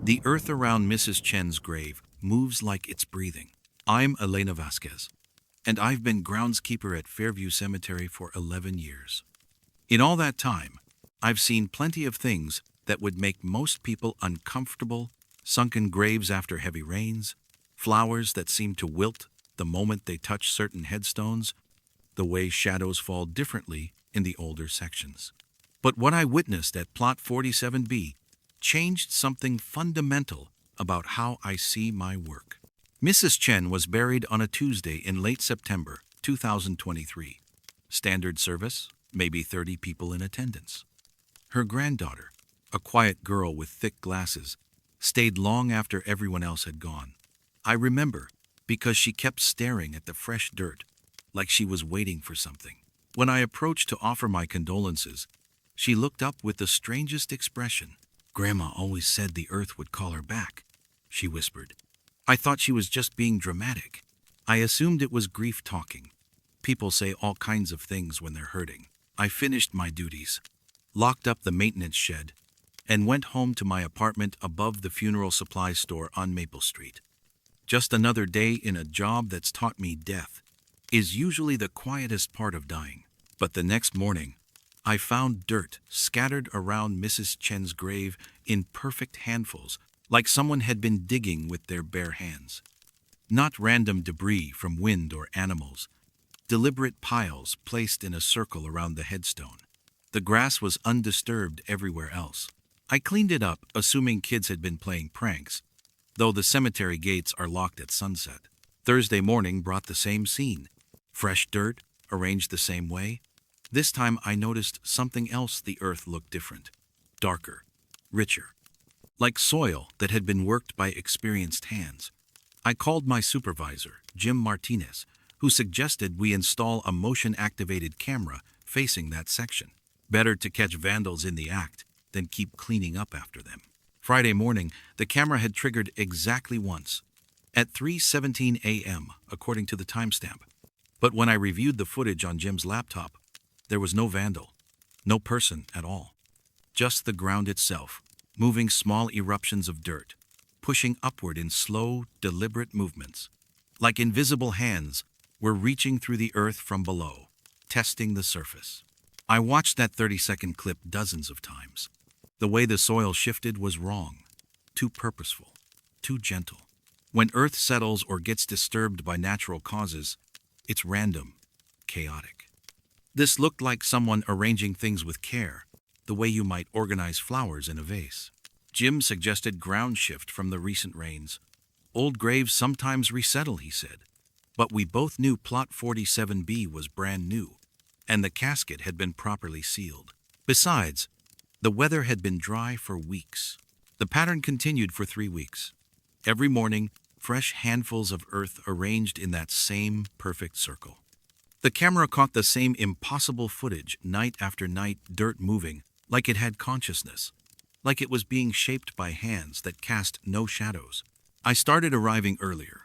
The earth around Mrs. Chen's grave moves like it's breathing. I'm Elena Vasquez, and I've been groundskeeper at Fairview Cemetery for 11 years. In all that time, I've seen plenty of things that would make most people uncomfortable: sunken graves after heavy rains, flowers that seem to wilt the moment they touch certain headstones, the way shadows fall differently in the older sections. But what I witnessed at Plot 47B changed something fundamental about how I see my work. Mrs. Chen was buried on a Tuesday in late September 2023. Standard service, maybe 30 people in attendance. Her granddaughter, a quiet girl with thick glasses, stayed long after everyone else had gone. I remember because she kept staring at the fresh dirt, like she was waiting for something. When I approached to offer my condolences, she looked up with the strangest expression. "Grandma always said the earth would call her back," she whispered. I thought she was just being dramatic. I assumed it was grief talking. People say all kinds of things when they're hurting. I finished my duties, locked up the maintenance shed, and went home to my apartment above the funeral supply store on Maple Street. Just another day in a job that's taught me death is usually the quietest part of dying. But the next morning, I found dirt scattered around Mrs. Chen's grave in perfect handfuls, like someone had been digging with their bare hands. Not random debris from wind or animals, deliberate piles placed in a circle around the headstone. The grass was undisturbed everywhere else. I cleaned it up, assuming kids had been playing pranks, though the cemetery gates are locked at sunset. Thursday morning brought the same scene. Fresh dirt, arranged the same way. This time I noticed something else. The earth looked different. Darker, richer. Like soil that had been worked by experienced hands. I called my supervisor, Jim Martinez, who suggested we install a motion-activated camera facing that section. Better to catch vandals in the act than keep cleaning up after them. Friday morning, the camera had triggered exactly once, at 3:17 a.m., according to the timestamp. But when I reviewed the footage on Jim's laptop, there was no vandal, no person at all. Just the ground itself, moving small eruptions of dirt, pushing upward in slow, deliberate movements. Like invisible hands were reaching through the earth from below, testing the surface. I watched that 30-second clip dozens of times. The way the soil shifted was wrong, too purposeful, too gentle. When earth settles or gets disturbed by natural causes, it's random, chaotic. This looked like someone arranging things with care, the way you might organize flowers in a vase. Jim suggested ground shift from the recent rains. Old graves sometimes resettle, he said. But we both knew Plot 47B was brand new, and the casket had been properly sealed. Besides, the weather had been dry for weeks. The pattern continued for 3 weeks. Every morning, fresh handfuls of earth arranged in that same perfect circle. The camera caught the same impossible footage night after night, dirt moving, like it had consciousness, like it was being shaped by hands that cast no shadows. I started arriving earlier,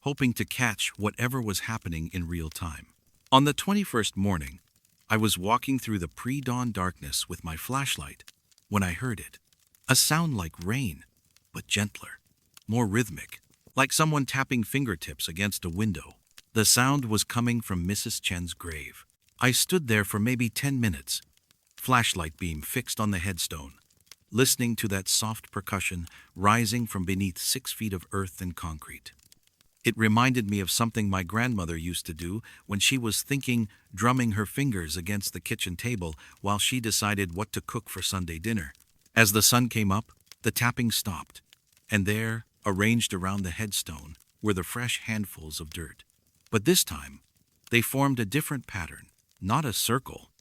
hoping to catch whatever was happening in real time. On the 21st morning, I was walking through the pre-dawn darkness with my flashlight when I heard it. A sound like rain, but gentler, more rhythmic, like someone tapping fingertips against a window. The sound was coming from Mrs. Chen's grave. I stood there for maybe 10 minutes, flashlight beam fixed on the headstone, listening to that soft percussion rising from beneath 6 feet of earth and concrete. It reminded me of something my grandmother used to do when she was thinking, drumming her fingers against the kitchen table while she decided what to cook for Sunday dinner. As the sun came up, the tapping stopped, and there, arranged around the headstone, were the fresh handfuls of dirt. But this time, they formed a different pattern, not a circle,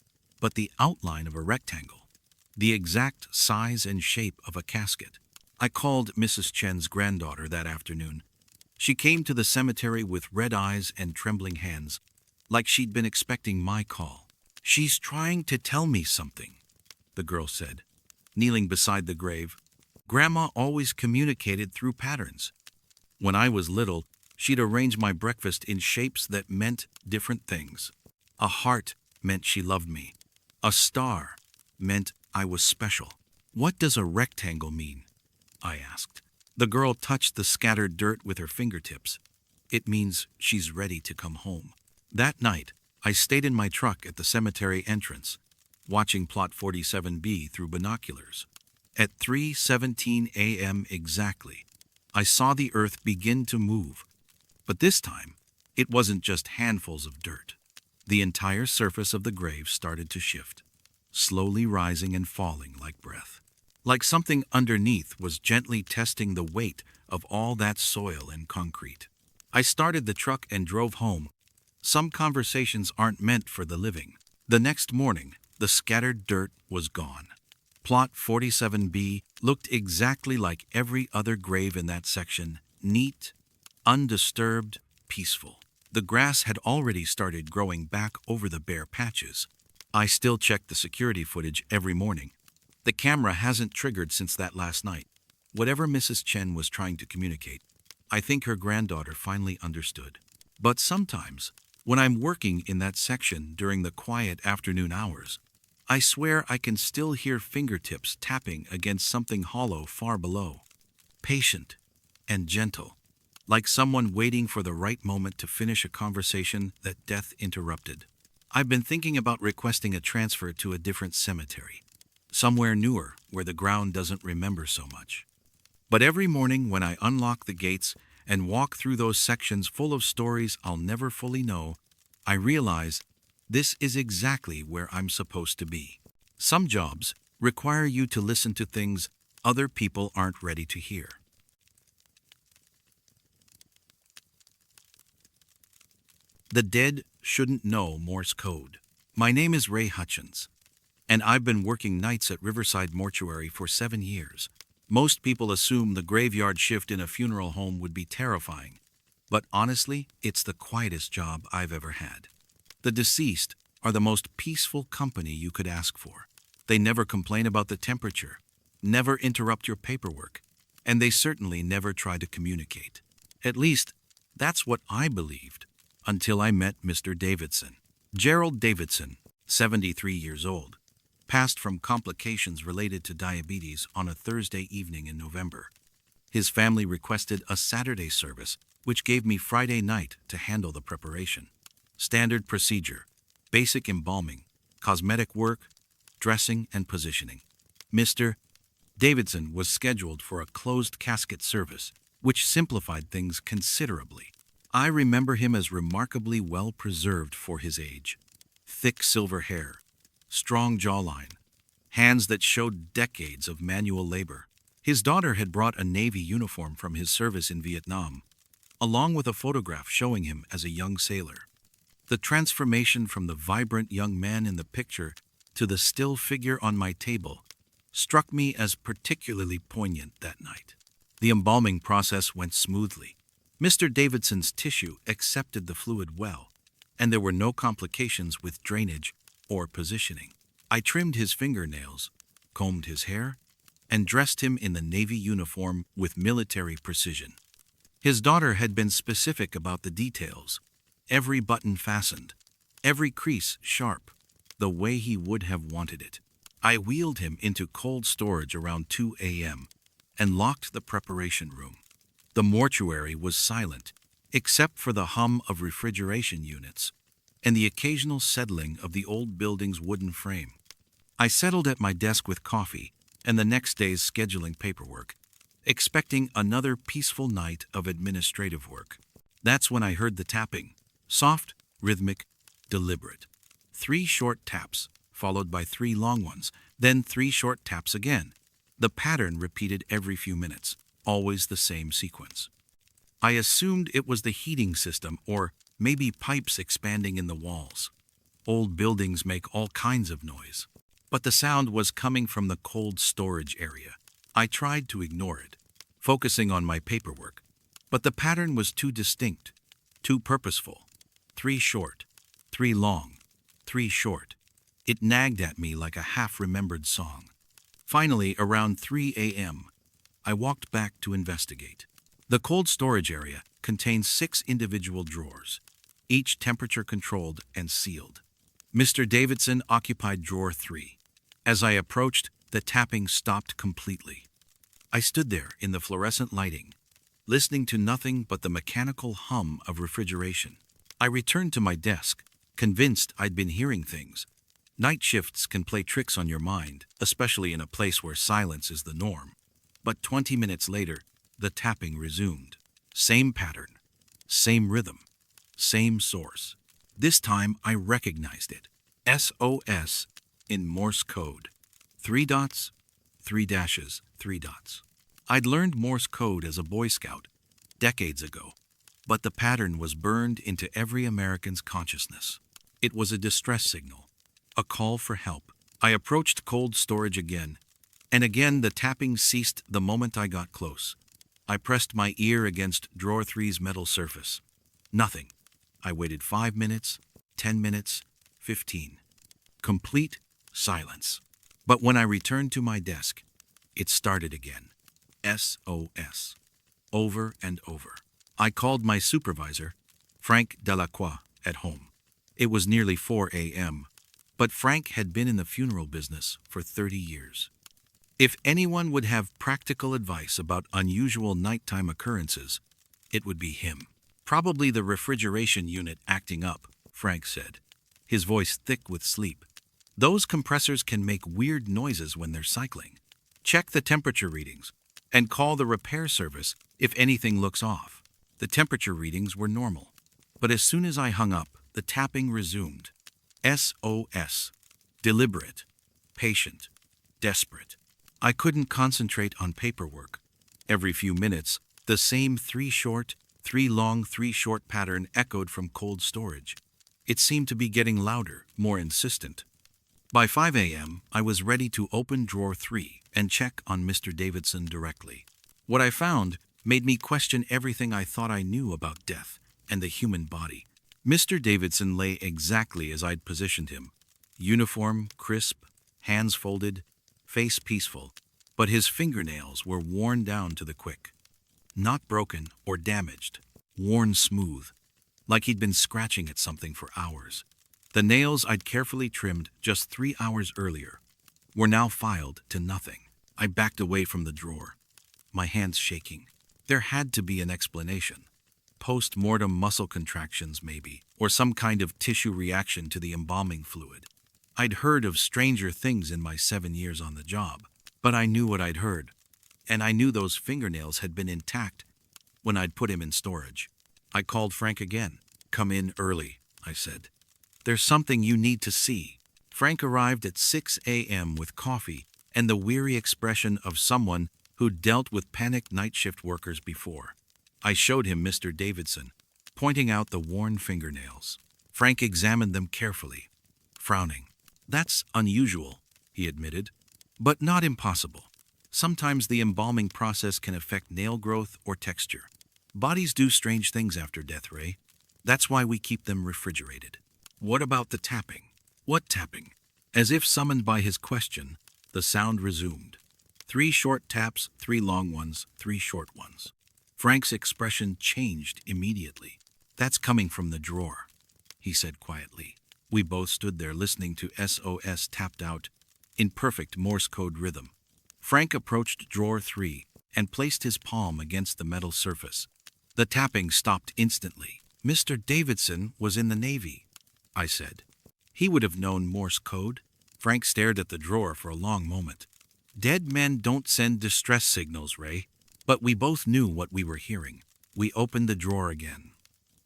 but the outline of a rectangle, the exact size and shape of a casket. I called Mrs. Chen's granddaughter that afternoon. She came to the cemetery with red eyes and trembling hands, like she'd been expecting my call. "She's trying to tell me something," the girl said, kneeling beside the grave. "Grandma always communicated through patterns. When I was little, she'd arrange my breakfast in shapes that meant different things. A heart meant she loved me. A star meant I was special. What does a rectangle mean? I asked. The girl touched the scattered dirt with her fingertips. It means she's ready to come home. That night, I stayed in my truck at the cemetery entrance, watching Plot 47B through binoculars. At 3:17 a.m. exactly, I saw the earth begin to move. But this time, it wasn't just handfuls of dirt. The entire surface of the grave started to shift, slowly rising and falling like breath. Like something underneath was gently testing the weight of all that soil and concrete. I started the truck and drove home. Some conversations aren't meant for the living. The next morning, the scattered dirt was gone. Plot 47B looked exactly like every other grave in that section, neat, undisturbed, peaceful. The grass had already started growing back over the bare patches. I still check the security footage every morning. The camera hasn't triggered since that last night. Whatever Mrs. Chen was trying to communicate, I think her granddaughter finally understood. But sometimes, when I'm working in that section during the quiet afternoon hours, I swear I can still hear fingertips tapping against something hollow far below. Patient and gentle, like someone waiting for the right moment to finish a conversation that death interrupted. I've been thinking about requesting a transfer to a different cemetery, somewhere newer where the ground doesn't remember so much. But every morning when I unlock the gates and walk through those sections full of stories I'll never fully know, I realize this is exactly where I'm supposed to be. Some jobs require you to listen to things other people aren't ready to hear. The dead shouldn't know Morse code. My name is Ray Hutchins, and I've been working nights at Riverside Mortuary for 7 years. Most people assume the graveyard shift in a funeral home would be terrifying, but honestly, it's the quietest job I've ever had. The deceased are the most peaceful company you could ask for. They never complain about the temperature, never interrupt your paperwork, and they certainly never try to communicate. At least, that's what I believed until I met Mr. Davidson. Gerald Davidson, 73 years old, passed from complications related to diabetes on a Thursday evening in November. His family requested a Saturday service, which gave me Friday night to handle the preparation. Standard procedure: basic embalming, cosmetic work, dressing, and positioning. Mr. Davidson was scheduled for a closed casket service, which simplified things considerably. I remember him as remarkably well preserved for his age. Thick silver hair, strong jawline, hands that showed decades of manual labor. His daughter had brought a Navy uniform from his service in Vietnam, along with a photograph showing him as a young sailor. The transformation from the vibrant young man in the picture to the still figure on my table struck me as particularly poignant that night. The embalming process went smoothly. Mr. Davidson's tissue accepted the fluid well, and there were no complications with drainage or positioning. I trimmed his fingernails, combed his hair, and dressed him in the Navy uniform with military precision. His daughter had been specific about the details: every button fastened, every crease sharp, the way he would have wanted it. I wheeled him into cold storage around 2 a.m. and locked the preparation room. The mortuary was silent, except for the hum of refrigeration units and the occasional settling of the old building's wooden frame. I settled at my desk with coffee and the next day's scheduling paperwork, expecting another peaceful night of administrative work. That's when I heard the tapping. Soft, rhythmic, deliberate. 3 short taps, followed by 3 long ones, then 3 short taps again. The pattern repeated every few minutes, always the same sequence. I assumed it was the heating system or maybe pipes expanding in the walls. Old buildings make all kinds of noise, but the sound was coming from the cold storage area. I tried to ignore it, focusing on my paperwork, but the pattern was too distinct, too purposeful. 3 short, 3 long, 3 short. It nagged at me like a half-remembered song. Finally, around 3 a.m., I walked back to investigate. The cold storage area contains 6 individual drawers, each temperature-controlled and sealed. Mr. Davidson occupied drawer 3. As I approached, the tapping stopped completely. I stood there in the fluorescent lighting, listening to nothing but the mechanical hum of refrigeration. I returned to my desk, convinced I'd been hearing things. Night shifts can play tricks on your mind, especially in a place where silence is the norm. But 20 minutes later, the tapping resumed. Same pattern, same rhythm, same source. This time I recognized it. SOS in Morse code. 3 dots, 3 dashes, 3 dots. I'd learned Morse code as a Boy Scout decades ago, but the pattern was burned into every American's consciousness. It was a distress signal, a call for help. I approached cold storage again, and again the tapping ceased the moment I got close. I pressed my ear against drawer 3's metal surface. Nothing. I waited 5 minutes, 10 minutes, 15. Complete silence. But when I returned to my desk, it started again. SOS. Over and over. I called my supervisor, Frank Delacroix, at home. It was nearly 4 a.m., but Frank had been in the funeral business for 30 years. If anyone would have practical advice about unusual nighttime occurrences, it would be him. Probably the refrigeration unit acting up, Frank said, his voice thick with sleep. Those compressors can make weird noises when they're cycling. Check the temperature readings and call the repair service if anything looks off. The temperature readings were normal, but as soon as I hung up, the tapping resumed. SOS. Deliberate, patient, desperate. I couldn't concentrate on paperwork. Every few minutes, the same 3 short, 3 long, 3 short pattern echoed from cold storage. It seemed to be getting louder, more insistent. By 5 a.m., I was ready to open drawer 3 and check on Mr. Davidson directly. What I found made me question everything I thought I knew about death and the human body. Mr. Davidson lay exactly as I'd positioned him. Uniform, crisp, hands folded, face peaceful, but his fingernails were worn down to the quick. Not broken or damaged, worn smooth, like he'd been scratching at something for hours. The nails I'd carefully trimmed just 3 hours earlier were now filed to nothing. I backed away from the drawer, my hands shaking. There had to be an explanation. Post-mortem muscle contractions, maybe, or some kind of tissue reaction to the embalming fluid. I'd heard of stranger things in my 7 years on the job, but I knew what I'd heard, and I knew those fingernails had been intact when I'd put him in storage. I called Frank again. "Come in early," I said. "There's something you need to see." Frank arrived at 6 a.m. with coffee and the weary expression of someone who'd dealt with panicked night shift workers before. I showed him Mr. Davidson, pointing out the worn fingernails. Frank examined them carefully, frowning. "That's unusual," he admitted, "but not impossible. Sometimes the embalming process can affect nail growth or texture. Bodies do strange things after death, Ray. That's why we keep them refrigerated." "What about the tapping?" "What tapping?" As if summoned by his question, the sound resumed. 3 short taps, 3 long ones, 3 short ones. Frank's expression changed immediately. "That's coming from the drawer," he said quietly. We both stood there listening to SOS tapped out in perfect Morse code rhythm. Frank approached drawer 3 and placed his palm against the metal surface. The tapping stopped instantly. "Mr. Davidson was in the Navy," I said. "He would have known Morse code." Frank stared at the drawer for a long moment. "Dead men don't send distress signals, Ray." But we both knew what we were hearing. We opened the drawer again.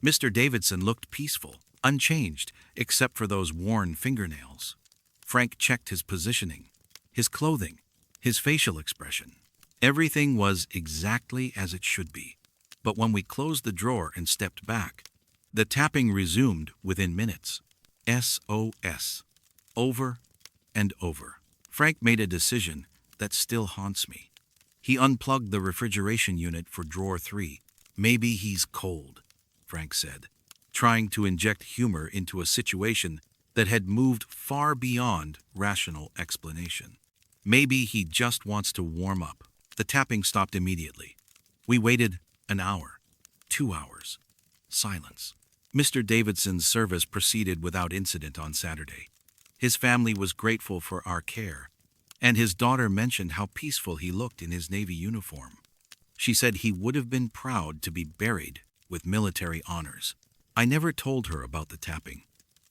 Mr. Davidson looked peaceful, unchanged, except for those worn fingernails. Frank checked his positioning, his clothing, his facial expression. Everything was exactly as it should be. But when we closed the drawer and stepped back, the tapping resumed within minutes. SOS. Over and over. Frank made a decision that still haunts me. He unplugged the refrigeration unit for drawer 3. "Maybe he's cold," Frank said, trying to inject humor into a situation that had moved far beyond rational explanation. "Maybe he just wants to warm up." The tapping stopped immediately. We waited an hour, 2 hours. Silence. Mr. Davidson's service proceeded without incident on Saturday. His family was grateful for our care, And his daughter mentioned how peaceful he looked in his Navy uniform. She said he would have been proud to be buried with military honors. I never told her about the tapping.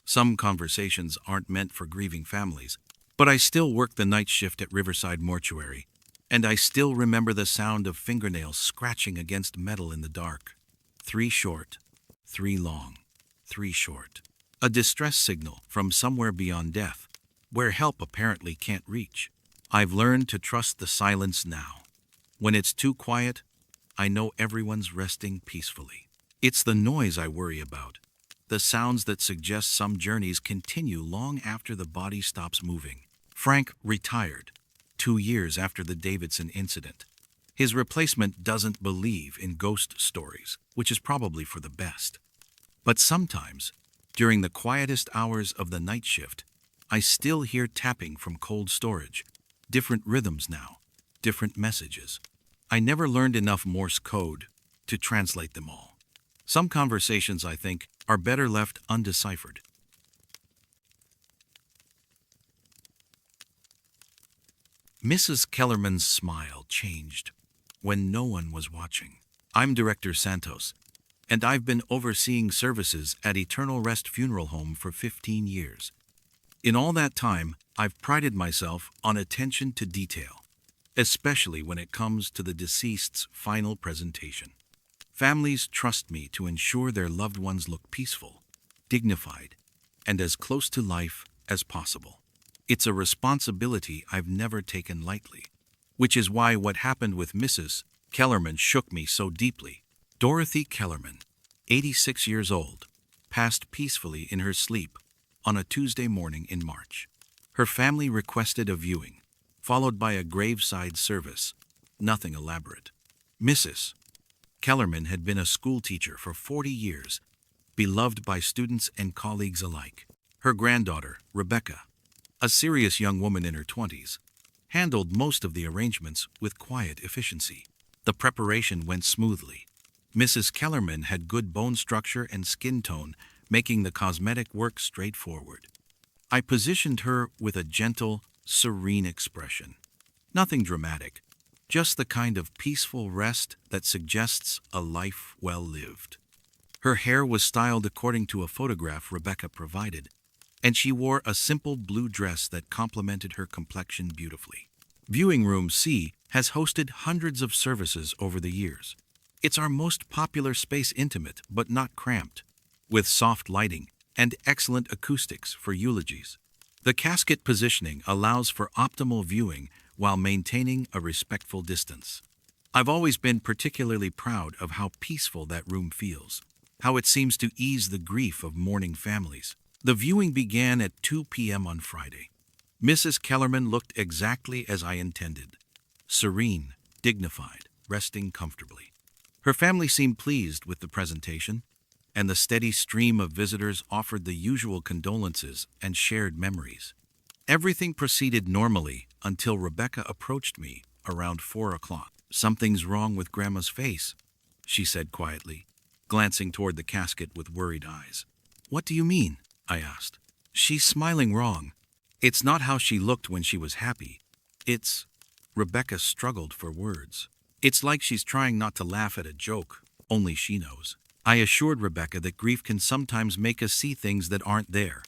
Some conversations aren't meant for grieving families, but I still work the night shift at Riverside Mortuary, and I still remember the sound of fingernails scratching against metal in the dark. 3 short, 3 long, 3 short. A distress signal from somewhere beyond death, where help apparently can't reach. I've learned to trust the silence now. When it's too quiet, I know everyone's resting peacefully. It's the noise I worry about, the sounds that suggest some journeys continue long after the body stops moving. Frank retired 2 years after the Davidson incident. His replacement doesn't believe in ghost stories, which is probably for the best. But sometimes, during the quietest hours of the night shift, I still hear tapping from cold storage. Different rhythms now, different messages. I never learned enough Morse code to translate them all. Some conversations, I think, are better left undeciphered. Mrs. Kellerman's smile changed when no one was watching. I'm Director Santos, and I've been overseeing services at Eternal Rest Funeral Home for 15 years. In all that time, I've prided myself on attention to detail, especially when it comes to the deceased's final presentation. Families trust me to ensure their loved ones look peaceful, dignified, and as close to life as possible. It's a responsibility I've never taken lightly, which is why what happened with Mrs. Kellerman shook me so deeply. Dorothy Kellerman, 86 years old, passed peacefully in her sleep on a Tuesday morning in March. Her family requested a viewing, followed by a graveside service, nothing elaborate. Mrs. Kellerman had been a school teacher for 40 years, beloved by students and colleagues alike. Her granddaughter, Rebecca, a serious young woman in her 20s, handled most of the arrangements with quiet efficiency. The preparation went smoothly. Mrs. Kellerman had good bone structure and skin tone, making the cosmetic work straightforward. I positioned her with a gentle, serene expression. Nothing dramatic, just the kind of peaceful rest that suggests a life well lived. Her hair was styled according to a photograph Rebecca provided, and she wore a simple blue dress that complemented her complexion beautifully. Viewing Room C has hosted hundreds of services over the years. It's our most popular space, intimate but not cramped, with soft lighting and excellent acoustics for eulogies. The casket positioning allows for optimal viewing while maintaining a respectful distance. I've always been particularly proud of how peaceful that room feels, how it seems to ease the grief of mourning families. The viewing began at 2 p.m. on Friday. Mrs. Kellerman looked exactly as I intended, serene, dignified, resting comfortably. Her family seemed pleased with the presentation, and the steady stream of visitors offered the usual condolences and shared memories. Everything proceeded normally until Rebecca approached me around 4 o'clock. "Something's wrong with Grandma's face," she said quietly, glancing toward the casket with worried eyes. "What do you mean?" I asked. "She's smiling wrong. It's not how she looked when she was happy. It's..." Rebecca struggled for words. "It's like she's trying not to laugh at a joke. Only she knows." I assured Rebecca that grief can sometimes make us see things that aren't there,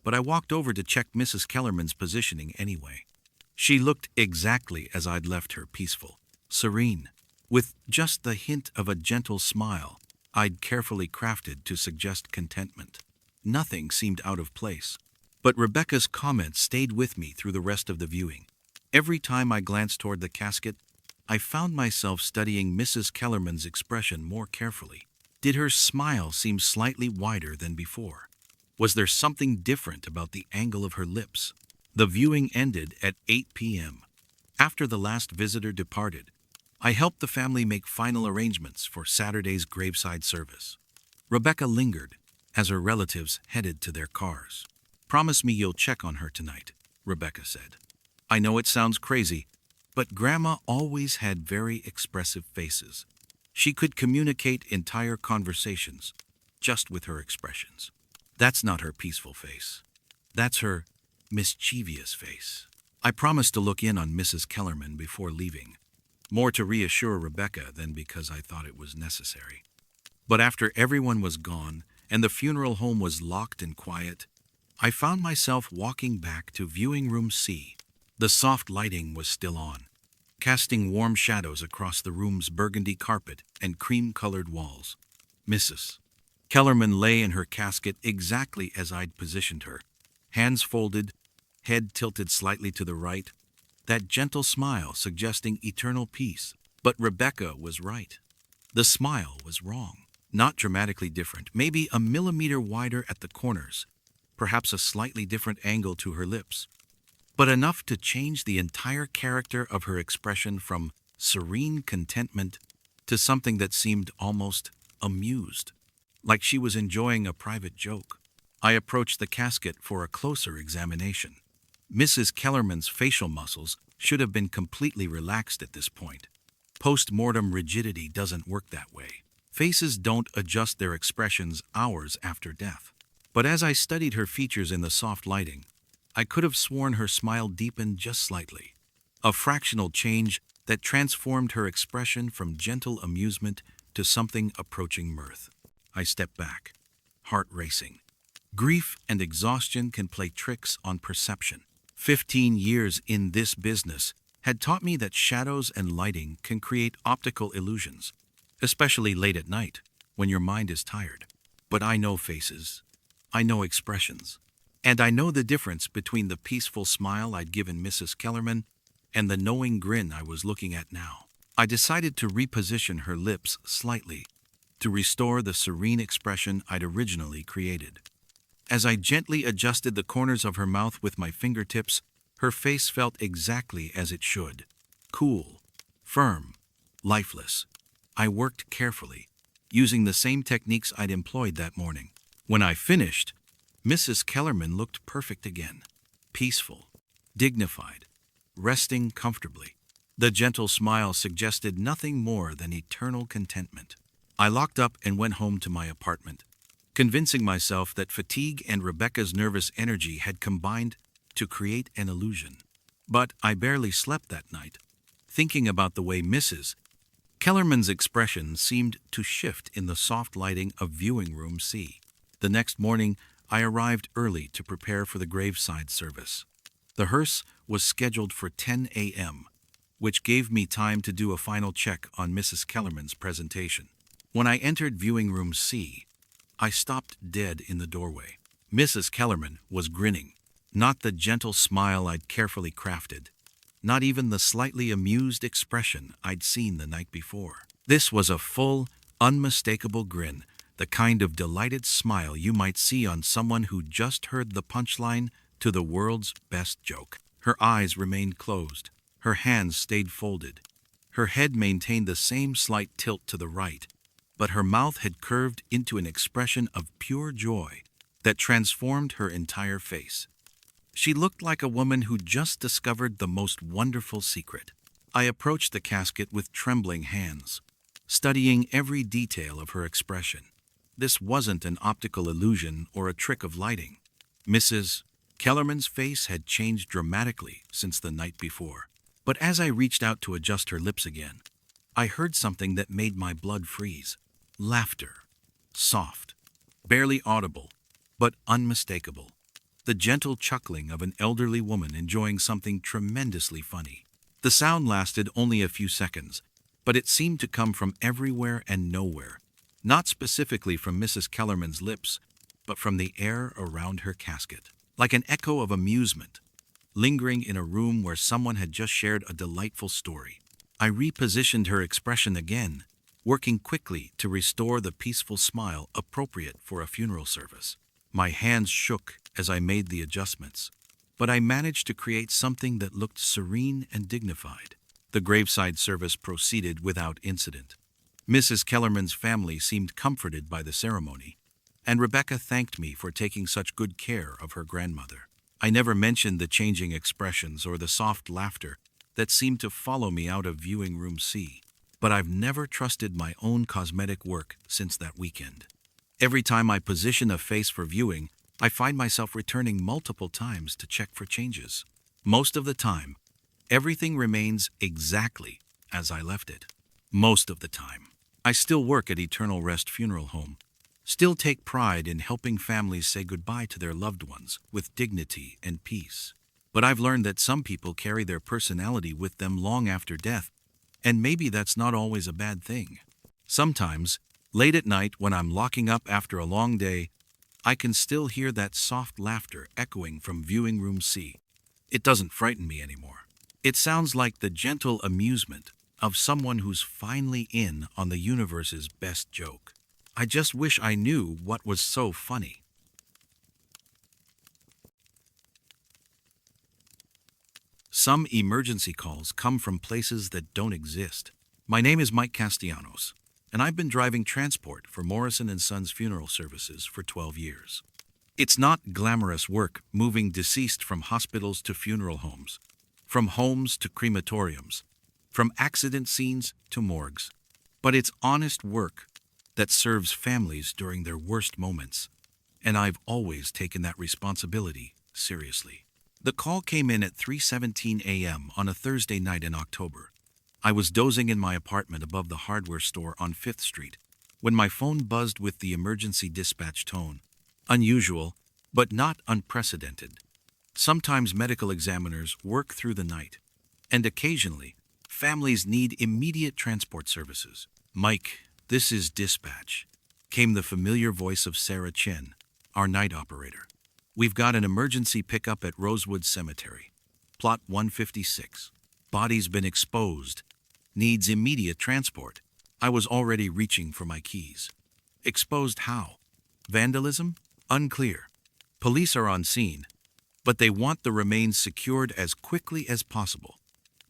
but I walked over to check Mrs. Kellerman's positioning anyway. She looked exactly as I'd left her, peaceful, serene, with just the hint of a gentle smile I'd carefully crafted to suggest contentment. Nothing seemed out of place, but Rebecca's comments stayed with me through the rest of the viewing. Every time I glanced toward the casket, I found myself studying Mrs. Kellerman's expression more carefully. Did her smile seem slightly wider than before? Was there something different about the angle of her lips? The viewing ended at 8 p.m. After the last visitor departed, I helped the family make final arrangements for Saturday's graveside service. Rebecca lingered as her relatives headed to their cars. "Promise me you'll check on her tonight," Rebecca said. "I know it sounds crazy, but Grandma always had very expressive faces. She could communicate entire conversations just with her expressions. That's not her peaceful face. That's her mischievous face." I promised to look in on Mrs. Kellerman before leaving, more to reassure Rebecca than because I thought it was necessary. But after everyone was gone and the funeral home was locked and quiet, I found myself walking back to viewing room C. The soft lighting was still on, casting warm shadows across the room's burgundy carpet and cream-colored walls. Mrs. Kellerman lay in her casket exactly as I'd positioned her, hands folded, head tilted slightly to the right, that gentle smile suggesting eternal peace. But Rebecca was right. The smile was wrong. Not dramatically different, maybe a millimeter wider at the corners, perhaps a slightly different angle to her lips, but enough to change the entire character of her expression from serene contentment to something that seemed almost amused, like she was enjoying a private joke. I approached the casket for a closer examination. Mrs. Kellerman's facial muscles should have been completely relaxed at this point. Post-mortem rigidity doesn't work that way. Faces don't adjust their expressions hours after death. But as I studied her features in the soft lighting, I could have sworn her smile deepened just slightly, a fractional change that transformed her expression from gentle amusement to something approaching mirth. I stepped back, heart racing. Grief and exhaustion can play tricks on perception. 15 years in this business had taught me that shadows and lighting can create optical illusions, especially late at night when your mind is tired. But I know faces, I know expressions, and I know the difference between the peaceful smile I'd given Mrs. Kellerman and the knowing grin I was looking at now. I decided to reposition her lips slightly to restore the serene expression I'd originally created. As I gently adjusted the corners of her mouth with my fingertips, her face felt exactly as it should. Cool, firm, lifeless. I worked carefully, using the same techniques I'd employed that morning. When I finished, Mrs. Kellerman looked perfect again. Peaceful, dignified, resting comfortably. The gentle smile suggested nothing more than eternal contentment. I locked up and went home to my apartment, convincing myself that fatigue and Rebecca's nervous energy had combined to create an illusion. But I barely slept that night, thinking about the way Mrs. Kellerman's expression seemed to shift in the soft lighting of viewing room C. The next morning, I arrived early to prepare for the graveside service. The hearse was scheduled for 10 a.m., which gave me time to do a final check on Mrs. Kellerman's presentation. When I entered viewing room C, I stopped dead in the doorway. Mrs. Kellerman was grinning, not the gentle smile I'd carefully crafted, not even the slightly amused expression I'd seen the night before. This was a full, unmistakable grin, the kind of delighted smile you might see on someone who just heard the punchline to the world's best joke. Her eyes remained closed, her hands stayed folded, her head maintained the same slight tilt to the right, but her mouth had curved into an expression of pure joy that transformed her entire face. She looked like a woman who just discovered the most wonderful secret. I approached the casket with trembling hands, studying every detail of her expression. This wasn't an optical illusion or a trick of lighting. Mrs. Kellerman's face had changed dramatically since the night before. But as I reached out to adjust her lips again, I heard something that made my blood freeze. Laughter. Soft, barely audible, but unmistakable. The gentle chuckling of an elderly woman enjoying something tremendously funny. The sound lasted only a few seconds, but it seemed to come from everywhere and nowhere, not specifically from Mrs. Kellerman's lips, but from the air around her casket, like an echo of amusement, lingering in a room where someone had just shared a delightful story. I repositioned her expression again, working quickly to restore the peaceful smile appropriate for a funeral service. My hands shook as I made the adjustments, but I managed to create something that looked serene and dignified. The graveside service proceeded without incident. Mrs. Kellerman's family seemed comforted by the ceremony, and Rebecca thanked me for taking such good care of her grandmother. I never mentioned the changing expressions or the soft laughter that seemed to follow me out of viewing room C, but I've never trusted my own cosmetic work since that weekend. Every time I position a face for viewing, I find myself returning multiple times to check for changes. Most of the time, everything remains exactly as I left it. Most of the time. I still work at Eternal Rest Funeral Home, still take pride in helping families say goodbye to their loved ones with dignity and peace. But I've learned that some people carry their personality with them long after death, and maybe that's not always a bad thing. Sometimes, late at night when I'm locking up after a long day, I can still hear that soft laughter echoing from Viewing Room C. It doesn't frighten me anymore. It sounds like the gentle amusement of someone who's finally in on the universe's best joke. I just wish I knew what was so funny. Some emergency calls come from places that don't exist. My name is Mike Castellanos, and I've been driving transport for Morrison & Sons Funeral Services for 12 years. It's not glamorous work moving deceased from hospitals to funeral homes, from homes to crematoriums, from accident scenes to morgues. But it's honest work that serves families during their worst moments, and I've always taken that responsibility seriously. The call came in at 3:17 a.m. on a Thursday night in October. I was dozing in my apartment above the hardware store on 5th Street when my phone buzzed with the emergency dispatch tone. Unusual, but not unprecedented. Sometimes medical examiners work through the night, and occasionally, families need immediate transport services. "Mike, this is dispatch," came the familiar voice of Sarah Chen, our night operator. "We've got an emergency pickup at Rosewood Cemetery. Plot 156. Body's been exposed. Needs immediate transport." I was already reaching for my keys. Exposed how? Vandalism? Unclear. Police are on scene, but they want the remains secured as quickly as possible.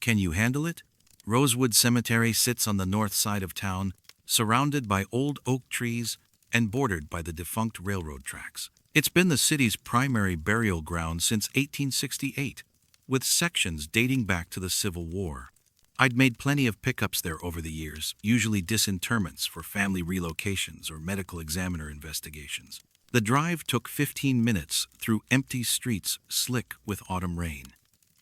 Can you handle it? Rosewood Cemetery sits on the north side of town, surrounded by old oak trees and bordered by the defunct railroad tracks. It's been the city's primary burial ground since 1868, with sections dating back to the Civil War. I'd made plenty of pickups there over the years, usually disinterments for family relocations or medical examiner investigations. The drive took 15 minutes through empty streets slick with autumn rain.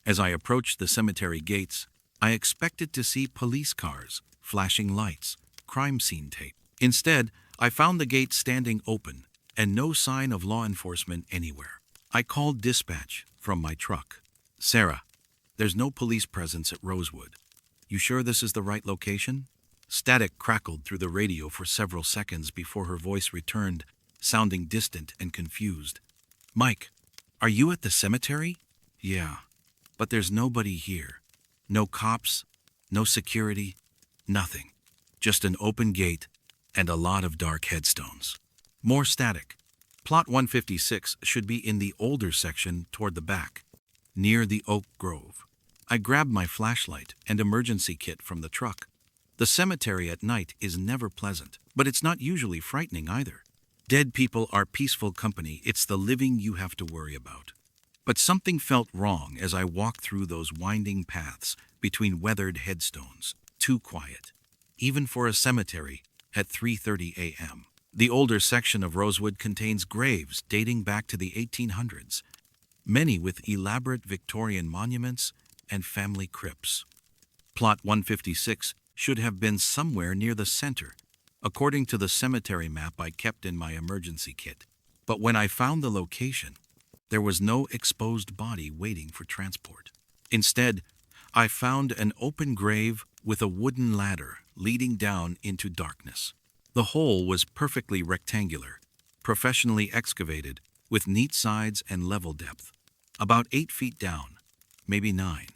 As I approached the cemetery gates, I expected to see police cars, flashing lights, crime scene tape. Instead, I found the gate standing open and no sign of law enforcement anywhere. I called dispatch from my truck. "Sarah, there's no police presence at Rosewood. You sure this is the right location?" Static crackled through the radio for several seconds before her voice returned, sounding distant and confused. "Mike, are you at the cemetery?" "Yeah, but there's nobody here. No cops, no security, nothing. Just an open gate and a lot of dark headstones." More static. "Plot 156 should be in the older section toward the back, near the oak grove." I grabbed my flashlight and emergency kit from the truck. The cemetery at night is never pleasant, but it's not usually frightening either. Dead people are peaceful company. It's the living you have to worry about. But something felt wrong as I walked through those winding paths between weathered headstones. Too quiet, even for a cemetery at 3:30 a.m. The older section of Rosewood contains graves dating back to the 1800s, many with elaborate Victorian monuments and family crypts. Plot 156 should have been somewhere near the center, according to the cemetery map I kept in my emergency kit. But when I found the location, there was no exposed body waiting for transport. Instead, I found an open grave with a wooden ladder leading down into darkness. The hole was perfectly rectangular, professionally excavated, with neat sides and level depth. About 8 feet down, maybe 9.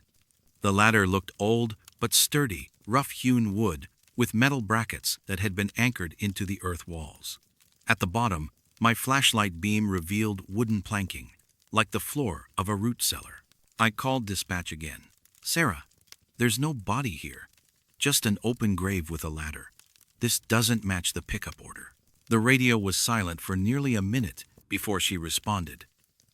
The ladder looked old but sturdy, rough-hewn wood with metal brackets that had been anchored into the earth walls. At the bottom, my flashlight beam revealed wooden planking, like the floor of a root cellar. I called dispatch again. "Sarah, there's no body here, just an open grave with a ladder. This doesn't match the pickup order." The radio was silent for nearly a minute before she responded,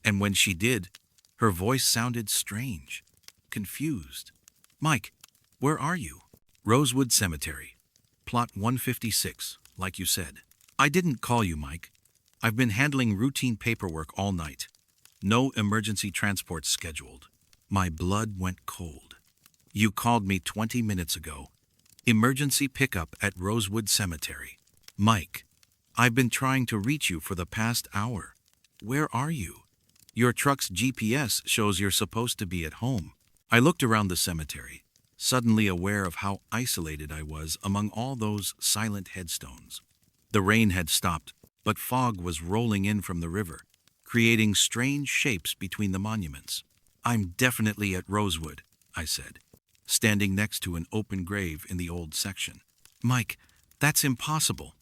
and when she did, her voice sounded strange, confused. "Mike, where are you?" "Rosewood Cemetery, plot 156, like you said." "I didn't call you, Mike. I've been handling routine paperwork all night. No emergency transport scheduled." My blood went cold. You called me 20 minutes ago. Emergency pickup at Rosewood Cemetery. Mike, I've been trying to reach you for the past hour. Where are you? Your truck's GPS shows you're supposed to be at home. I looked around the cemetery, suddenly aware of how isolated I was among all those silent headstones. The rain had stopped, but fog was rolling in from the river, creating strange shapes between the monuments. I'm definitely at Rosewood, I said, standing next to an open grave in the old section. Mike, that's impossible.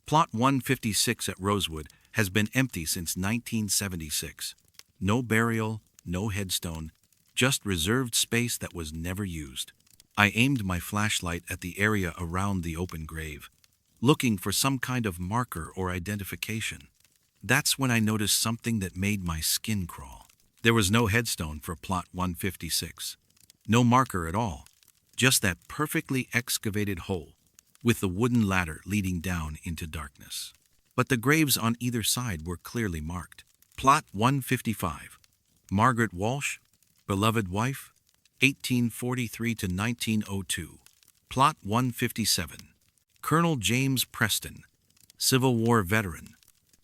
Plot 156 at Rosewood has been empty since 1976. No burial, no headstone, just reserved space that was never used. I aimed my flashlight at the area around the open grave, looking for some kind of marker or identification. That's when I noticed something that made my skin crawl. There was no headstone for plot 156. No marker at all, just that perfectly excavated hole, with the wooden ladder leading down into darkness. But the graves on either side were clearly marked. Plot 155. Margaret Walsh, beloved wife, 1843 to 1902. Plot 157. Colonel James Preston, Civil War veteran,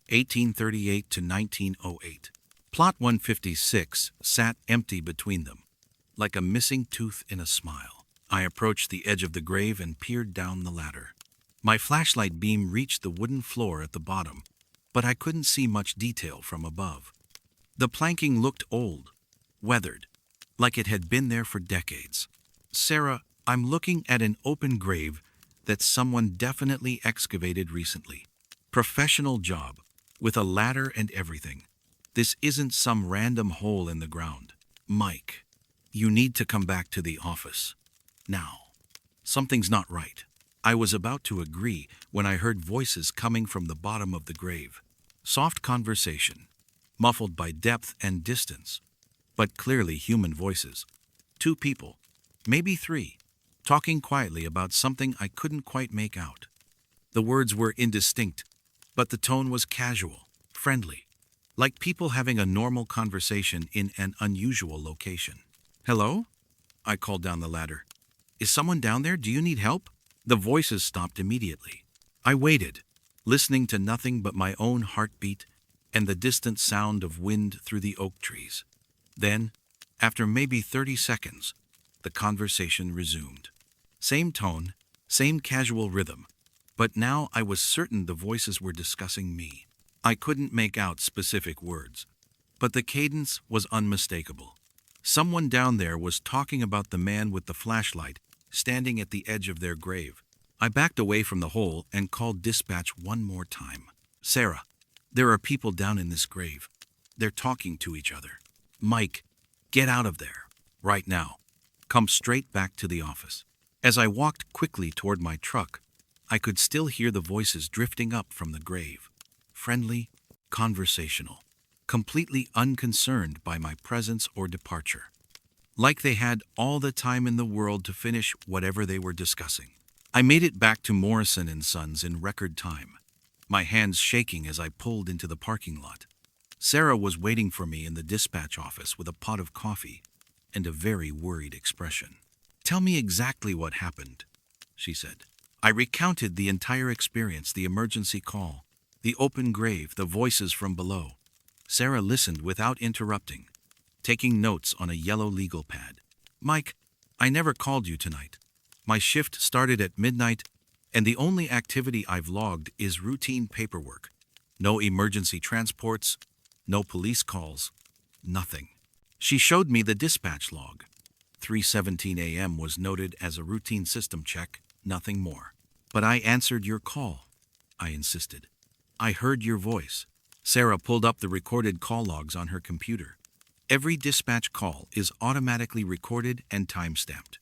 1838 to 1908. Plot 156 sat empty between them, like a missing tooth in a smile. I approached the edge of the grave and peered down the ladder. My flashlight beam reached the wooden floor at the bottom, but I couldn't see much detail from above. The planking looked old, weathered, like it had been there for decades. Sarah, I'm looking at an open grave that someone definitely excavated recently. Professional job, with a ladder and everything. This isn't some random hole in the ground. Mike, you need to come back to the office. Now. Something's not right. I was about to agree when I heard voices coming from the bottom of the grave. Soft conversation, muffled by depth and distance, but clearly human voices. Two people, maybe three, talking quietly about something I couldn't quite make out. The words were indistinct, but the tone was casual, friendly, like people having a normal conversation in an unusual location. Hello? I called down the ladder. Is someone down there? Do you need help? The voices stopped immediately. I waited, listening to nothing but my own heartbeat and the distant sound of wind through the oak trees. Then, after maybe 30 seconds, the conversation resumed. Same tone, same casual rhythm, but now I was certain the voices were discussing me. I couldn't make out specific words, but the cadence was unmistakable. Someone down there was talking about the man with the flashlight standing at the edge of their grave. I backed away from the hole and called dispatch one more time. Sarah, there are people down in this grave. They're talking to each other. Mike, get out of there, right now. Come straight back to the office. As I walked quickly toward my truck, I could still hear the voices drifting up from the grave. Friendly, conversational, completely unconcerned by my presence or departure. Like they had all the time in the world to finish whatever they were discussing. I made it back to Morrison & Sons in record time, my hands shaking as I pulled into the parking lot. Sarah was waiting for me in the dispatch office with a pot of coffee and a very worried expression. Tell me exactly what happened, she said. I recounted the entire experience, the emergency call, the open grave, the voices from below. Sarah listened without interrupting, taking notes on a yellow legal pad. Mike, I never called you tonight. My shift started at midnight, and the only activity I've logged is routine paperwork. No emergency transports, no police calls, nothing. She showed me the dispatch log. 3:17 a.m. was noted as a routine system check, nothing more. But I answered your call, I insisted. I heard your voice. Sarah pulled up the recorded call logs on her computer. Every dispatch call is automatically recorded and time-stamped.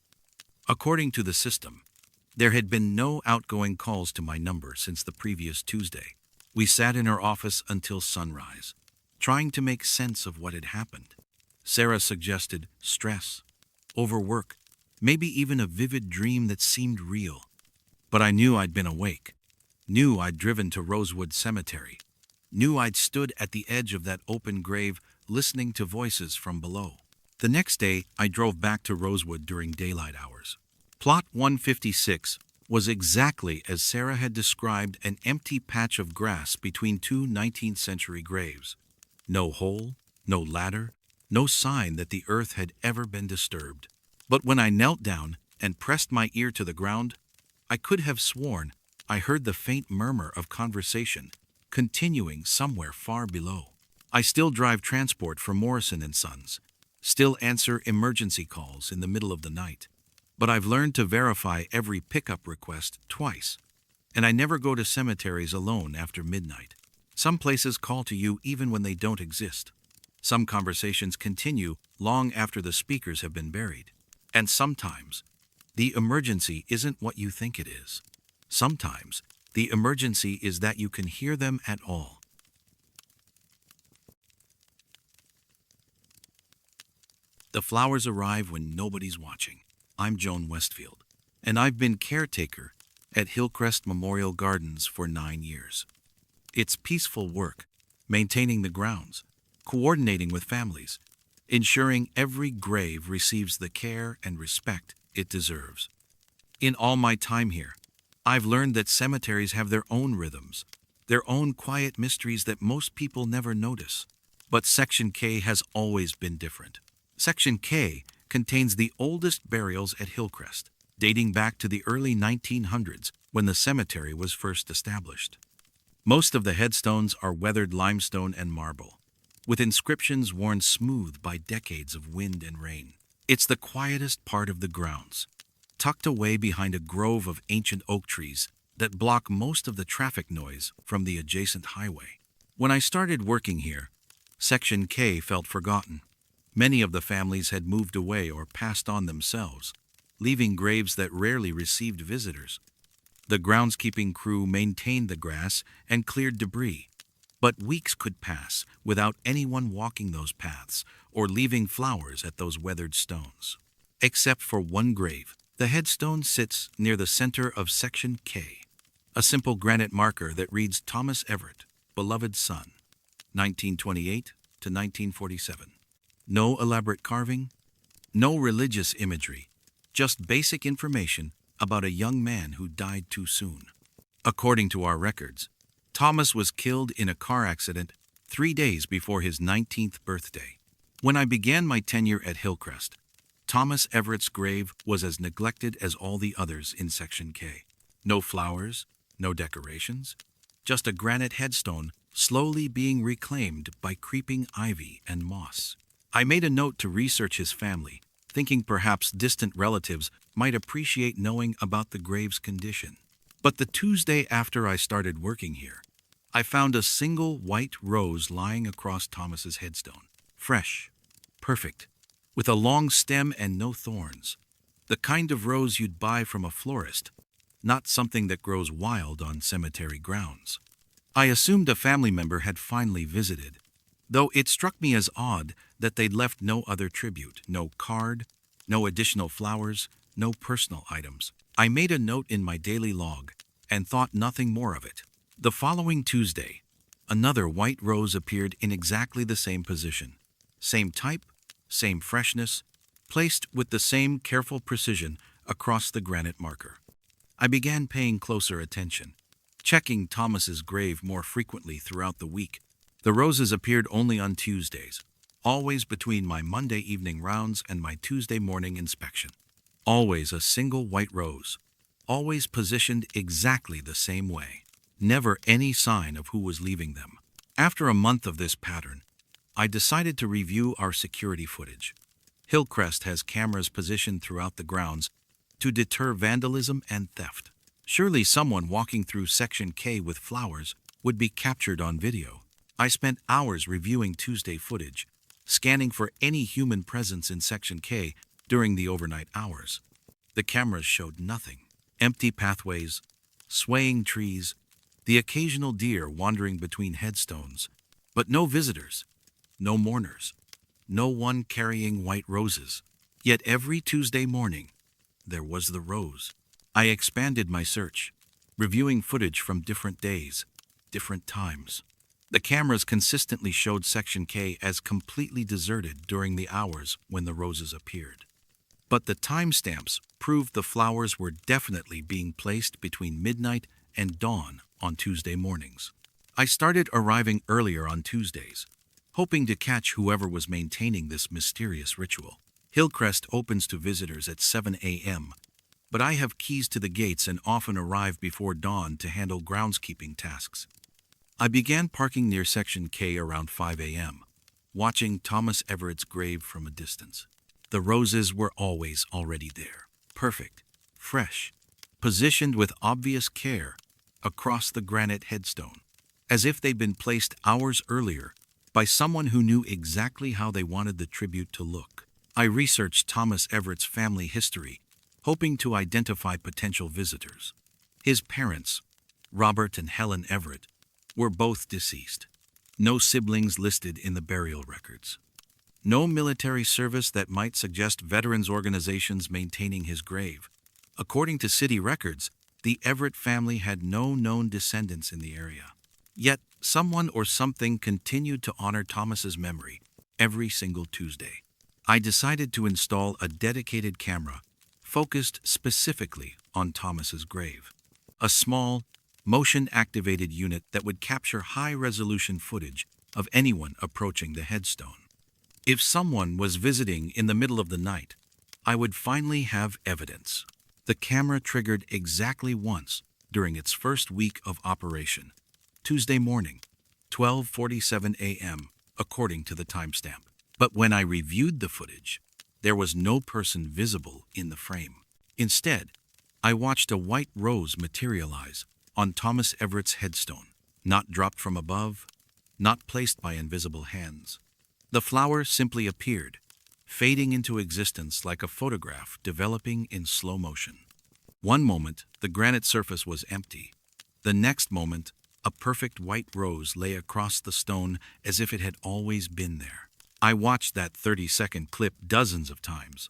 According to the system, there had been no outgoing calls to my number since the previous Tuesday. We sat in her office until sunrise, trying to make sense of what had happened. Sarah suggested stress, overwork, maybe even a vivid dream that seemed real. But I knew I'd been awake, knew I'd driven to Rosewood Cemetery, knew I'd stood at the edge of that open grave listening to voices from below. The next day, I drove back to Rosewood during daylight hours. Plot 156 was exactly as Sarah had described, an empty patch of grass between two 19th century graves. No hole, no ladder, no sign that the earth had ever been disturbed. But when I knelt down and pressed my ear to the ground, I could have sworn I heard the faint murmur of conversation continuing somewhere far below. I still drive transport for Morrison and Sons, still answer emergency calls in the middle of the night. But I've learned to verify every pickup request twice, and I never go to cemeteries alone after midnight. Some places call to you even when they don't exist. Some conversations continue long after the speakers have been buried. And sometimes, the emergency isn't what you think it is. Sometimes, the emergency is that you can hear them at all. The flowers arrive when nobody's watching. I'm Joan Westfield, and I've been caretaker at Hillcrest Memorial Gardens for 9 years. It's peaceful work, maintaining the grounds, coordinating with families, ensuring every grave receives the care and respect it deserves. In all my time here, I've learned that cemeteries have their own rhythms, their own quiet mysteries that most people never notice. But Section K has always been different. Section K contains the oldest burials at Hillcrest, dating back to the early 1900s when the cemetery was first established. Most of the headstones are weathered limestone and marble, with inscriptions worn smooth by decades of wind and rain. It's the quietest part of the grounds, tucked away behind a grove of ancient oak trees that block most of the traffic noise from the adjacent highway. When I started working here, Section K felt forgotten. Many of the families had moved away or passed on themselves, leaving graves that rarely received visitors. The groundskeeping crew maintained the grass and cleared debris, but weeks could pass without anyone walking those paths or leaving flowers at those weathered stones. Except for one grave, the headstone sits near the center of Section K, a simple granite marker that reads Thomas Everett, beloved son, 1928 to 1947. No elaborate carving, no religious imagery, just basic information about a young man who died too soon. According to our records, Thomas was killed in a car accident 3 days before his 19th birthday. When I began my tenure at Hillcrest, Thomas Everett's grave was as neglected as all the others in Section K. No flowers, no decorations, just a granite headstone slowly being reclaimed by creeping ivy and moss. I made a note to research his family, thinking perhaps distant relatives might appreciate knowing about the grave's condition. But the Tuesday after I started working here, I found a single white rose lying across Thomas's headstone. Fresh, perfect, with a long stem and no thorns. The kind of rose you'd buy from a florist, not something that grows wild on cemetery grounds. I assumed a family member had finally visited, though it struck me as odd that they'd left no other tribute, no card, no additional flowers, no personal items. I made a note in my daily log and thought nothing more of it. The following Tuesday, another white rose appeared in exactly the same position. Same type, same freshness, placed with the same careful precision across the granite marker. I began paying closer attention, checking Thomas's grave more frequently throughout the week. The roses appeared only on Tuesdays, always between my Monday evening rounds and my Tuesday morning inspection. Always a single white rose, always positioned exactly the same way. Never any sign of who was leaving them. After a month of this pattern, I decided to review our security footage. Hillcrest has cameras positioned throughout the grounds to deter vandalism and theft. Surely someone walking through Section K with flowers would be captured on video. I spent hours reviewing Tuesday footage, scanning for any human presence in Section K during the overnight hours. The cameras showed nothing. Empty pathways, swaying trees, the occasional deer wandering between headstones, but no visitors, no mourners, no one carrying white roses. Yet every Tuesday morning, there was the rose. I expanded my search, reviewing footage from different days, different times. The cameras consistently showed Section K as completely deserted during the hours when the roses appeared. But the timestamps proved the flowers were definitely being placed between midnight and dawn on Tuesday mornings. I started arriving earlier on Tuesdays, hoping to catch whoever was maintaining this mysterious ritual. Hillcrest opens to visitors at 7 a.m., but I have keys to the gates and often arrive before dawn to handle groundskeeping tasks. I began parking near Section K around 5 a.m., watching Thomas Everett's grave from a distance. The roses were always already there, perfect, fresh, positioned with obvious care across the granite headstone, as if they'd been placed hours earlier by someone who knew exactly how they wanted the tribute to look. I researched Thomas Everett's family history, hoping to identify potential visitors. His parents, Robert and Helen Everett, were both deceased. No siblings listed in the burial records. No military service that might suggest veterans organizations maintaining his grave. According to city records, the Everett family had no known descendants in the area. Yet, someone or something continued to honor Thomas's memory every single Tuesday. I decided to install a dedicated camera focused specifically on Thomas's grave. A small, motion-activated unit that would capture high-resolution footage of anyone approaching the headstone. If someone was visiting in the middle of the night, I would finally have evidence. The camera triggered exactly once during its first week of operation, Tuesday morning, 12:47 a.m., according to the timestamp. But when I reviewed the footage, there was no person visible in the frame. Instead, I watched a white rose materialize on Thomas Everett's headstone, not dropped from above, not placed by invisible hands. The flower simply appeared, fading into existence like a photograph developing in slow motion. One moment, the granite surface was empty. The next moment, a perfect white rose lay across the stone as if it had always been there. I watched that 30-second clip dozens of times.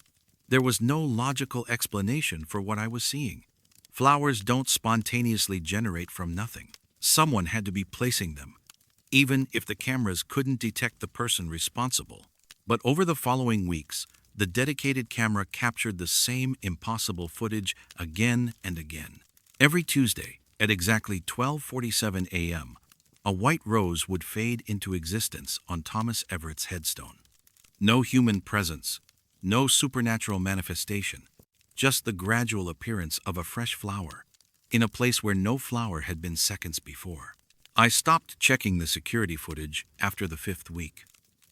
There was no logical explanation for what I was seeing. Flowers don't spontaneously generate from nothing. Someone had to be placing them, even if the cameras couldn't detect the person responsible. But over the following weeks, the dedicated camera captured the same impossible footage again and again. Every Tuesday, at exactly 12:47 a.m., a white rose would fade into existence on Thomas Everett's headstone. No human presence, no supernatural manifestation, just the gradual appearance of a fresh flower in a place where no flower had been seconds before. I stopped checking the security footage after the 5th week.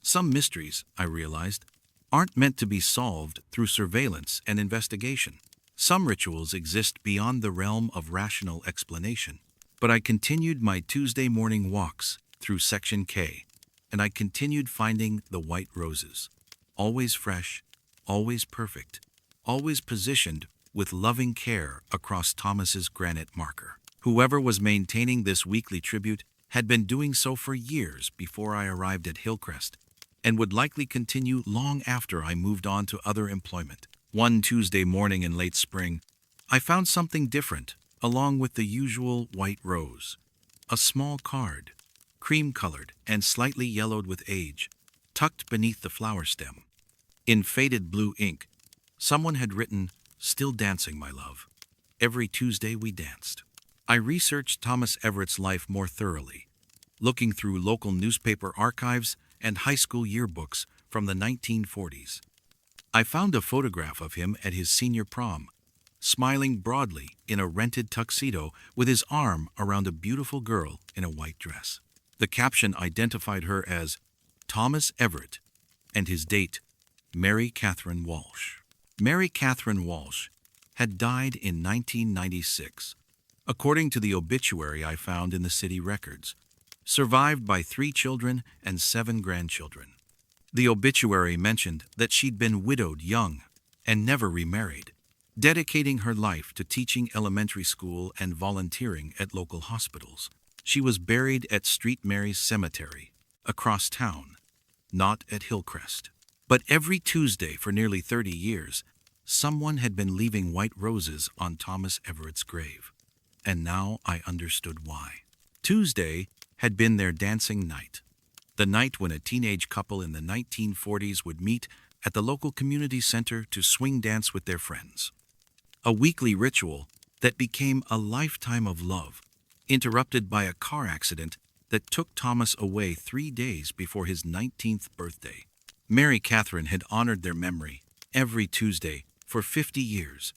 Some mysteries, I realized, aren't meant to be solved through surveillance and investigation. Some rituals exist beyond the realm of rational explanation. But I continued my Tuesday morning walks through Section K, and I continued finding the white roses. Always fresh, always perfect, always positioned with loving care across Thomas's granite marker. Whoever was maintaining this weekly tribute had been doing so for years before I arrived at Hillcrest, and would likely continue long after I moved on to other employment. One Tuesday morning in late spring, I found something different along with the usual white rose. A small card, cream-colored and slightly yellowed with age, tucked beneath the flower stem. In faded blue ink, someone had written, "Still dancing, my love. Every Tuesday we danced." I researched Thomas Everett's life more thoroughly, looking through local newspaper archives and high school yearbooks from the 1940s. I found a photograph of him at his senior prom, smiling broadly in a rented tuxedo with his arm around a beautiful girl in a white dress. The caption identified her as Thomas Everett and his date, Mary Catherine Walsh. Mary Catherine Walsh had died in 1996, according to the obituary I found in the city records, survived by 3 children and 7 grandchildren. The obituary mentioned that she'd been widowed young and never remarried, dedicating her life to teaching elementary school and volunteering at local hospitals. She was buried at St. Mary's Cemetery, across town, not at Hillcrest. But every Tuesday for nearly 30 years, someone had been leaving white roses on Thomas Everett's grave. And now I understood why. Tuesday had been their dancing night. The night when a teenage couple in the 1940s would meet at the local community center to swing dance with their friends. A weekly ritual that became a lifetime of love, interrupted by a car accident that took Thomas away 3 days before his 19th birthday. Mary Catherine had honored their memory every Tuesday for 50 years,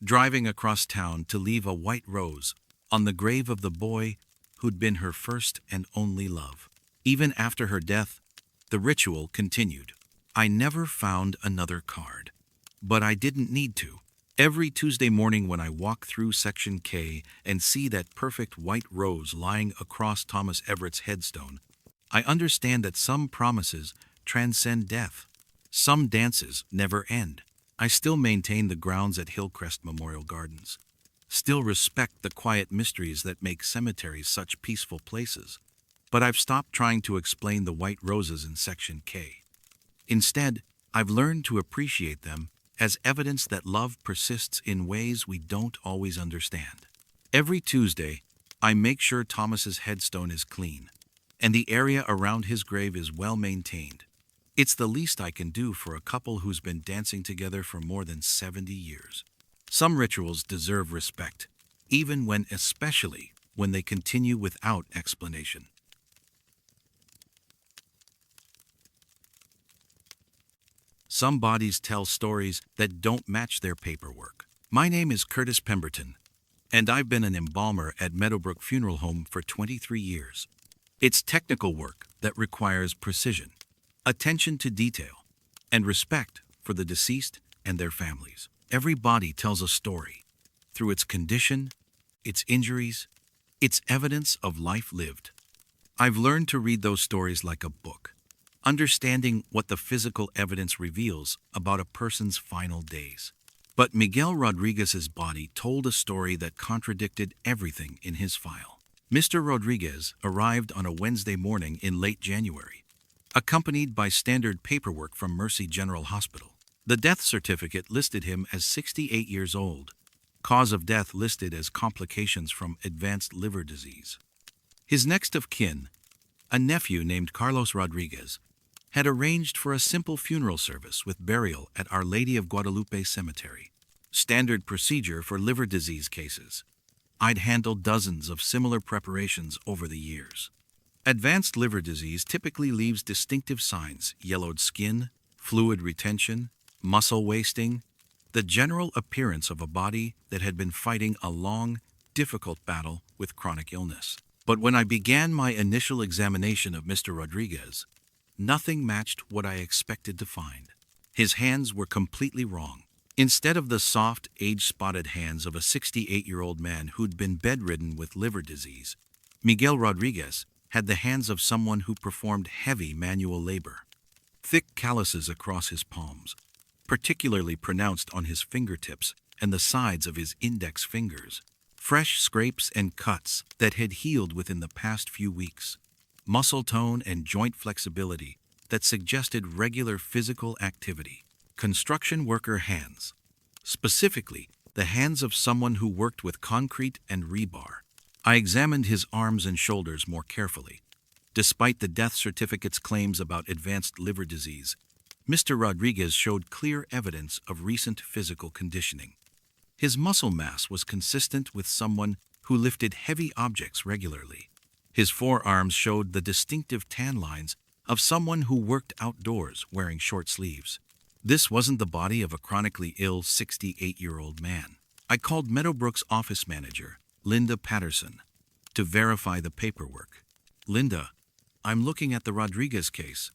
driving across town to leave a white rose on the grave of the boy who'd been her first and only love. Even after her death, the ritual continued. I never found another card, but I didn't need to. Every Tuesday morning when I walk through Section K and see that perfect white rose lying across Thomas Everett's headstone, I understand that some promises transcend death. Some dances never end. I still maintain the grounds at Hillcrest Memorial Gardens, still respect the quiet mysteries that make cemeteries such peaceful places, but I've stopped trying to explain the white roses in Section K. Instead, I've learned to appreciate them as evidence that love persists in ways we don't always understand. Every Tuesday, I make sure Thomas's headstone is clean, and the area around his grave is well maintained. It's the least I can do for a couple who's been dancing together for more than 70 years. Some rituals deserve respect, especially when they continue without explanation. Some bodies tell stories that don't match their paperwork. My name is Curtis Pemberton, and I've been an embalmer at Meadowbrook Funeral Home for 23 years. It's technical work that requires precision, attention to detail, and respect for the deceased and their families. Every body tells a story through its condition, its injuries, its evidence of life lived. I've learned to read those stories like a book, understanding what the physical evidence reveals about a person's final days. But Miguel Rodriguez's body told a story that contradicted everything in his file. Mr. Rodriguez arrived on a Wednesday morning in late January, accompanied by standard paperwork from Mercy General Hospital. The death certificate listed him as 68 years old. Cause of death listed as complications from advanced liver disease. His next of kin, a nephew named Carlos Rodriguez, had arranged for a simple funeral service with burial at Our Lady of Guadalupe Cemetery. Standard procedure for liver disease cases. I'd handled dozens of similar preparations over the years. Advanced liver disease typically leaves distinctive signs: yellowed skin, fluid retention, muscle wasting, the general appearance of a body that had been fighting a long, difficult battle with chronic illness. But when I began my initial examination of Mr. Rodriguez, nothing matched what I expected to find. His hands were completely wrong. Instead of the soft, age-spotted hands of a 68-year-old man who'd been bedridden with liver disease, Miguel Rodriguez had the hands of someone who performed heavy manual labor. Thick calluses across his palms, particularly pronounced on his fingertips and the sides of his index fingers. Fresh scrapes and cuts that had healed within the past few weeks. Muscle tone and joint flexibility that suggested regular physical activity. Construction worker hands, specifically the hands of someone who worked with concrete and rebar. I examined his arms and shoulders more carefully. Despite the death certificate's claims about advanced liver disease, Mr. Rodriguez showed clear evidence of recent physical conditioning. His muscle mass was consistent with someone who lifted heavy objects regularly. His forearms showed the distinctive tan lines of someone who worked outdoors wearing short sleeves. This wasn't the body of a chronically ill 68-year-old man. I called Meadowbrook's office manager, Linda Patterson, to verify the paperwork. Linda, I'm looking at the Rodriguez case,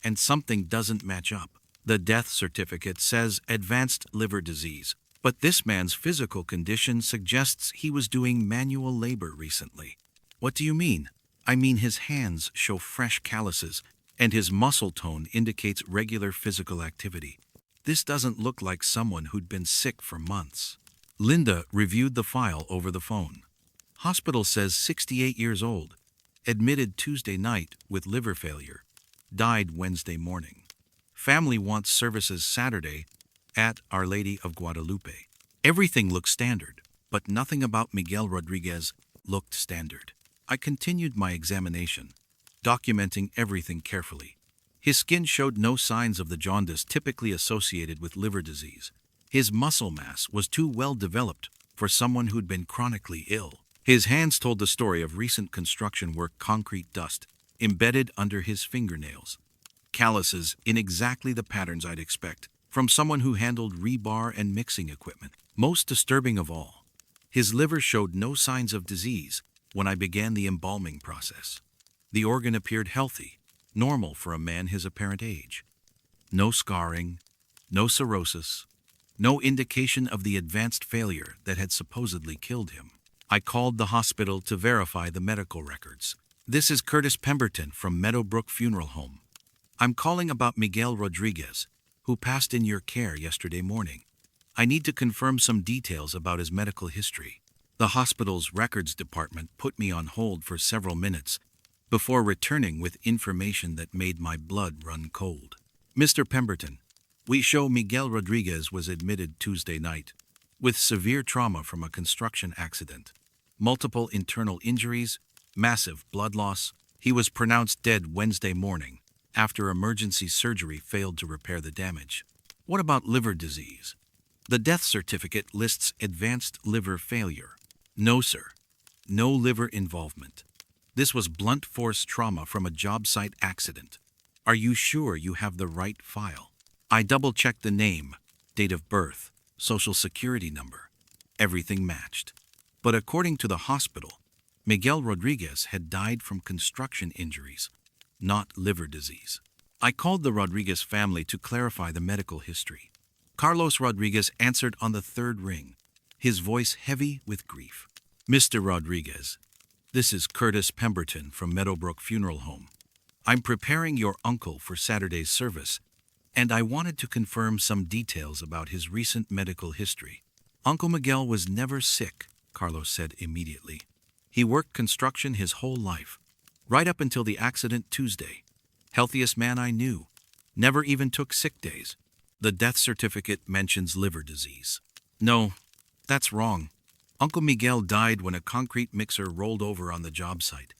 and something doesn't match up. The death certificate says advanced liver disease, but this man's physical condition suggests he was doing manual labor recently. What do you mean? I mean his hands show fresh calluses, and his muscle tone indicates regular physical activity. This doesn't look like someone who'd been sick for months. Linda reviewed the file over the phone. Hospital says 68 years old, admitted Tuesday night with liver failure, died Wednesday morning. Family wants services Saturday at Our Lady of Guadalupe. Everything looked standard, but nothing about Miguel Rodriguez looked standard. I continued my examination, documenting everything carefully. His skin showed no signs of the jaundice typically associated with liver disease. His muscle mass was too well developed for someone who'd been chronically ill. His hands told the story of recent construction work, concrete dust embedded under his fingernails, calluses in exactly the patterns I'd expect from someone who handled rebar and mixing equipment. Most disturbing of all, his liver showed no signs of disease when I began the embalming process. The organ appeared healthy, normal for a man his apparent age. No scarring, no cirrhosis, no indication of the advanced failure that had supposedly killed him. I called the hospital to verify the medical records. "This is Curtis Pemberton from Meadowbrook Funeral Home. I'm calling about Miguel Rodriguez, who passed in your care yesterday morning. I need to confirm some details about his medical history." The hospital's records department put me on hold for several minutes before returning with information that made my blood run cold. "Mr. Pemberton, we show Miguel Rodriguez was admitted Tuesday night with severe trauma from a construction accident, multiple internal injuries, massive blood loss. He was pronounced dead Wednesday morning after emergency surgery failed to repair the damage." "What about liver disease?" "The death certificate lists advanced liver failure." "No, sir. No liver involvement. This was blunt force trauma from a job site accident." "Are you sure you have the right file?" I double-checked the name, date of birth, social security number. Everything matched. But according to the hospital, Miguel Rodriguez had died from construction injuries, not liver disease. I called the Rodriguez family to clarify the medical history. Carlos Rodriguez answered on the third ring, his voice heavy with grief. "Mr. Rodriguez, this is Curtis Pemberton from Meadowbrook Funeral Home. I'm preparing your uncle for Saturday's service, and I wanted to confirm some details about his recent medical history." "Uncle Miguel was never sick," Carlos said immediately. "He worked construction his whole life, right up until the accident Tuesday. Healthiest man I knew. Never even took sick days." "The death certificate mentions liver disease." "No, that's wrong. Uncle Miguel died when a concrete mixer rolled over on the job site.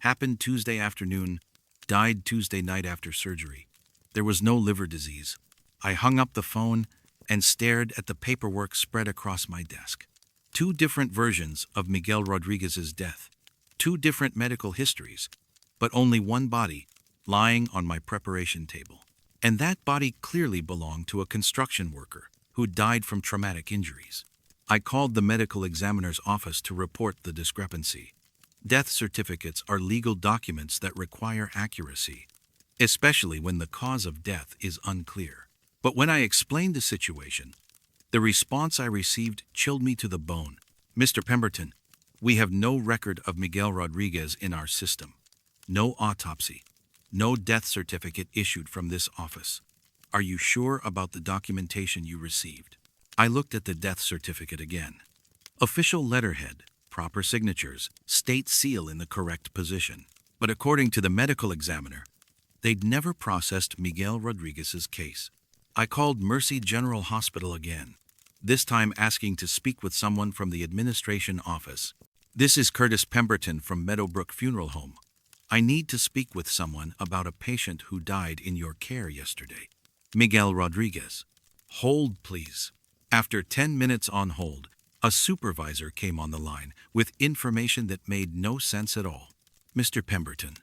Happened Tuesday afternoon, died Tuesday night after surgery. There was no liver disease." I hung up the phone and stared at the paperwork spread across my desk. Two different versions of Miguel Rodriguez's death. Two different medical histories, but only one body lying on my preparation table. And that body clearly belonged to a construction worker who died from traumatic injuries. I called the medical examiner's office to report the discrepancy. Death certificates are legal documents that require accuracy, especially when the cause of death is unclear. But when I explained the situation, the response I received chilled me to the bone. "Mr. Pemberton, we have no record of Miguel Rodriguez in our system. No autopsy. No death certificate issued from this office. Are you sure about the documentation you received?" I looked at the death certificate again. Official letterhead, proper signatures, state seal in the correct position. But according to the medical examiner, they'd never processed Miguel Rodriguez's case. I called Mercy General Hospital again, this time asking to speak with someone from the administration office. "This is Curtis Pemberton from Meadowbrook Funeral Home. I need to speak with someone about a patient who died in your care yesterday. Miguel Rodriguez." "Hold, please." After 10 minutes on hold, a supervisor came on the line with information that made no sense at all. "Mr. Pemberton,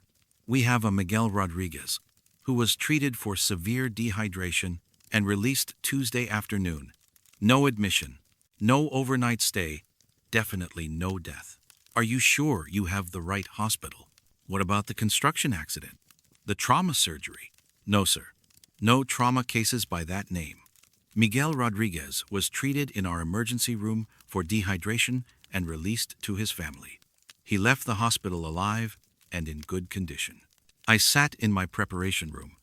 we have a Miguel Rodriguez who was treated for severe dehydration and released Tuesday afternoon. No admission, no overnight stay, definitely no death. Are you sure you have the right hospital?" "What about the construction accident? The trauma surgery?" "No, sir. No trauma cases by that name. Miguel Rodriguez was treated in our emergency room for dehydration and released to his family. He left the hospital alive and in good condition." I sat in my preparation room,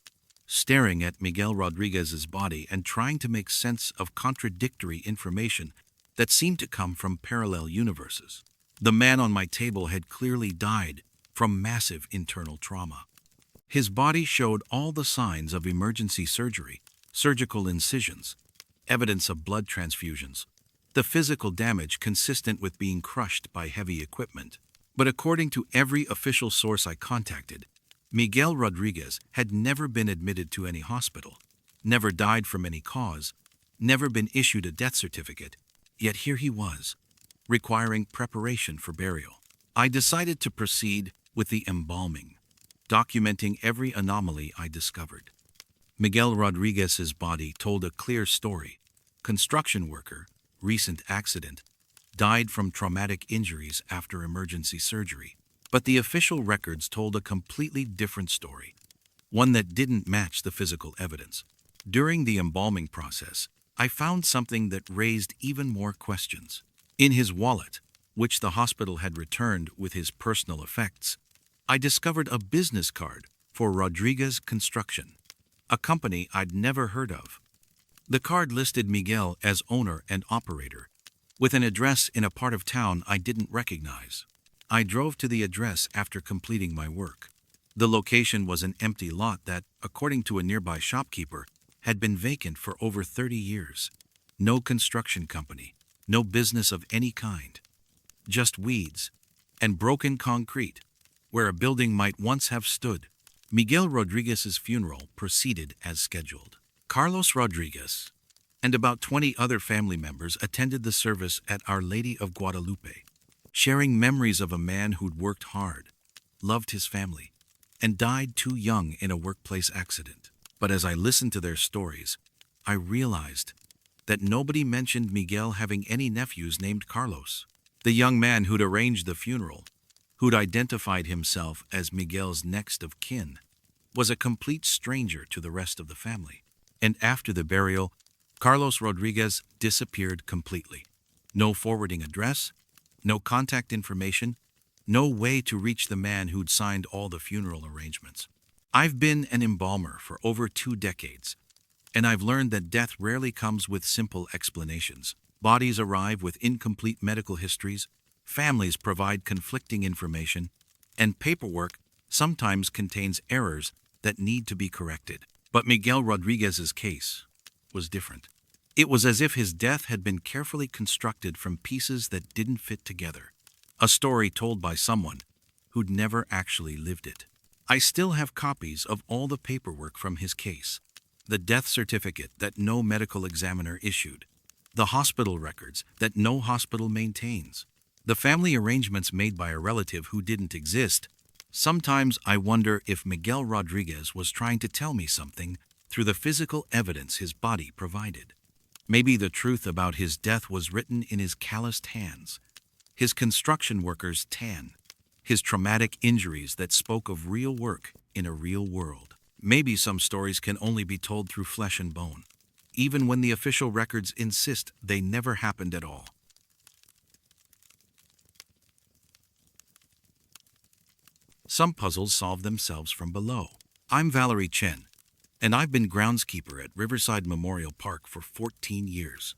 staring at Miguel Rodriguez's body and trying to make sense of contradictory information that seemed to come from parallel universes. The man on my table had clearly died from massive internal trauma. His body showed all the signs of emergency surgery, surgical incisions, evidence of blood transfusions, the physical damage consistent with being crushed by heavy equipment. But according to every official source I contacted, Miguel Rodriguez had never been admitted to any hospital, never died from any cause, never been issued a death certificate, yet here he was, requiring preparation for burial. I decided to proceed with the embalming, documenting every anomaly I discovered. Miguel Rodriguez's body told a clear story. Construction worker, recent accident, died from traumatic injuries after emergency surgery. But the official records told a completely different story, one that didn't match the physical evidence. During the embalming process, I found something that raised even more questions. In his wallet, which the hospital had returned with his personal effects, I discovered a business card for Rodriguez Construction, a company I'd never heard of. The card listed Miguel as owner and operator, with an address in a part of town I didn't recognize. I drove to the address after completing my work. The location was an empty lot that, according to a nearby shopkeeper, had been vacant for over 30 years. No construction company, no business of any kind. Just weeds and broken concrete, where a building might once have stood. Miguel Rodriguez's funeral proceeded as scheduled. Carlos Rodriguez and about 20 other family members attended the service at Our Lady of Guadalupe, sharing memories of a man who'd worked hard, loved his family, and died too young in a workplace accident. But as I listened to their stories, I realized that nobody mentioned Miguel having any nephews named Carlos. The young man who'd arranged the funeral, who'd identified himself as Miguel's next of kin, was a complete stranger to the rest of the family. And after the burial, Carlos Rodriguez disappeared completely. No forwarding address, no contact information, no way to reach the man who'd signed all the funeral arrangements. I've been an embalmer for over 2 decades, and I've learned that death rarely comes with simple explanations. Bodies arrive with incomplete medical histories, families provide conflicting information, and paperwork sometimes contains errors that need to be corrected. But Miguel Rodriguez's case was different. It was as if his death had been carefully constructed from pieces that didn't fit together. A story told by someone who'd never actually lived it. I still have copies of all the paperwork from his case, the death certificate that no medical examiner issued, the hospital records that no hospital maintains, the family arrangements made by a relative who didn't exist. Sometimes I wonder if Miguel Rodriguez was trying to tell me something through the physical evidence his body provided. Maybe the truth about his death was written in his calloused hands, his construction worker's tan, his traumatic injuries that spoke of real work in a real world. Maybe some stories can only be told through flesh and bone, even when the official records insist they never happened at all. Some puzzles solve themselves from below. I'm Valerie Chen, and I've been groundskeeper at Riverside Memorial Park for 14 years.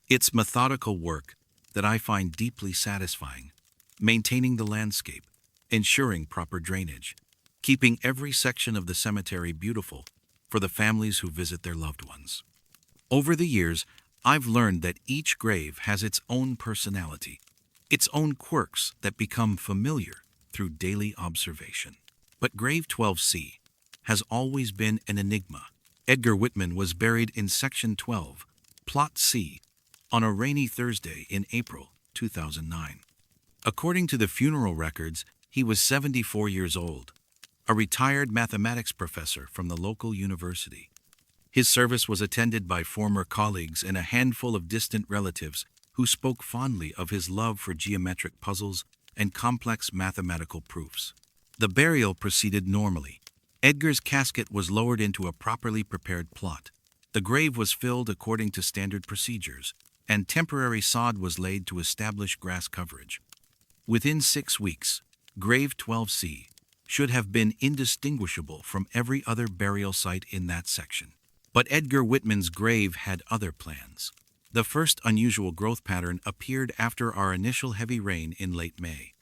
It's methodical work that I find deeply satisfying, maintaining the landscape, ensuring proper drainage, keeping every section of the cemetery beautiful for the families who visit their loved ones. Over the years, I've learned that each grave has its own personality, its own quirks that become familiar through daily observation. But Grave 12C has always been an enigma. Edgar Whitman was buried in Section 12, Plot C, on a rainy Thursday in April 2009. According to the funeral records, he was 74 years old, a retired mathematics professor from the local university. His service was attended by former colleagues and a handful of distant relatives who spoke fondly of his love for geometric puzzles and complex mathematical proofs. The burial proceeded normally. Edgar's casket was lowered into a properly prepared plot. The grave was filled according to standard procedures, and temporary sod was laid to establish grass coverage. Within 6 weeks, Grave 12C should have been indistinguishable from every other burial site in that section. But Edgar Whitman's grave had other plans. The first unusual growth pattern appeared after our initial heavy rain in late May.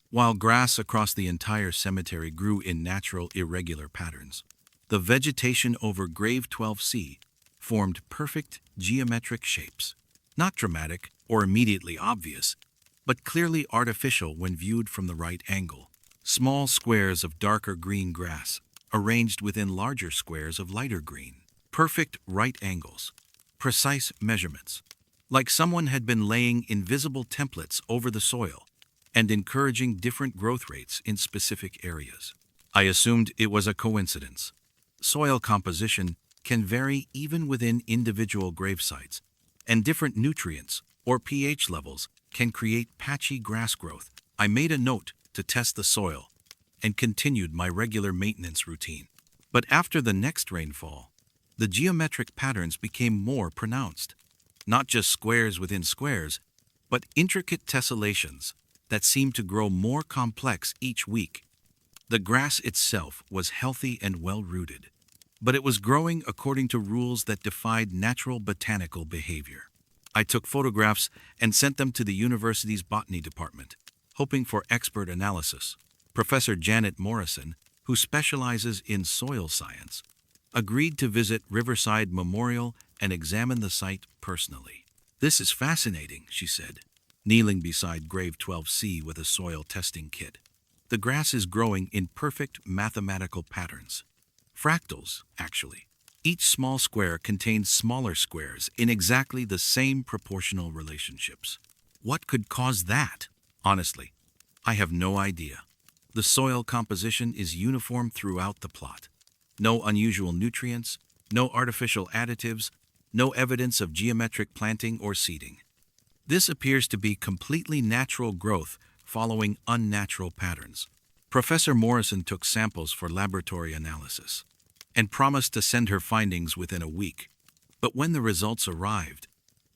While grass across the entire cemetery grew in natural, irregular patterns, the vegetation over Grave 12C formed perfect geometric shapes. Not dramatic or immediately obvious, but clearly artificial when viewed from the right angle. Small squares of darker green grass, arranged within larger squares of lighter green. Perfect right angles. Precise measurements. Like someone had been laying invisible templates over the soil and encouraging different growth rates in specific areas. I assumed it was a coincidence. Soil composition can vary even within individual grave sites, and different nutrients or pH levels can create patchy grass growth. I made a note to test the soil and continued my regular maintenance routine. But after the next rainfall, the geometric patterns became more pronounced. Not just squares within squares, but intricate tessellations that seemed to grow more complex each week. The grass itself was healthy and well-rooted, but it was growing according to rules that defied natural botanical behavior. I took photographs and sent them to the university's botany department, hoping for expert analysis. Professor Janet Morrison, who specializes in soil science, agreed to visit Riverside Memorial and examine the site personally. "This is fascinating," she said, kneeling beside Grave 12C with a soil testing kit. "The grass is growing in perfect mathematical patterns. Fractals, actually. Each small square contains smaller squares in exactly the same proportional relationships. What could cause that? Honestly, I have no idea. The soil composition is uniform throughout the plot. No unusual nutrients, no artificial additives, no evidence of geometric planting or seeding. This appears to be completely natural growth following unnatural patterns." Professor Morrison took samples for laboratory analysis and promised to send her findings within a week. But when the results arrived,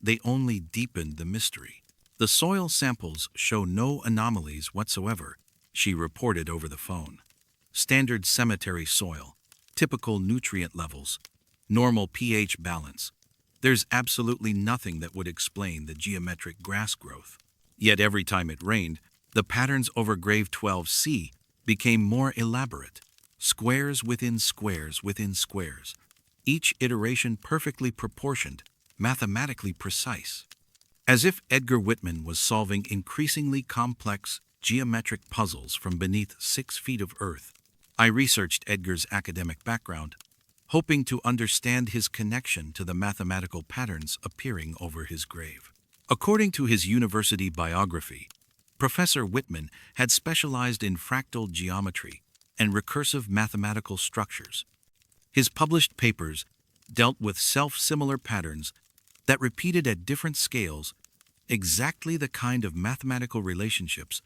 they only deepened the mystery. "The soil samples show no anomalies whatsoever," she reported over the phone. "Standard cemetery soil, typical nutrient levels, normal pH balance. There's absolutely nothing that would explain the geometric grass growth." Yet every time it rained, the patterns over Grave 12C became more elaborate. Squares within squares within squares. Each iteration perfectly proportioned, mathematically precise. As if Edgar Whitman was solving increasingly complex geometric puzzles from beneath 6 feet of earth. I researched Edgar's academic background, hoping to understand his connection to the mathematical patterns appearing over his grave. According to his university biography, Professor Whitman had specialized in fractal geometry and recursive mathematical structures. His published papers dealt with self-similar patterns that repeated at different scales exactly the kind of mathematical relationships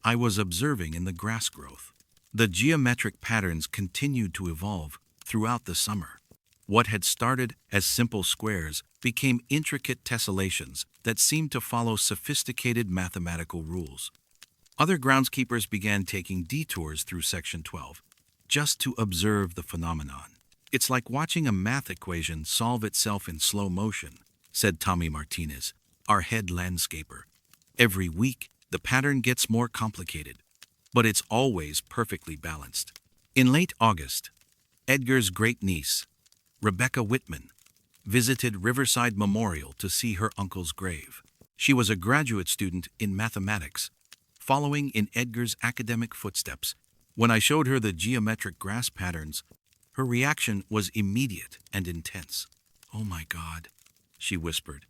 I was observing in the grass growth. The geometric patterns continued to evolve throughout the summer. What had started as simple squares became intricate tessellations that seemed to follow sophisticated mathematical rules. Other groundskeepers began taking detours through Section 12 just to observe the phenomenon. "It's like watching a math equation solve itself in slow motion," said Tommy Martinez, our head landscaper. "Every week, the pattern gets more complicated, but it's always perfectly balanced." In late August, Edgar's great-niece, Rebecca Whitman, visited Riverside Memorial to see her uncle's grave. She was a graduate student in mathematics, following in Edgar's academic footsteps. When I showed her the geometric grass patterns, her reaction was immediate and intense. "Oh my God," she whispered,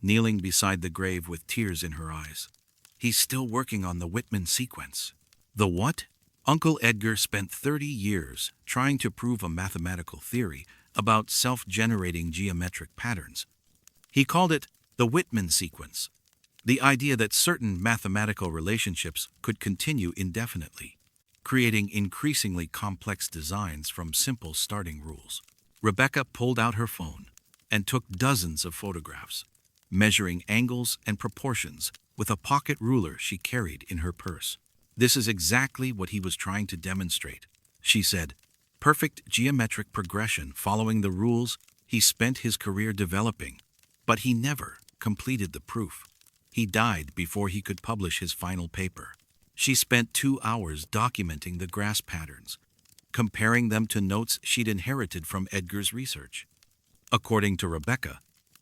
kneeling beside the grave with tears in her eyes. "He's still working on the Whitman sequence." "The what?" Uncle Edgar spent 30 years trying to prove a mathematical theory about self-generating geometric patterns. He called it the Whitman sequence, the idea that certain mathematical relationships could continue indefinitely, creating increasingly complex designs from simple starting rules. Rebecca pulled out her phone and took dozens of photographs, measuring angles and proportions with a pocket ruler she carried in her purse. "This is exactly what he was trying to demonstrate," she said. "Perfect geometric progression following the rules he spent his career developing. But he never completed the proof. He died before he could publish his final paper." She spent 2 hours documenting the grass patterns, comparing them to notes she'd inherited from Edgar's research. According to Rebecca,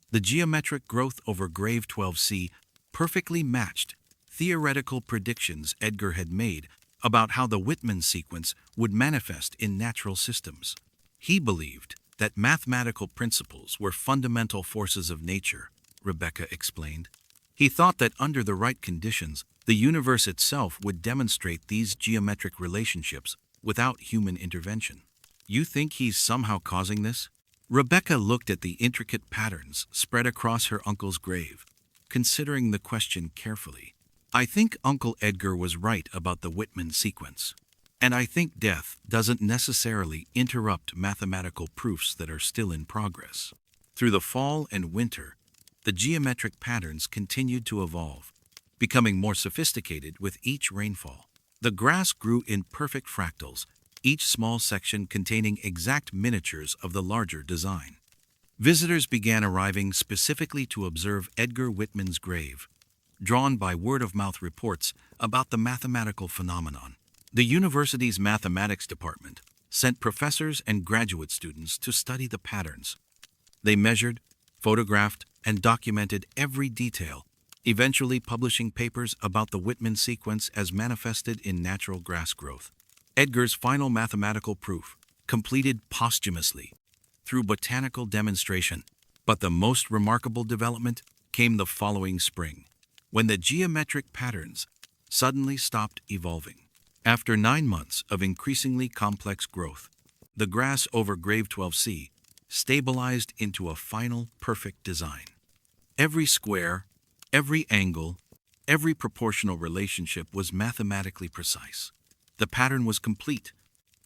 the geometric growth over Grave 12C perfectly matched theoretical predictions Edgar had made about how the Whitman sequence would manifest in natural systems. He believed that mathematical principles were fundamental forces of nature, Rebecca explained. He thought that under the right conditions, the universe itself would demonstrate these geometric relationships without human intervention. You think he's somehow causing this? Rebecca looked at the intricate patterns spread across her uncle's grave, considering the question carefully. I think Uncle Edgar was right about the Whitman sequence. And I think death doesn't necessarily interrupt mathematical proofs that are still in progress. Through the fall and winter, the geometric patterns continued to evolve, becoming more sophisticated with each rainfall. The grass grew in perfect fractals, each small section containing exact miniatures of the larger design. Visitors began arriving specifically to observe Edgar Whitman's grave, drawn by word-of-mouth reports about the mathematical phenomenon. The university's mathematics department sent professors and graduate students to study the patterns. They measured, photographed, and documented every detail, eventually publishing papers about the Whitman sequence as manifested in natural grass growth. Edgar's final mathematical proof, completed posthumously through botanical demonstration. But the most remarkable development came the following spring, when the geometric patterns suddenly stopped evolving. After 9 months of increasingly complex growth, the grass over Grave 12C stabilized into a final perfect design. Every square, every angle, every proportional relationship was mathematically precise. The pattern was complete,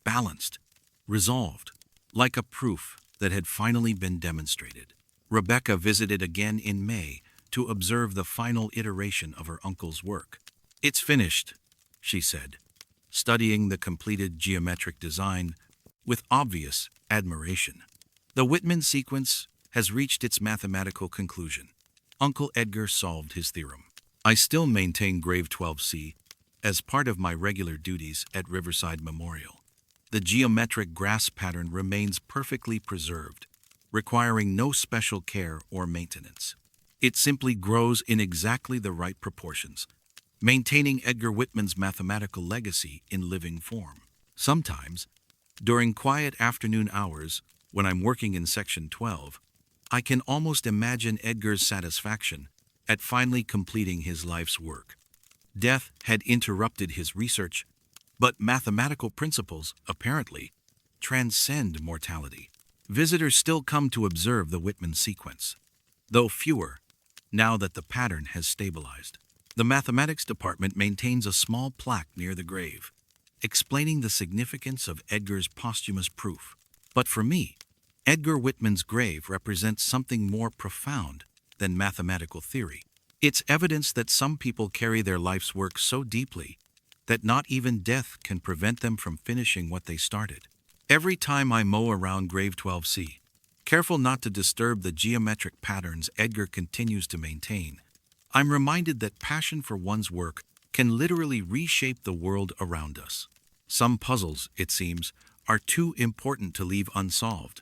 balanced, resolved, like a proof that had finally been demonstrated. Rebecca visited again in May to observe the final iteration of her uncle's work. "It's finished," she said, studying the completed geometric design with obvious admiration. "The Whitman sequence has reached its mathematical conclusion." Uncle Edgar solved his theorem. "I still maintain Grave 12C as part of my regular duties at Riverside Memorial. The geometric grass pattern remains perfectly preserved, requiring no special care or maintenance. It simply grows in exactly the right proportions, maintaining Edgar Whitman's mathematical legacy in living form. Sometimes, during quiet afternoon hours, when I'm working in Section 12, I can almost imagine Edgar's satisfaction at finally completing his life's work. Death had interrupted his research, but mathematical principles, apparently, transcend mortality. Visitors still come to observe the Whitman sequence, though fewer, now that the pattern has stabilized. The mathematics department maintains a small plaque near the grave, explaining the significance of Edgar's posthumous proof. But for me, Edgar Whitman's grave represents something more profound than mathematical theory. It's evidence that some people carry their life's work so deeply that not even death can prevent them from finishing what they started. Every time I mow around Grave 12C, careful not to disturb the geometric patterns Edgar continues to maintain, I'm reminded that passion for one's work can literally reshape the world around us. Some puzzles, it seems, are too important to leave unsolved.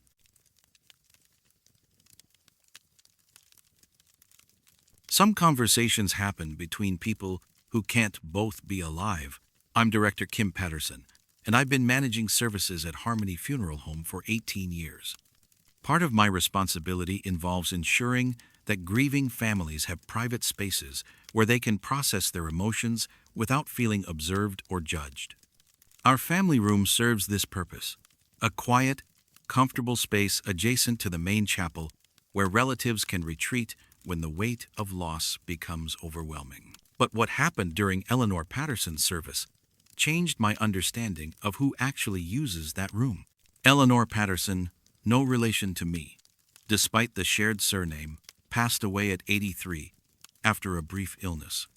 Some conversations happen between people who can't both be alive. I'm Director Kim Patterson, and I've been managing services at Harmony Funeral Home for 18 years. Part of my responsibility involves ensuring that grieving families have private spaces where they can process their emotions without feeling observed or judged. Our family room serves this purpose, a quiet, comfortable space adjacent to the main chapel where relatives can retreat when the weight of loss becomes overwhelming. But what happened during Eleanor Patterson's service changed my understanding of who actually uses that room. Eleanor Patterson, no relation to me, despite the shared surname, passed away at 83 after a brief illness.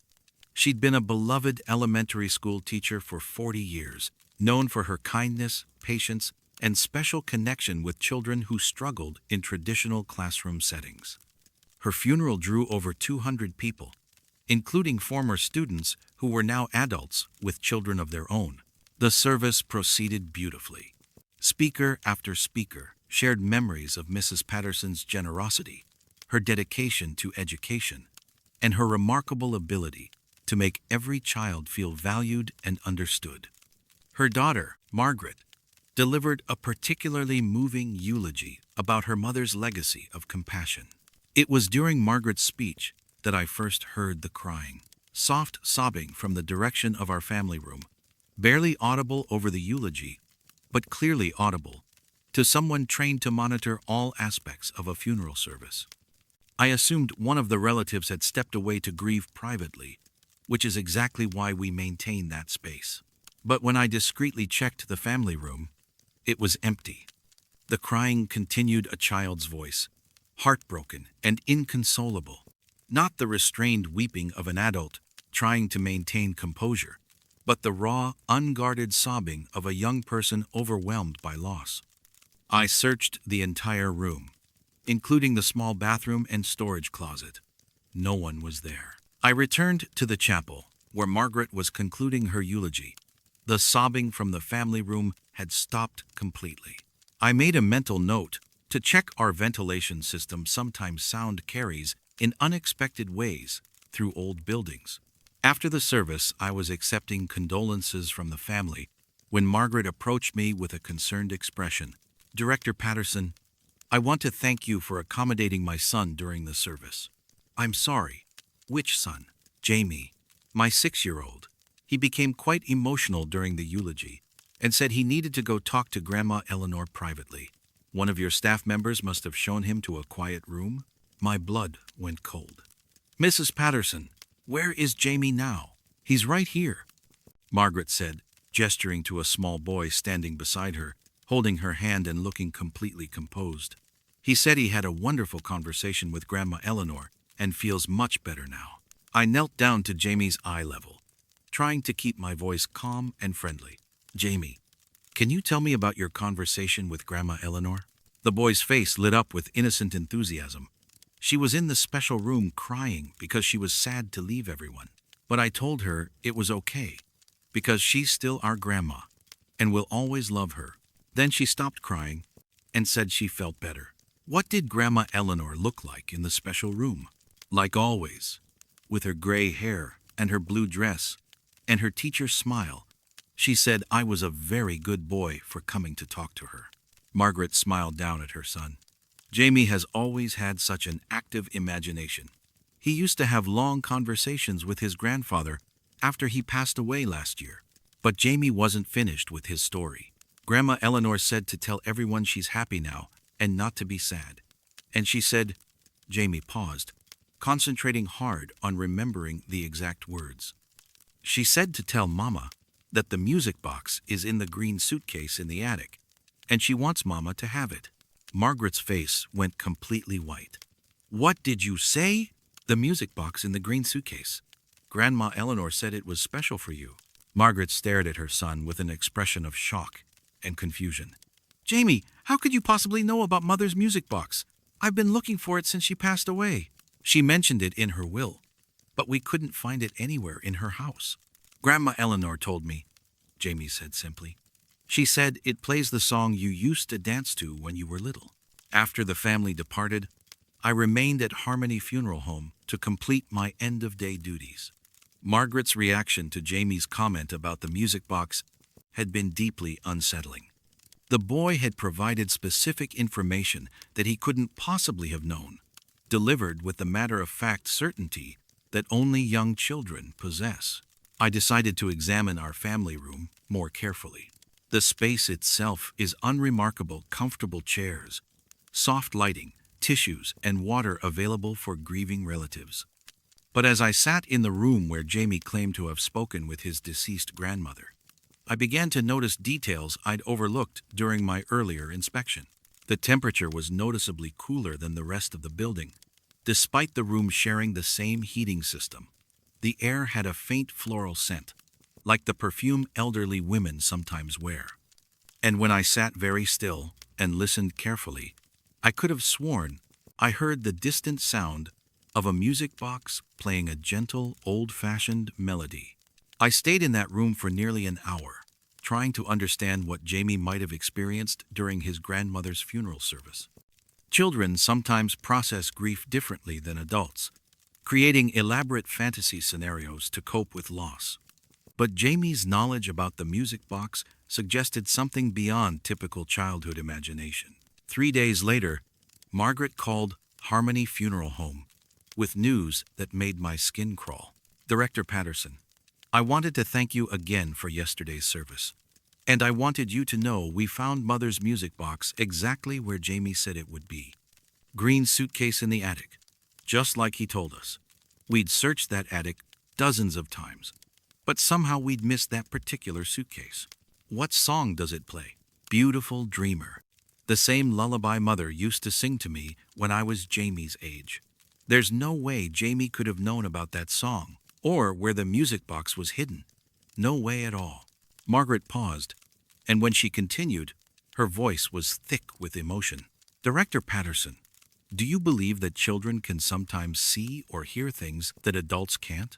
She'd been a beloved elementary school teacher for 40 years, known for her kindness, patience, and special connection with children who struggled in traditional classroom settings. Her funeral drew over 200 people, including former students who were now adults with children of their own. The service proceeded beautifully. Speaker after speaker shared memories of Mrs. Patterson's generosity, her dedication to education, and her remarkable ability to make every child feel valued and understood. Her daughter, Margaret, delivered a particularly moving eulogy about her mother's legacy of compassion. It was during Margaret's speech that I first heard the crying, soft sobbing from the direction of our family room, barely audible over the eulogy, but clearly audible to someone trained to monitor all aspects of a funeral service. I assumed one of the relatives had stepped away to grieve privately, which is exactly why we maintain that space. But when I discreetly checked the family room, it was empty. The crying continued, a child's voice, heartbroken and inconsolable, not the restrained weeping of an adult trying to maintain composure, but the raw, unguarded sobbing of a young person overwhelmed by loss. I searched the entire room, including the small bathroom and storage closet. No one was there. I returned to the chapel, where Margaret was concluding her eulogy. The sobbing from the family room had stopped completely. I made a mental note to check our ventilation system. Sometimes sound carries in unexpected ways through old buildings. After the service, I was accepting condolences from the family when Margaret approached me with a concerned expression. "Director Patterson, I want to thank you for accommodating my son during the service." "I'm sorry." "Which son?" "Jamie, my 6-year-old. He became quite emotional during the eulogy and said he needed to go talk to Grandma Eleanor privately. One of your staff members must have shown him to a quiet room." My blood went cold. "Mrs. Patterson, where is Jamie now?" "He's right here," Margaret said, gesturing to a small boy standing beside her, holding her hand and looking completely composed. "He said he had a wonderful conversation with Grandma Eleanor and feels much better now." I knelt down to Jamie's eye level, trying to keep my voice calm and friendly. "Jamie, can you tell me about your conversation with Grandma Eleanor?" The boy's face lit up with innocent enthusiasm. "She was in the special room crying because she was sad to leave everyone. But I told her it was okay, because she's still our grandma, and we'll always love her." Then she stopped crying and said she felt better. "What did Grandma Eleanor look like in the special room?" "Like always, with her gray hair and her blue dress and her teacher's smile. She said I was a very good boy for coming to talk to her." Margaret smiled down at her son. "Jamie has always had such an active imagination. He used to have long conversations with his grandfather after he passed away last year." But Jamie wasn't finished with his story. "Grandma Eleanor said to tell everyone she's happy now and not to be sad. And she said," Jamie paused, concentrating hard on remembering the exact words. "She said to tell Mama that the music box is in the green suitcase in the attic, and she wants Mama to have it." Margaret's face went completely white. "What did you say?" "The music box in the green suitcase. Grandma Eleanor said it was special for you." Margaret stared at her son with an expression of shock and confusion. "Jamie, how could you possibly know about Mother's music box? I've been looking for it since she passed away." "She mentioned it in her will, but we couldn't find it anywhere in her house." "Grandma Eleanor told me," Jamie said simply. "She said it plays the song you used to dance to when you were little." After the family departed, I remained at Harmony Funeral Home to complete my end-of-day duties. Margaret's reaction to Jamie's comment about the music box had been deeply unsettling. The boy had provided specific information that he couldn't possibly have known, delivered with the matter-of-fact certainty that only young children possess. I decided to examine our family room more carefully. The space itself is unremarkable: comfortable chairs, soft lighting, tissues, and water available for grieving relatives. But as I sat in the room where Jamie claimed to have spoken with his deceased grandmother, I began to notice details I'd overlooked during my earlier inspection. The temperature was noticeably cooler than the rest of the building, despite the room sharing the same heating system. The air had a faint floral scent, like the perfume elderly women sometimes wear. And when I sat very still and listened carefully, I could have sworn I heard the distant sound of a music box playing a gentle, old-fashioned melody. I stayed in that room for nearly an hour, trying to understand what Jamie might have experienced during his grandmother's funeral service. Children sometimes process grief differently than adults, creating elaborate fantasy scenarios to cope with loss. But Jamie's knowledge about the music box suggested something beyond typical childhood imagination. 3 days later, Margaret called Harmony Funeral Home with news that made my skin crawl. Director Patterson, I wanted to thank you again for yesterday's service. And I wanted you to know we found Mother's music box exactly where Jamie said it would be. Green suitcase in the attic, just like he told us. We'd searched that attic dozens of times, but somehow we'd missed that particular suitcase. What song does it play? Beautiful Dreamer. The same lullaby Mother used to sing to me when I was Jamie's age. There's no way Jamie could have known about that song, or where the music box was hidden. No way at all. Margaret paused, and when she continued, her voice was thick with emotion. Director Patterson, do you believe that children can sometimes see or hear things that adults can't?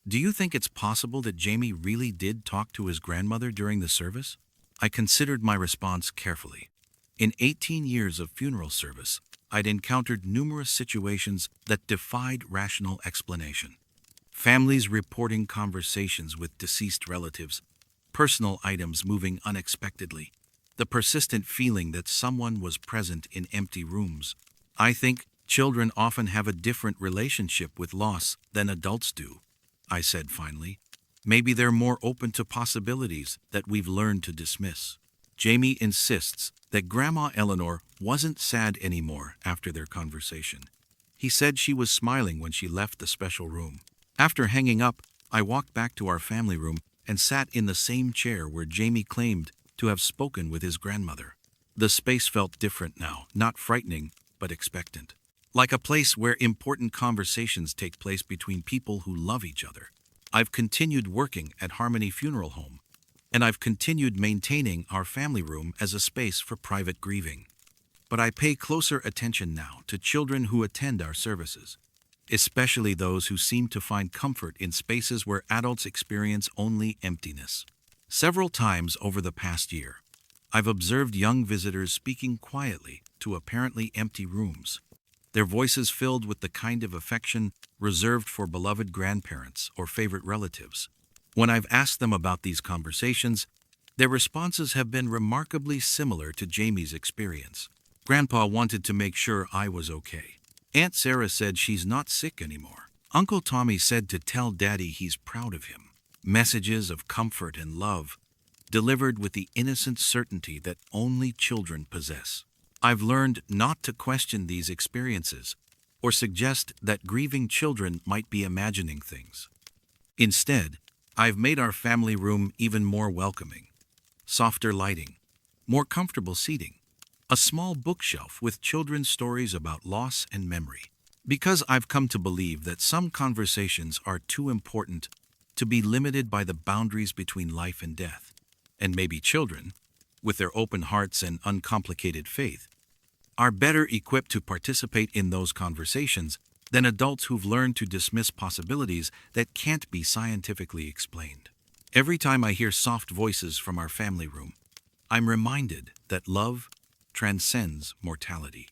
Do you think it's possible that Jamie really did talk to his grandmother during the service? I considered my response carefully. In 18 years of funeral service, I'd encountered numerous situations that defied rational explanation. Families reporting conversations with deceased relatives, personal items moving unexpectedly, the persistent feeling that someone was present in empty rooms. I think children often have a different relationship with loss than adults do, I said finally. Maybe they're more open to possibilities that we've learned to dismiss. Jamie insists that Grandma Eleanor wasn't sad anymore after their conversation. He said she was smiling when she left the special room. After hanging up, I walked back to our family room and sat in the same chair where Jamie claimed to have spoken with his grandmother. The space felt different now, not frightening, but expectant. Like a place where important conversations take place between people who love each other. I've continued working at Harmony Funeral Home, and I've continued maintaining our family room as a space for private grieving. But I pay closer attention now to children who attend our services, especially those who seem to find comfort in spaces where adults experience only emptiness. Several times over the past year, I've observed young visitors speaking quietly to apparently empty rooms, their voices filled with the kind of affection reserved for beloved grandparents or favorite relatives. When I've asked them about these conversations, their responses have been remarkably similar to Jamie's experience. Grandpa wanted to make sure I was okay. Aunt Sarah said she's not sick anymore. Uncle Tommy said to tell Daddy he's proud of him. Messages of comfort and love, delivered with the innocent certainty that only children possess. I've learned not to question these experiences or suggest that grieving children might be imagining things. Instead, I've made our family room even more welcoming. Softer lighting, more comfortable seating, a small bookshelf with children's stories about loss and memory. Because I've come to believe that some conversations are too important to be limited by the boundaries between life and death. And maybe children, with their open hearts and uncomplicated faith, are better equipped to participate in those conversations than adults who've learned to dismiss possibilities that can't be scientifically explained. Every time I hear soft voices from our family room, I'm reminded that love transcends mortality.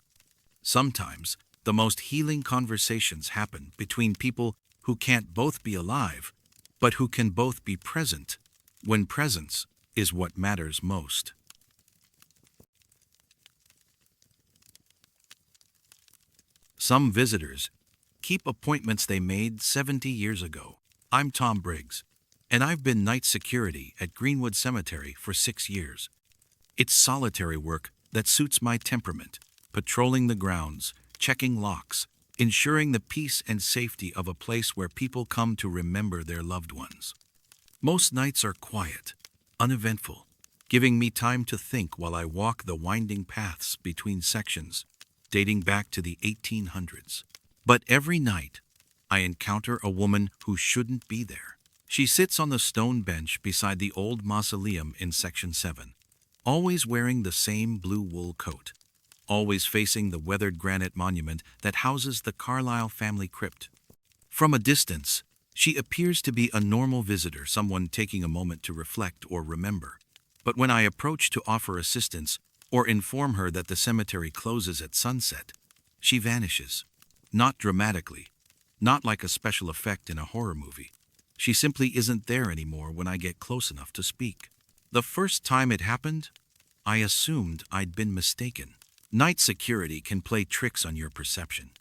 Sometimes, the most healing conversations happen between people who can't both be alive, but who can both be present, when presence is what matters most. Some visitors keep appointments they made 70 years ago. I'm Tom Briggs, and I've been night security at Greenwood Cemetery for 6 years. It's solitary work that suits my temperament, patrolling the grounds, checking locks, ensuring the peace and safety of a place where people come to remember their loved ones. Most nights are quiet, uneventful, giving me time to think while I walk the winding paths between sections, dating back to the 1800s. But every night, I encounter a woman who shouldn't be there. She sits on the stone bench beside the old mausoleum in Section 7, always wearing the same blue wool coat, always facing the weathered granite monument that houses the Carlyle family crypt. From a distance, she appears to be a normal visitor, someone taking a moment to reflect or remember. But when I approach to offer assistance or inform her that the cemetery closes at sunset, she vanishes. Not dramatically, not like a special effect in a horror movie. She simply isn't there anymore when I get close enough to speak. The first time it happened, I assumed I'd been mistaken. Night security can play tricks on your perception,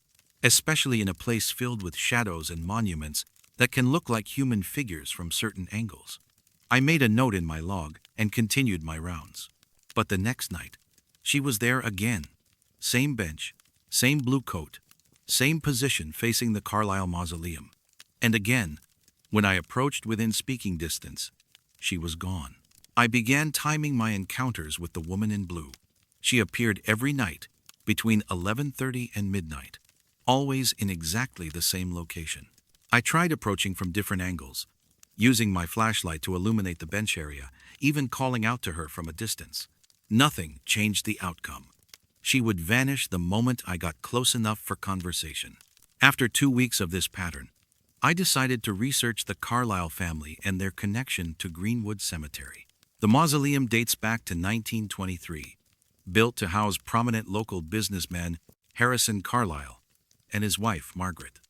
especially in a place filled with shadows and monuments that can look like human figures from certain angles. I made a note in my log and continued my rounds. But the next night, she was there again. Same bench, same blue coat, same position facing the Carlisle Mausoleum. And again, when I approached within speaking distance, she was gone. I began timing my encounters with the woman in blue. She appeared every night between 11:30 and midnight, always in exactly the same location. I tried approaching from different angles, using my flashlight to illuminate the bench area, even calling out to her from a distance. Nothing changed the outcome. She would vanish the moment I got close enough for conversation. After 2 weeks of this pattern, I decided to research the Carlisle family and their connection to Greenwood Cemetery. The mausoleum dates back to 1923, built to house prominent local businessman Harrison Carlisle and his wife Margaret.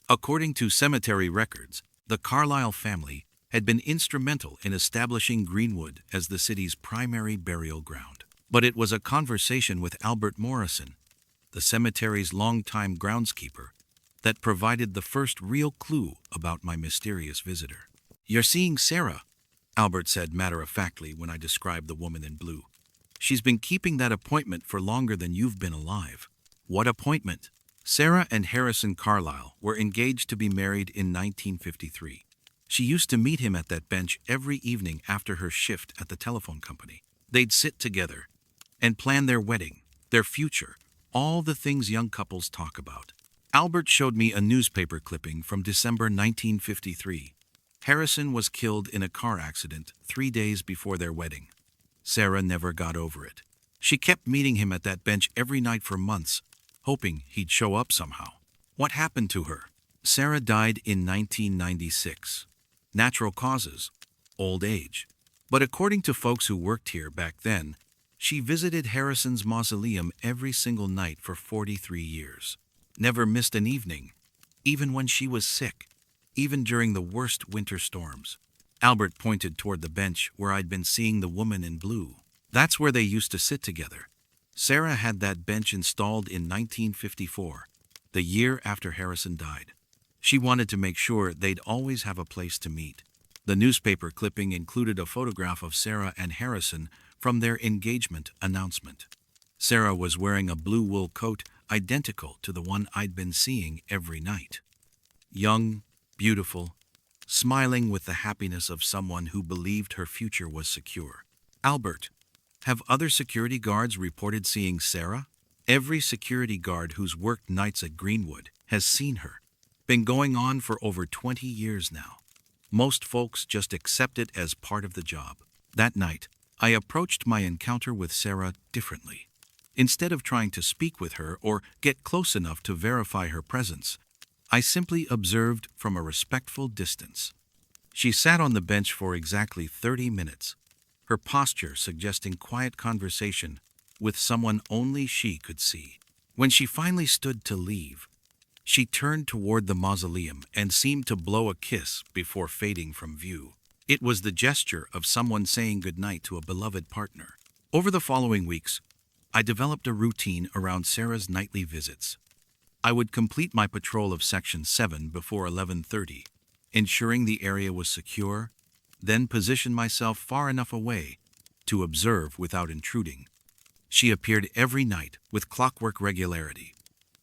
According to cemetery records, the Carlisle family had been instrumental in establishing Greenwood as the city's primary burial ground. But it was a conversation with Albert Morrison, the cemetery's longtime groundskeeper, that provided the first real clue about my mysterious visitor. "You're seeing Sarah," Albert said matter-of-factly when I described the woman in blue. "She's been keeping that appointment for longer than you've been alive." "What appointment?" Sarah and Harrison Carlisle were engaged to be married in 1953. She used to meet him at that bench every evening after her shift at the telephone company. They'd sit together and plan their wedding, their future, all the things young couples talk about. Albert showed me a newspaper clipping from December 1953. Harrison was killed in a car accident 3 days before their wedding. Sarah never got over it. She kept meeting him at that bench every night for months, hoping he'd show up somehow. What happened to her? Sarah died in 1996. Natural causes, old age. But according to folks who worked here back then, she visited Harrison's mausoleum every single night for 43 years. Never missed an evening, even when she was sick, even during the worst winter storms. Albert pointed toward the bench where I'd been seeing the woman in blue. That's where they used to sit together. Sarah had that bench installed in 1954, the year after Harrison died. She wanted to make sure they'd always have a place to meet. The newspaper clipping included a photograph of Sarah and Harrison from their engagement announcement. Sarah was wearing a blue wool coat identical to the one I'd been seeing every night. Young, beautiful, smiling with the happiness of someone who believed her future was secure. "Albert, have other security guards reported seeing Sarah?" "Every security guard who's worked nights at Greenwood has seen her. Been going on for over 20 years now. Most folks just accept it as part of the job." That night, I approached my encounter with Sarah differently. Instead of trying to speak with her or get close enough to verify her presence, I simply observed from a respectful distance. She sat on the bench for exactly 30 minutes, her posture suggesting quiet conversation with someone only she could see. When she finally stood to leave, she turned toward the mausoleum and seemed to blow a kiss before fading from view. It was the gesture of someone saying goodnight to a beloved partner. Over the following weeks, I developed a routine around Sarah's nightly visits. I would complete my patrol of Section 7 before 11:30, ensuring the area was secure, then position myself far enough away to observe without intruding. She appeared every night with clockwork regularity,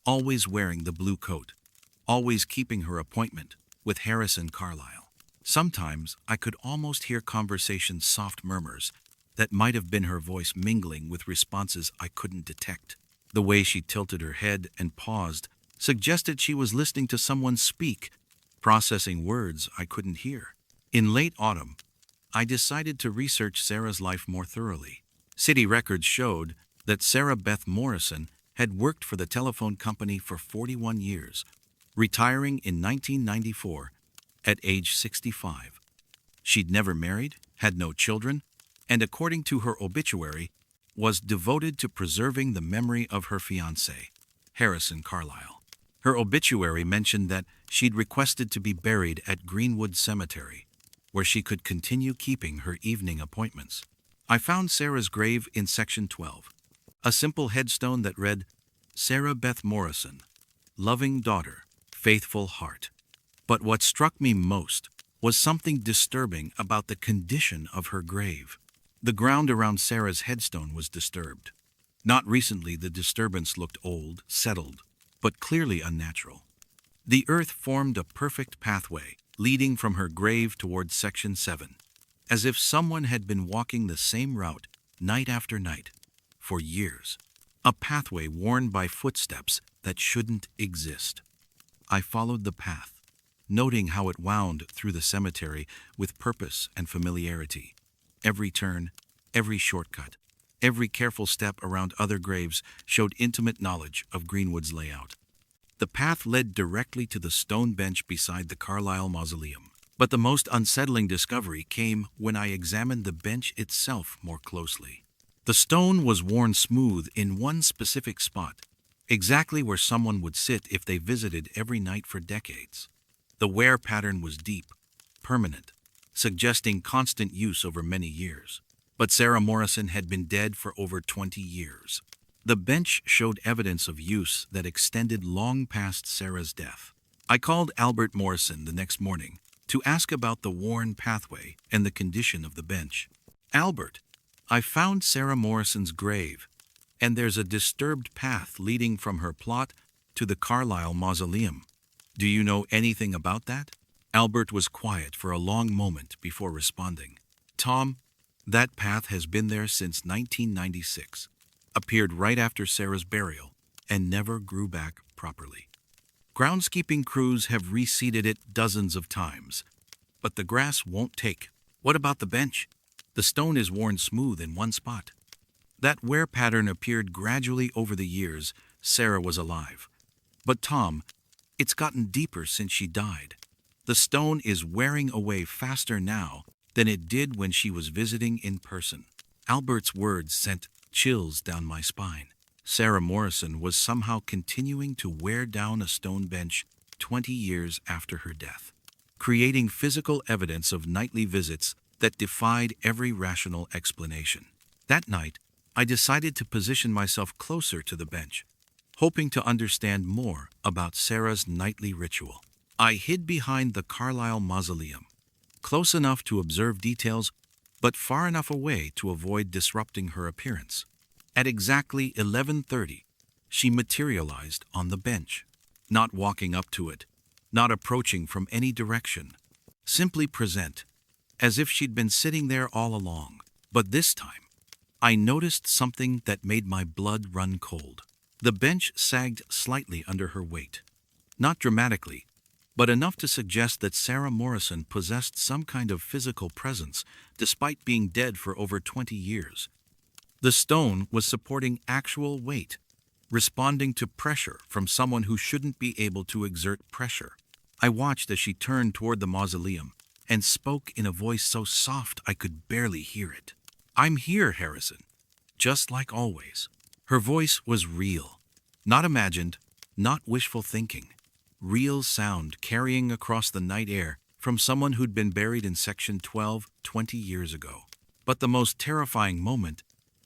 always wearing the blue coat, always keeping her appointment with Harrison Carlisle. Sometimes I could almost hear conversation's soft murmurs that might have been her voice mingling with responses I couldn't detect. The way she tilted her head and paused suggested she was listening to someone speak, processing words I couldn't hear. In late autumn, I decided to research Sarah's life more thoroughly. City records showed that Sarah Beth Morrison had worked for the telephone company for 41 years, retiring in 1994 at age 65. She'd never married, had no children, and according to her obituary, was devoted to preserving the memory of her fiancé, Harrison Carlisle. Her obituary mentioned that she'd requested to be buried at Greenwood Cemetery, where she could continue keeping her evening appointments. I found Sarah's grave in section 12, a simple headstone that read, Sarah Beth Morrison, loving daughter, faithful heart. But what struck me most was something disturbing about the condition of her grave. The ground around Sarah's headstone was disturbed. Not recently, the disturbance looked old, settled, but clearly unnatural. The earth formed a perfect pathway leading from her grave towards section 7, as if someone had been walking the same route night after night for years. A pathway worn by footsteps that shouldn't exist. I followed the path, noting how it wound through the cemetery with purpose and familiarity. Every turn, every shortcut, every careful step around other graves showed intimate knowledge of Greenwood's layout. The path led directly to the stone bench beside the Carlisle Mausoleum. But the most unsettling discovery came when I examined the bench itself more closely. The stone was worn smooth in one specific spot, exactly where someone would sit if they visited every night for decades. The wear pattern was deep, permanent, suggesting constant use over many years. But Sarah Morrison had been dead for over 20 years. The bench showed evidence of use that extended long past Sarah's death. I called Albert Morrison the next morning to ask about the worn pathway and the condition of the bench. Albert, I found Sarah Morrison's grave, and there's a disturbed path leading from her plot to the Carlisle Mausoleum. Do you know anything about that? Albert was quiet for a long moment before responding. Tom, that path has been there since 1996, appeared right after Sarah's burial, and never grew back properly. Groundskeeping crews have reseeded it dozens of times, but the grass won't take. What about the bench? The stone is worn smooth in one spot. That wear pattern appeared gradually over the years Sarah was alive. But Tom, it's gotten deeper since she died. The stone is wearing away faster now than it did when she was visiting in person. Albert's words sent chills down my spine. Sarah Morrison was somehow continuing to wear down a stone bench 20 years after her death, creating physical evidence of nightly visits that defied every rational explanation. That night, I decided to position myself closer to the bench, hoping to understand more about Sarah's nightly ritual. I hid behind the Carlisle Mausoleum, close enough to observe details, but far enough away to avoid disrupting her appearance. At exactly 11:30, she materialized on the bench, not walking up to it, not approaching from any direction, simply present, as if she'd been sitting there all along. But this time, I noticed something that made my blood run cold. The bench sagged slightly under her weight, not dramatically, but enough to suggest that Sarah Morrison possessed some kind of physical presence despite being dead for over 20 years. The stone was supporting actual weight, responding to pressure from someone who shouldn't be able to exert pressure. I watched as she turned toward the mausoleum and spoke in a voice so soft I could barely hear it. I'm here, Harrison, just like always. Her voice was real, not imagined, not wishful thinking. Real sound carrying across the night air from someone who'd been buried in Section 12 20 years ago. But the most terrifying moment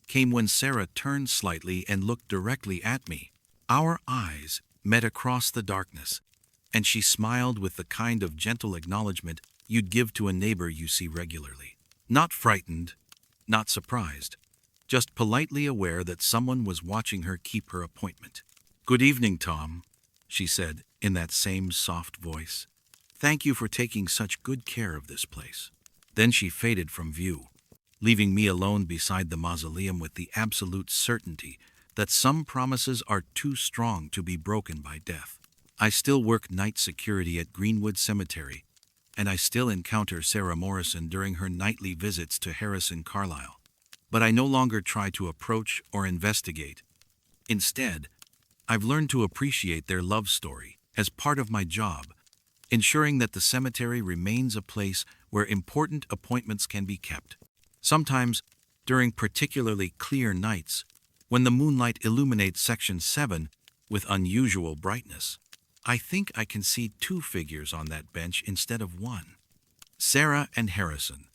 came when Sarah turned slightly and looked directly at me. Our eyes met across the darkness, and she smiled with the kind of gentle acknowledgement you'd give to a neighbor you see regularly. Not frightened, not surprised, just politely aware that someone was watching her keep her appointment. Good evening, Tom, she said in that same soft voice. Thank you for taking such good care of this place. Then she faded from view, leaving me alone beside the mausoleum with the absolute certainty that some promises are too strong to be broken by death. I still work night security at Greenwood Cemetery, and I still encounter Sarah Morrison during her nightly visits to Harrison Carlisle. But I no longer try to approach or investigate. Instead, I've learned to appreciate their love story as part of my job, ensuring that the cemetery remains a place where important appointments can be kept. Sometimes, during particularly clear nights, when the moonlight illuminates Section 7 with unusual brightness, I think I can see two figures on that bench instead of one. Sarah and Harrison,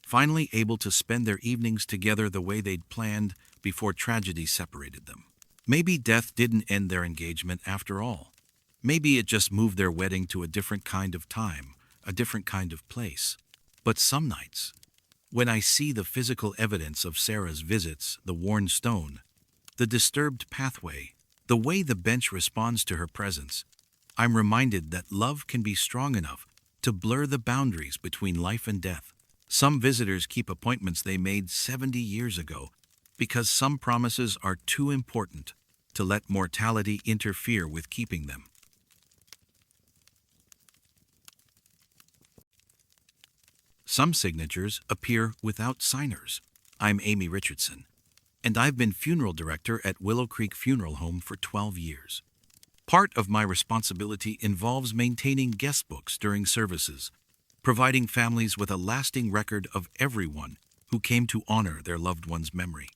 finally able to spend their evenings together the way they'd planned before tragedy separated them. Maybe death didn't end their engagement after all. Maybe it just moved their wedding to a different kind of time, a different kind of place. But some nights, when I see the physical evidence of Sarah's visits, the worn stone, the disturbed pathway, the way the bench responds to her presence, I'm reminded that love can be strong enough to blur the boundaries between life and death. Some visitors keep appointments they made 70 years ago because some promises are too important to let mortality interfere with keeping them. Some signatures appear without signers. I'm Amy Richardson, and I've been funeral director at Willow Creek Funeral Home for 12 years. Part of my responsibility involves maintaining guest books during services, providing families with a lasting record of everyone who came to honor their loved one's memory.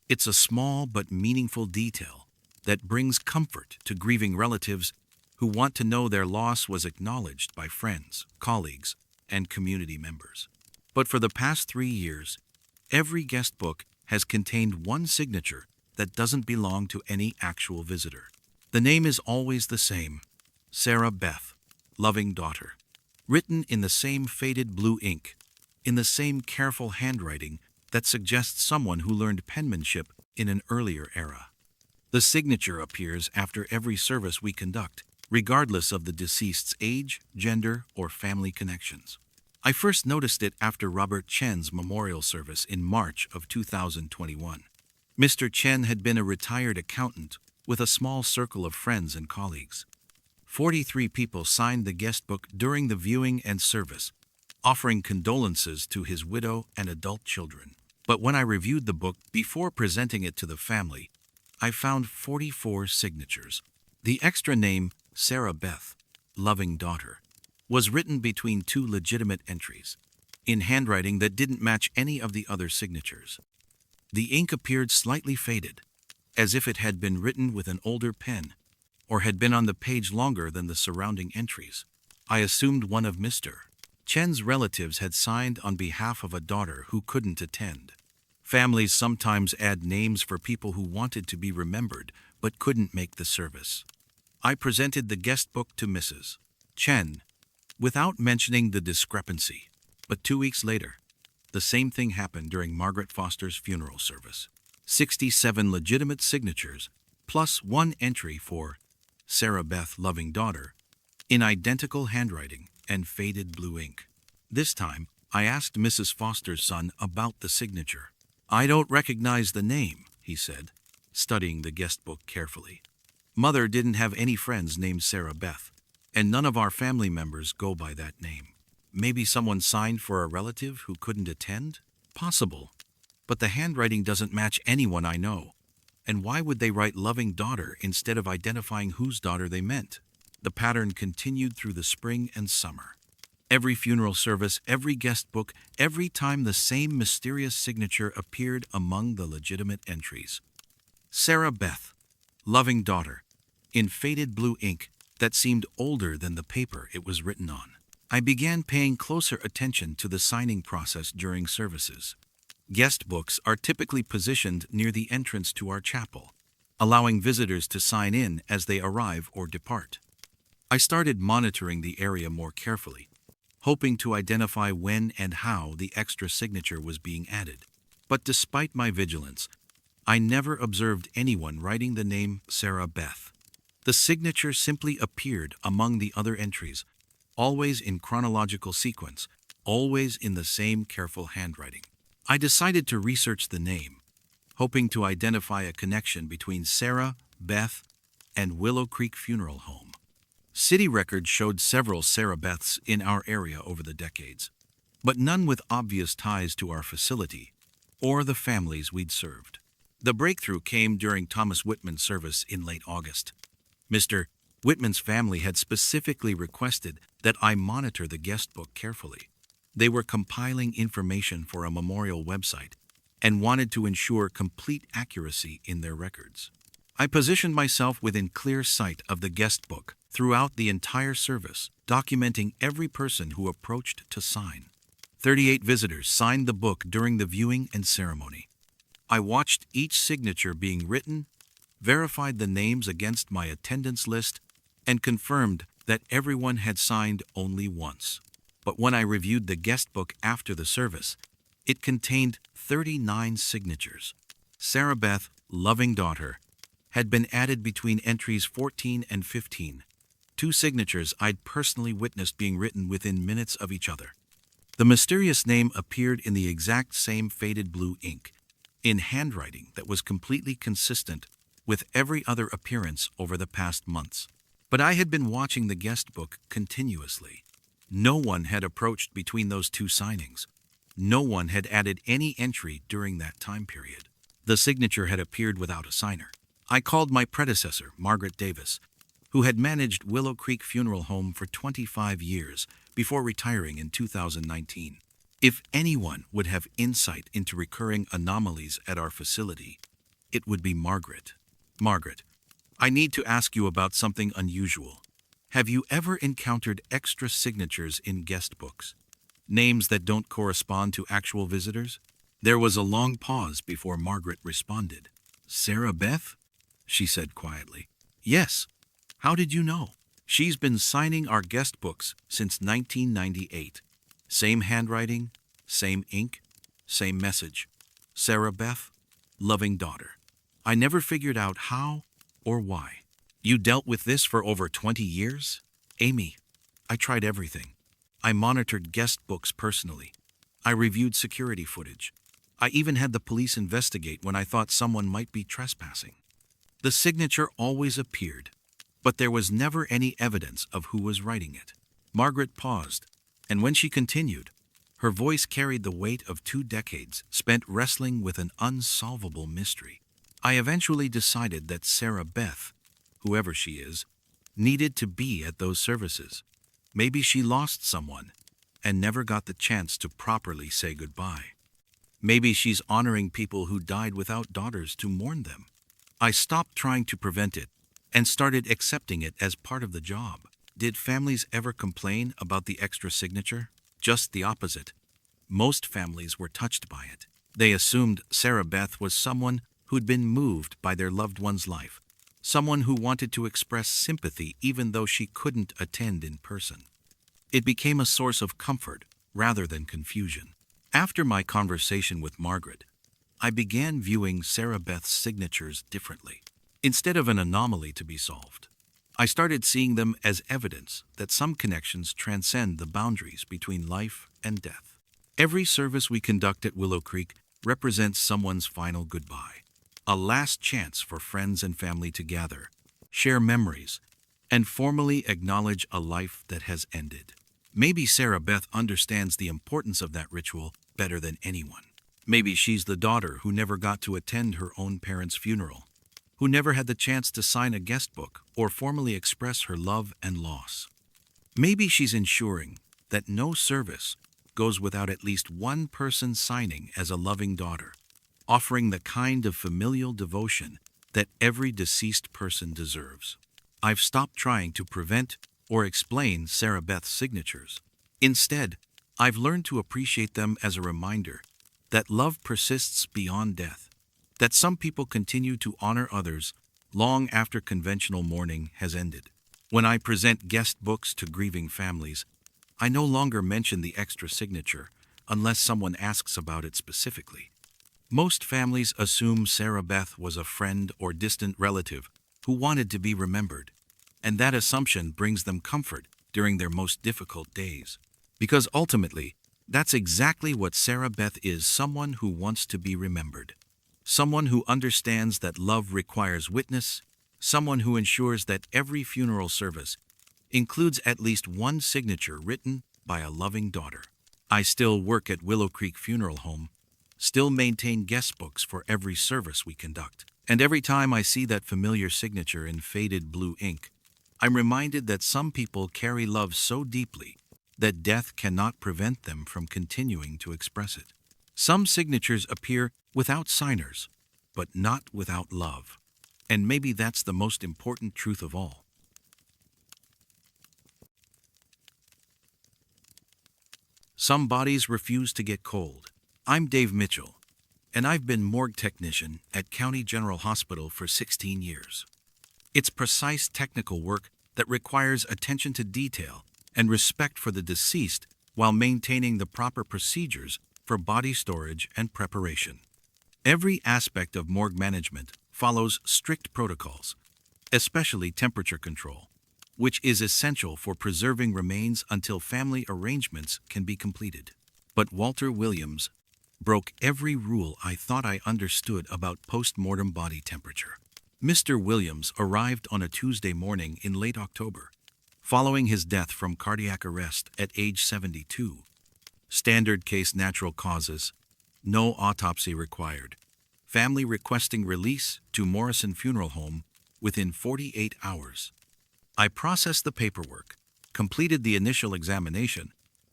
It's a small but meaningful detail that brings comfort to grieving relatives who want to know their loss was acknowledged by friends, colleagues, and community members. But for the past 3 years, every guest book has contained one signature that doesn't belong to any actual visitor. The name is always the same: Sarah Beth, loving daughter. Written in the same faded blue ink, in the same careful handwriting that suggests someone who learned penmanship in an earlier era. The signature appears after every service we conduct, regardless of the deceased's age, gender, or family connections. I first noticed it after Robert Chen's memorial service in March of 2021. Mr. Chen had been a retired accountant with a small circle of friends and colleagues. 43 people signed the guest book during the viewing and service, offering condolences to his widow and adult children. But when I reviewed the book before presenting it to the family, I found 44 signatures. The extra name, Sarah Beth, loving daughter, was written between two legitimate entries, in handwriting that didn't match any of the other signatures. The ink appeared slightly faded, as if it had been written with an older pen, or had been on the page longer than the surrounding entries. I assumed one of Mr. Chen's relatives had signed on behalf of a daughter who couldn't attend. Families sometimes add names for people who wanted to be remembered but couldn't make the service. I presented the guest book to Mrs. Chen without mentioning the discrepancy, but 2 weeks later, the same thing happened during Margaret Foster's funeral service. 67 legitimate signatures, plus one entry for Sarah Beth, loving daughter, in identical handwriting and faded blue ink. This time, I asked Mrs. Foster's son about the signature. "I don't recognize the name," he said, studying the guest book carefully. "Mother didn't have any friends named Sarah Beth, and none of our family members go by that name. Maybe someone signed for a relative who couldn't attend? Possible. But the handwriting doesn't match anyone I know. And why would they write loving daughter instead of identifying whose daughter they meant?" The pattern continued through the spring and summer. Every funeral service, every guest book, every time the same mysterious signature appeared among the legitimate entries. Sarah Beth, loving daughter, in faded blue ink that seemed older than the paper it was written on. I began paying closer attention to the signing process during services. Guest books are typically positioned near the entrance to our chapel, allowing visitors to sign in as they arrive or depart. I started monitoring the area more carefully, hoping to identify when and how the extra signature was being added. But despite my vigilance, I never observed anyone writing the name Sarah Beth. The signature simply appeared among the other entries, always in chronological sequence, always in the same careful handwriting. I decided to research the name, hoping to identify a connection between Sarah, Beth, and Willow Creek Funeral Home. City records showed several Sarah Beths in our area over the decades, but none with obvious ties to our facility or the families we'd served. The breakthrough came during Thomas Whitman's service in late August. Mr. Whitman's family had specifically requested that I monitor the guest book carefully. They were compiling information for a memorial website and wanted to ensure complete accuracy in their records. I positioned myself within clear sight of the guest book throughout the entire service, documenting every person who approached to sign. 38 visitors signed the book during the viewing and ceremony. I watched each signature being written, verified the names against my attendance list, and confirmed that everyone had signed only once. But when I reviewed the guest book after the service, it contained 39 signatures. Sarah Beth, loving daughter, had been added between entries 14 and 15, two signatures I'd personally witnessed being written within minutes of each other. The mysterious name appeared in the exact same faded blue ink, in handwriting that was completely consistent with every other appearance over the past months. But I had been watching the guest book continuously. No one had approached between those two signings. No one had added any entry during that time period. The signature had appeared without a signer. I called my predecessor, Margaret Davis, who had managed Willow Creek Funeral Home for 25 years before retiring in 2019. If anyone would have insight into recurring anomalies at our facility, it would be Margaret. Margaret, I need to ask you about something unusual. Have you ever encountered extra signatures in guest books? Names that don't correspond to actual visitors? There was a long pause before Margaret responded. Sarah Beth? She said quietly. Yes. How did you know? She's been signing our guest books since 1998. Same handwriting, same ink, same message. Sarah Beth, loving daughter. I never figured out how or why. You dealt with this for over 20 years? Amy, I tried everything. I monitored guest books personally. I reviewed security footage. I even had the police investigate when I thought someone might be trespassing. The signature always appeared, but there was never any evidence of who was writing it. Margaret paused, and when she continued, her voice carried the weight of 2 decades spent wrestling with an unsolvable mystery. I eventually decided that Sarah Beth, whoever she is, needed to be at those services. Maybe she lost someone and never got the chance to properly say goodbye. Maybe she's honoring people who died without daughters to mourn them. I stopped trying to prevent it and started accepting it as part of the job. Did families ever complain about the extra signature? Just the opposite. Most families were touched by it. They assumed Sarah Beth was someone who'd been moved by their loved one's life, someone who wanted to express sympathy even though she couldn't attend in person. It became a source of comfort rather than confusion. After my conversation with Margaret, I began viewing Sarah Beth's signatures differently. Instead of an anomaly to be solved, I started seeing them as evidence that some connections transcend the boundaries between life and death. Every service we conduct at Willow Creek represents someone's final goodbye, a last chance for friends and family to gather, share memories, and formally acknowledge a life that has ended. Maybe Sarah Beth understands the importance of that ritual better than anyone. Maybe she's the daughter who never got to attend her own parents' funeral, who never had the chance to sign a guest book or formally express her love and loss. Maybe she's ensuring that no service goes without at least one person signing as a loving daughter, offering the kind of familial devotion that every deceased person deserves. I've stopped trying to prevent or explain Sarah Beth's signatures. Instead, I've learned to appreciate them as a reminder that love persists beyond death, that some people continue to honor others long after conventional mourning has ended. When I present guest books to grieving families, I no longer mention the extra signature unless someone asks about it specifically. Most families assume Sarah Beth was a friend or distant relative who wanted to be remembered, and that assumption brings them comfort during their most difficult days. Because ultimately, that's exactly what Sarah Beth is, someone who wants to be remembered. Someone who understands that love requires witness, someone who ensures that every funeral service includes at least one signature written by a loving daughter. I still work at Willow Creek Funeral Home, still maintain guest books for every service we conduct. And every time I see that familiar signature in faded blue ink, I'm reminded that some people carry love so deeply that death cannot prevent them from continuing to express it. Some signatures appear without signers, but not without love. And maybe that's the most important truth of all. Some bodies refuse to get cold. I'm Dave Mitchell, and I've been morgue technician at County General Hospital for 16 years. It's precise technical work that requires attention to detail and respect for the deceased while maintaining the proper procedures for body storage and preparation. Every aspect of morgue management follows strict protocols, especially temperature control, which is essential for preserving remains until family arrangements can be completed. But Walter Williams broke every rule I thought I understood about post-mortem body temperature. Mr. Williams arrived on a Tuesday morning in late October, following his death from cardiac arrest at age 72. Standard case, natural causes, no autopsy required. Family requesting release to Morrison Funeral Home within 48 hours. I processed the paperwork, completed the initial examination,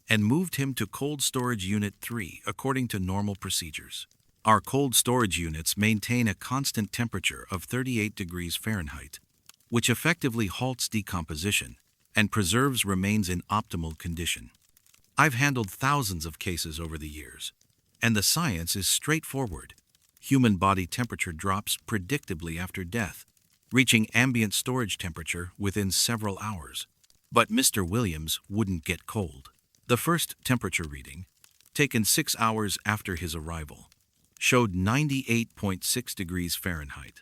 and moved him to Cold Storage Unit 3 according to normal procedures. Our cold storage units maintain a constant temperature of 38 degrees Fahrenheit, which effectively halts decomposition and preserves remains in optimal condition. I've handled thousands of cases over the years, and the science is straightforward. Human body temperature drops predictably after death, reaching ambient storage temperature within several hours. But Mr. Williams wouldn't get cold. The first temperature reading, taken 6 hours after his arrival, showed 98.6 degrees Fahrenheit,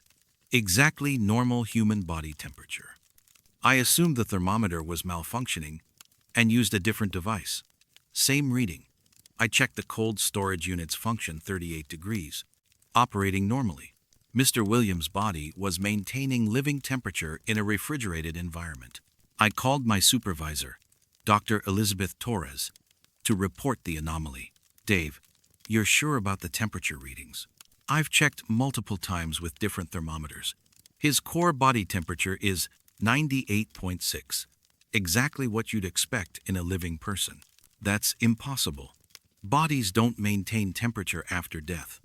exactly normal human body temperature. I assumed the thermometer was malfunctioning and used a different device. Same reading. I checked the cold storage unit's function, 38 degrees, operating normally. Mr. Williams' body was maintaining living temperature in a refrigerated environment. I called my supervisor, Dr. Elizabeth Torres, to report the anomaly. Dave, you're sure about the temperature readings? I've checked multiple times with different thermometers. His core body temperature is 98.6, exactly what you'd expect in a living person. That's impossible. Bodies don't maintain temperature after death,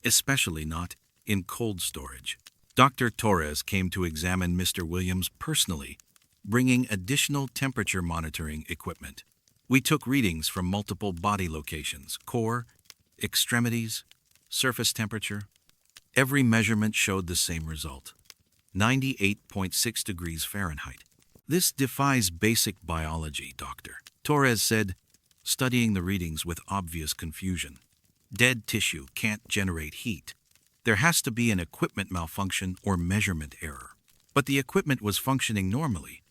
especially not in cold storage. Dr. Torres came to examine Mr. Williams personally, bringing additional temperature monitoring equipment. We took readings from multiple body locations, core, extremities, surface temperature. Every measurement showed the same result, 98.6 degrees Fahrenheit. This defies basic biology, Dr. Torres said, studying the readings with obvious confusion. Dead tissue can't generate heat. There has to be an equipment malfunction or measurement error. But the equipment was functioning normally.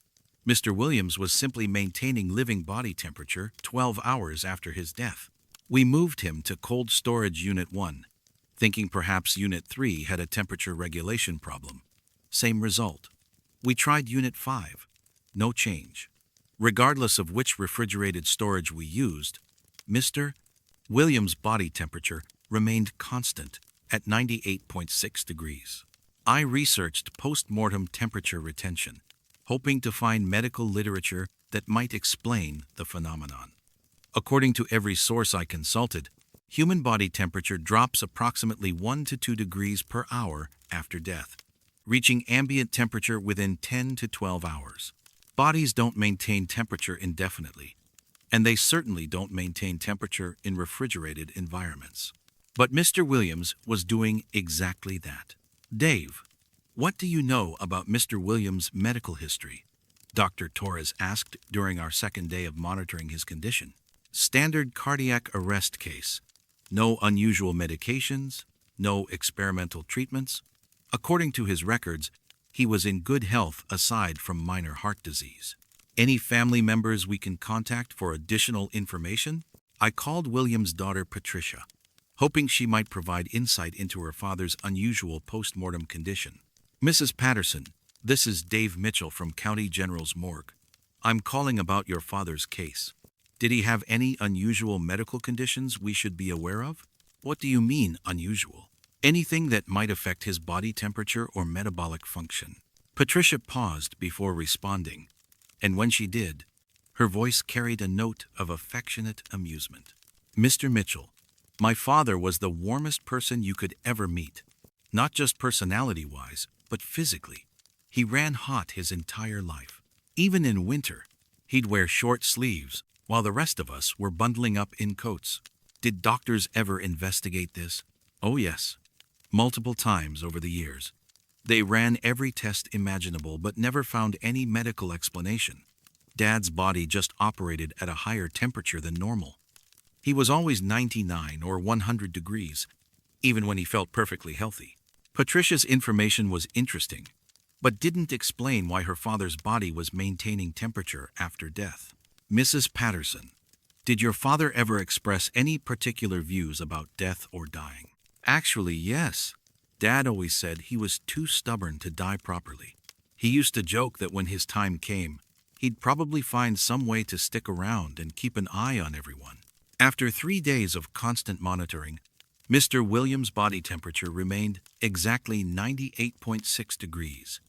Mr. Williams was simply maintaining living body temperature 12 hours after his death. We moved him to Cold Storage Unit 1, thinking perhaps Unit 3 had a temperature regulation problem. Same result. We tried Unit 5. No change. Regardless of which refrigerated storage we used, Mr. Williams' body temperature remained constant at 98.6 degrees. I researched post-mortem temperature retention, hoping to find medical literature that might explain the phenomenon. According to every source I consulted, human body temperature drops approximately 1 to 2 degrees per hour after death, reaching ambient temperature within 10 to 12 hours. Bodies don't maintain temperature indefinitely, and they certainly don't maintain temperature in refrigerated environments. But Mr. Williams was doing exactly that. Dave, what do you know about Mr. Williams' medical history? Dr. Torres asked during our second day of monitoring his condition. Standard cardiac arrest case. No unusual medications, no experimental treatments. According to his records, he was in good health aside from minor heart disease. Any family members we can contact for additional information? I called Williams' daughter Patricia, hoping she might provide insight into her father's unusual post-mortem condition. Mrs. Patterson, this is Dave Mitchell from County General's Morgue. I'm calling about your father's case. Did he have any unusual medical conditions we should be aware of? What do you mean, unusual? Anything that might affect his body temperature or metabolic function. Patricia paused before responding, and when she did, her voice carried a note of affectionate amusement. Mr. Mitchell, my father was the warmest person you could ever meet, not just personality-wise, but physically. He ran hot his entire life. Even in winter, he'd wear short sleeves, while the rest of us were bundling up in coats. Did doctors ever investigate this? Oh yes, multiple times over the years. They ran every test imaginable but never found any medical explanation. Dad's body just operated at a higher temperature than normal. He was always 99 or 100 degrees, even when he felt perfectly healthy. Patricia's information was interesting, but didn't explain why her father's body was maintaining temperature after death. Mrs. Patterson, did your father ever express any particular views about death or dying? Actually, yes. Dad always said he was too stubborn to die properly. He used to joke that when his time came, he'd probably find some way to stick around and keep an eye on everyone. After 3 days of constant monitoring, Mr. Williams' body temperature remained exactly 98.6 degrees.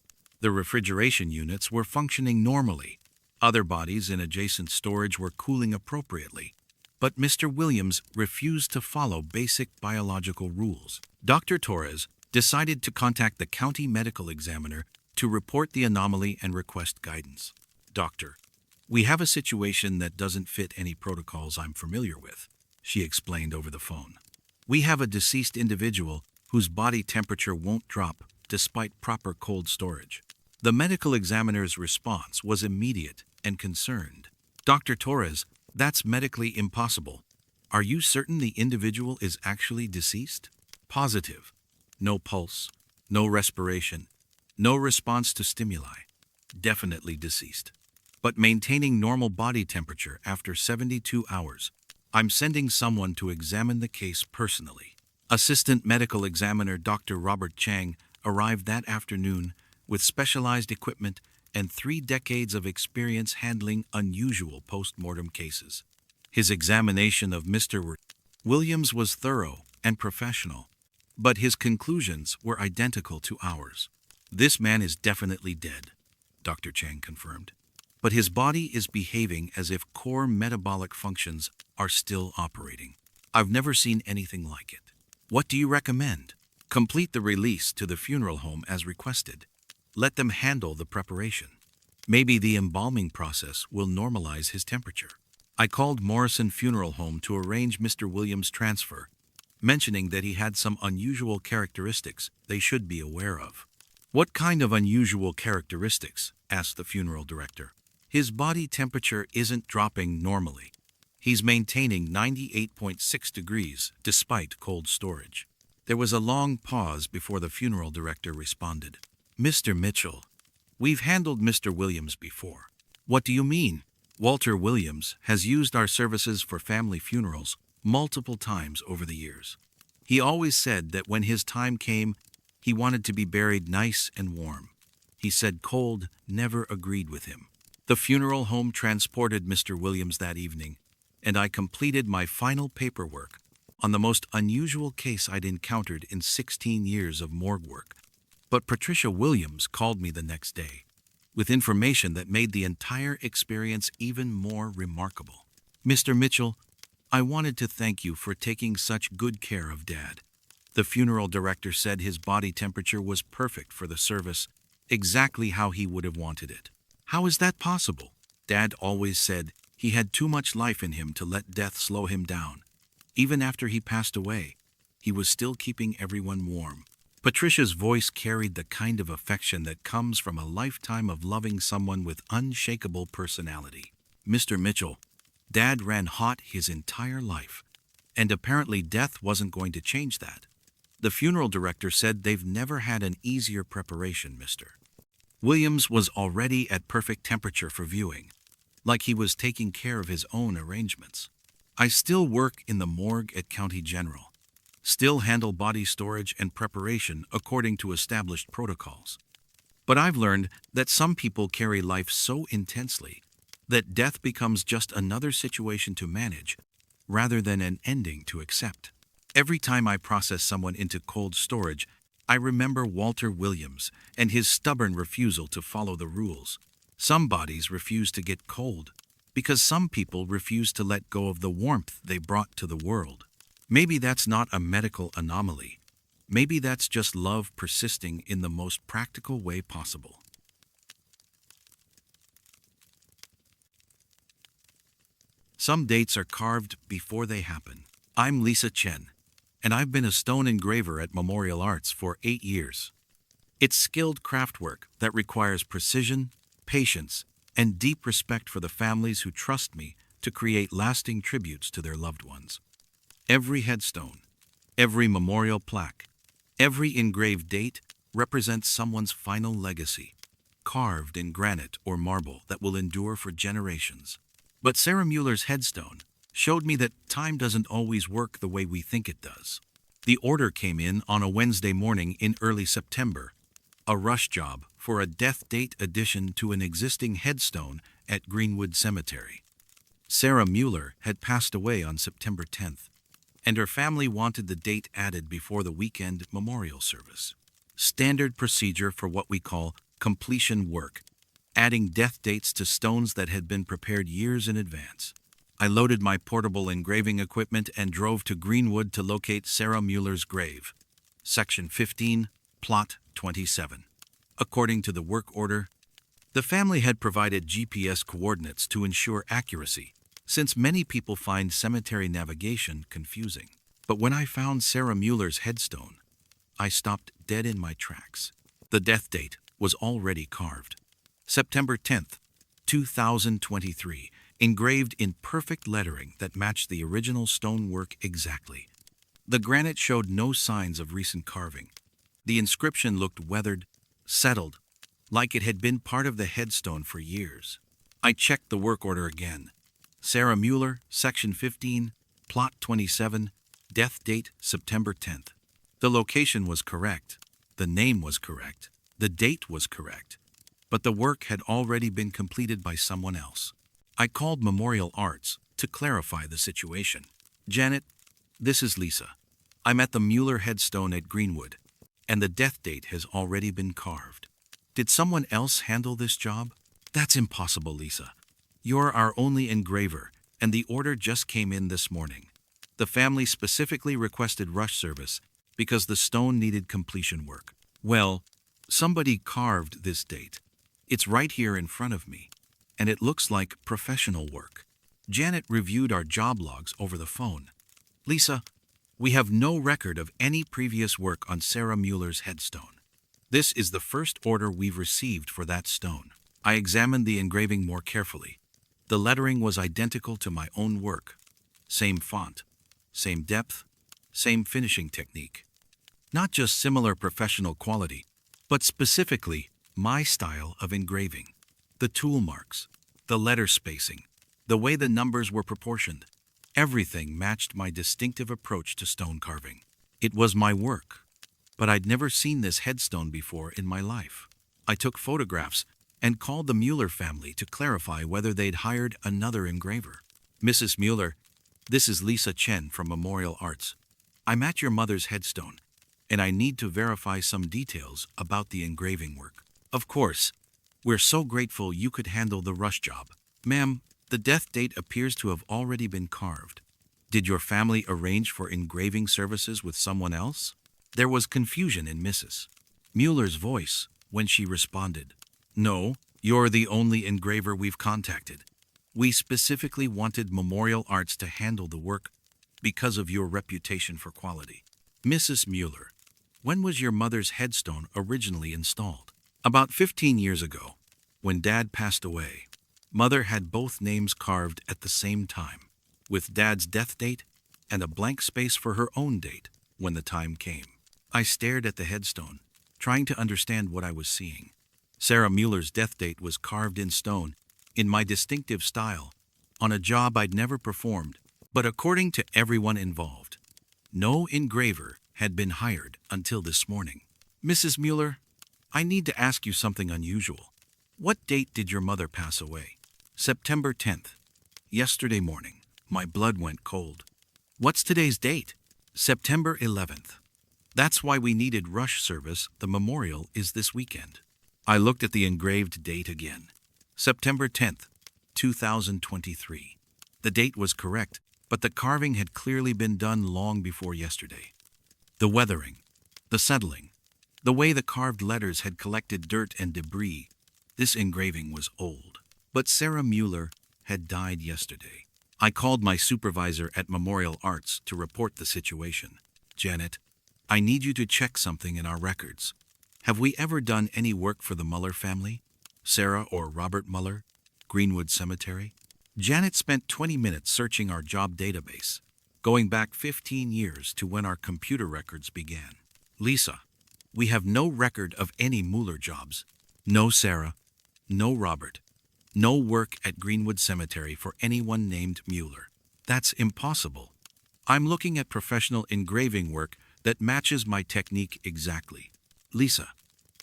The refrigeration units were functioning normally. Other bodies in adjacent storage were cooling appropriately. But Mr. Williams refused to follow basic biological rules. Dr. Torres decided to contact the county medical examiner to report the anomaly and request guidance. Doctor, we have a situation that doesn't fit any protocols I'm familiar with, she explained over the phone. We have a deceased individual whose body temperature won't drop despite proper cold storage. The medical examiner's response was immediate and concerned. Dr. Torres, that's medically impossible. Are you certain the individual is actually deceased? Positive. No pulse, no respiration, no response to stimuli. Definitely deceased. But maintaining normal body temperature after 72 hours. I'm sending someone to examine the case personally. Assistant Medical Examiner Dr. Robert Chang arrived that afternoon with specialized equipment and 3 decades of experience handling unusual post-mortem cases. His examination of Mr. Williams was thorough and professional, but his conclusions were identical to ours. This man is definitely dead, Dr. Chang confirmed. But his body is behaving as if core metabolic functions are still operating. I've never seen anything like it. What do you recommend? Complete the release to the funeral home as requested. Let them handle the preparation. Maybe the embalming process will normalize his temperature. I called Morrison Funeral Home to arrange Mr. Williams' transfer, mentioning that he had some unusual characteristics they should be aware of. What kind of unusual characteristics? Asked the funeral director. His body temperature isn't dropping normally. He's maintaining 98.6 degrees despite cold storage. There was a long pause before the funeral director responded. Mr. Mitchell, we've handled Mr. Williams before. What do you mean? Walter Williams has used our services for family funerals multiple times over the years. He always said that when his time came, he wanted to be buried nice and warm. He said cold never agreed with him. The funeral home transported Mr. Williams that evening, and I completed my final paperwork on the most unusual case I'd encountered in 16 years of morgue work. But Patricia Williams called me the next day with information that made the entire experience even more remarkable. Mr. Mitchell, I wanted to thank you for taking such good care of Dad. The funeral director said his body temperature was perfect for the service, exactly how he would have wanted it. How is that possible? Dad always said he had too much life in him to let death slow him down. Even after he passed away, he was still keeping everyone warm. Patricia's voice carried the kind of affection that comes from a lifetime of loving someone with unshakable personality. Mr. Mitchell, Dad ran hot his entire life, and apparently death wasn't going to change that. The funeral director said they've never had an easier preparation, Mr. Williams was already at perfect temperature for viewing, like he was taking care of his own arrangements. I still work in the morgue at County General. Still handle body storage and preparation according to established protocols. But I've learned that some people carry life so intensely that death becomes just another situation to manage rather than an ending to accept. Every time I process someone into cold storage, I remember Walter Williams and his stubborn refusal to follow the rules. Some bodies refuse to get cold because some people refuse to let go of the warmth they brought to the world. Maybe that's not a medical anomaly. Maybe that's just love persisting in the most practical way possible. Some dates are carved before they happen. I'm Lisa Chen, and I've been a stone engraver at Memorial Arts for 8 years. It's skilled craftwork that requires precision, patience, and deep respect for the families who trust me to create lasting tributes to their loved ones. Every headstone, every memorial plaque, every engraved date represents someone's final legacy, carved in granite or marble that will endure for generations. But Sarah Mueller's headstone showed me that time doesn't always work the way we think it does. The order came in on a Wednesday morning in early September, a rush job for a death date addition to an existing headstone at Greenwood Cemetery. Sarah Mueller had passed away on September 10th, and her family wanted the date added before the weekend memorial service. Standard procedure for what we call completion work, adding death dates to stones that had been prepared years in advance. I loaded my portable engraving equipment and drove to Greenwood to locate Sarah Mueller's grave. Section 15, Plot 27. According to the work order, the family had provided GPS coordinates to ensure accuracy, since many people find cemetery navigation confusing. But when I found Sarah Mueller's headstone, I stopped dead in my tracks. The death date was already carved. September 10th, 2023, engraved in perfect lettering that matched the original stonework exactly. The granite showed no signs of recent carving. The inscription looked weathered, settled, like it had been part of the headstone for years. I checked the work order again. Sarah Mueller, Section 15, Plot 27, death date September 10th. The location was correct, the name was correct, the date was correct, but the work had already been completed by someone else. I called Memorial Arts to clarify the situation. Janet, this is Lisa. I'm at the Mueller headstone at Greenwood, and the death date has already been carved. Did someone else handle this job? That's impossible, Lisa. You're our only engraver, and the order just came in this morning. The family specifically requested rush service because the stone needed completion work. Well, somebody carved this date. It's right here in front of me, and it looks like professional work. Janet reviewed our job logs over the phone. Lisa, we have no record of any previous work on Sarah Mueller's headstone. This is the first order we've received for that stone. I examined the engraving more carefully. The lettering was identical to my own work. Same font, same depth, same finishing technique. Not just similar professional quality, but specifically my style of engraving. The tool marks, the letter spacing, the way the numbers were proportioned. Everything matched my distinctive approach to stone carving. It was my work, but I'd never seen this headstone before in my life. I took photographs and called the Mueller family to clarify whether they'd hired another engraver. Mrs. Mueller, this is Lisa Chen from Memorial Arts. I'm at your mother's headstone, and I need to verify some details about the engraving work. Of course, we're so grateful you could handle the rush job. Ma'am, the death date appears to have already been carved. Did your family arrange for engraving services with someone else? There was confusion in Mrs. Mueller's voice when she responded. No, you're the only engraver we've contacted. We specifically wanted Memorial Arts to handle the work because of your reputation for quality. Mrs. Mueller, when was your mother's headstone originally installed? About 15 years ago, when Dad passed away. Mother had both names carved at the same time, with Dad's death date and a blank space for her own date when the time came. I stared at the headstone, trying to understand what I was seeing. Sarah Mueller's death date was carved in stone, in my distinctive style, on a job I'd never performed. But according to everyone involved, no engraver had been hired until this morning. Mrs. Mueller, I need to ask you something unusual. What date did your mother pass away? September 10th. Yesterday morning, my blood went cold. What's today's date? September 11th. That's why we needed rush service. The memorial is this weekend. I looked at the engraved date again. September 10th, 2023. The date was correct, but the carving had clearly been done long before yesterday. The weathering, The settling, the way the carved letters had collected dirt and debris, this engraving was old. But Sarah Mueller had died yesterday. I called my supervisor at Memorial Arts to report the situation. Janet, I need you to check something in our records. Have we ever done any work for the Mueller family? Sarah or Robert Mueller? Greenwood Cemetery? Janet spent 20 minutes searching our job database, going back 15 years to when our computer records began. Lisa, we have no record of any Mueller jobs. No Sarah, no Robert, no work at Greenwood Cemetery for anyone named Mueller. That's impossible. I'm looking at professional engraving work that matches my technique exactly. Lisa,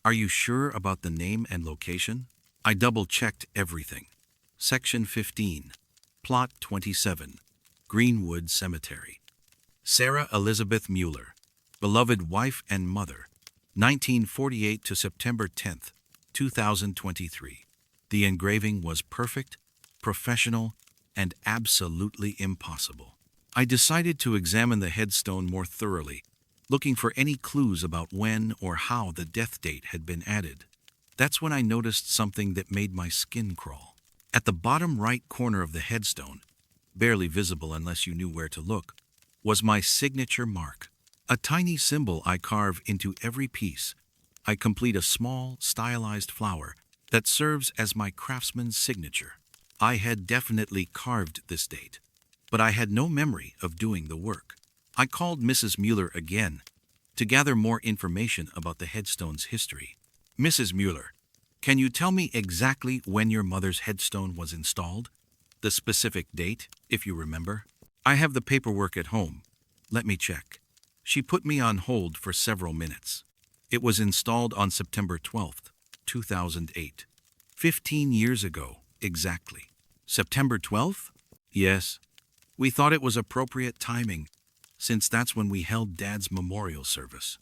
are you sure about the name and location? I double-checked everything. Section 15, Plot 27, Greenwood Cemetery. Sarah Elizabeth Mueller, beloved wife and mother, 1948 to September 10th, 2023. The engraving was perfect, professional, and absolutely impossible. I decided to examine the headstone more thoroughly, looking for any clues about when or how the death date had been added. That's when I noticed something that made my skin crawl. At the bottom right corner of the headstone, barely visible unless you knew where to look, was my signature mark. A tiny symbol I carve into every piece. I complete a small, stylized flower that serves as my craftsman's signature. I had definitely carved this date, but I had no memory of doing the work. I called Mrs. Mueller again to gather more information about the headstone's history. Mrs. Mueller, can you tell me exactly when your mother's headstone was installed? The specific date, if you remember? I have the paperwork at home. Let me check. She put me on hold for several minutes. It was installed on September 12th, 2008. 15 years ago, exactly. September 12th? Yes. We thought it was appropriate timing, since that's when we held Dad's memorial service.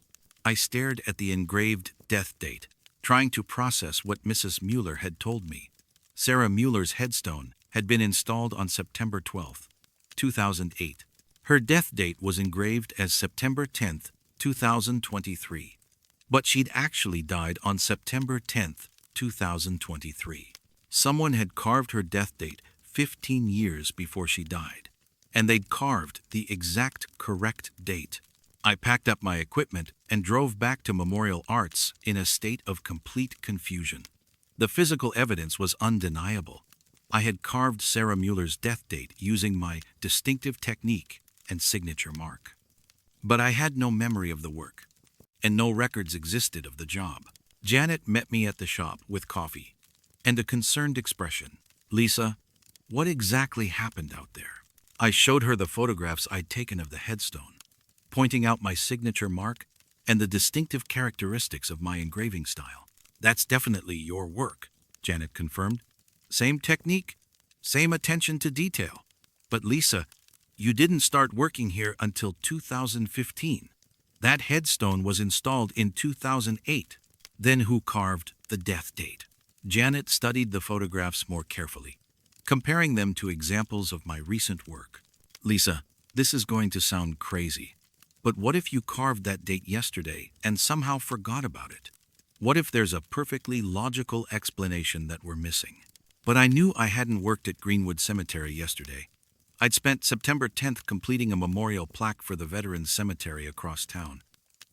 I stared at the engraved death date, trying to process what Mrs. Mueller had told me. Sarah Mueller's headstone had been installed on September 12th, 2008. Her death date was engraved as September 10th, 2023. But she'd actually died on September 10th, 2023. Someone had carved her death date 15 years before she died, and they'd carved the exact correct date. I packed up my equipment and drove back to Memorial Arts in a state of complete confusion. The physical evidence was undeniable. I had carved Sarah Mueller's death date using my distinctive technique and signature mark. But I had no memory of the work, and no records existed of the job. Janet met me at the shop with coffee and a concerned expression. Lisa, what exactly happened out there? I showed her the photographs I'd taken of the headstone, pointing out my signature mark and the distinctive characteristics of my engraving style. That's definitely your work, Janet confirmed. Same technique, same attention to detail. But Lisa, you didn't start working here until 2015. That headstone was installed in 2008. Then who carved the death date? Janet studied the photographs more carefully, comparing them to examples of my recent work. Lisa, this is going to sound crazy, but what if you carved that date yesterday and somehow forgot about it? What if there's a perfectly logical explanation that we're missing? But I knew I hadn't worked at Greenwood Cemetery yesterday. I'd spent September 10th completing a memorial plaque for the Veterans Cemetery across town.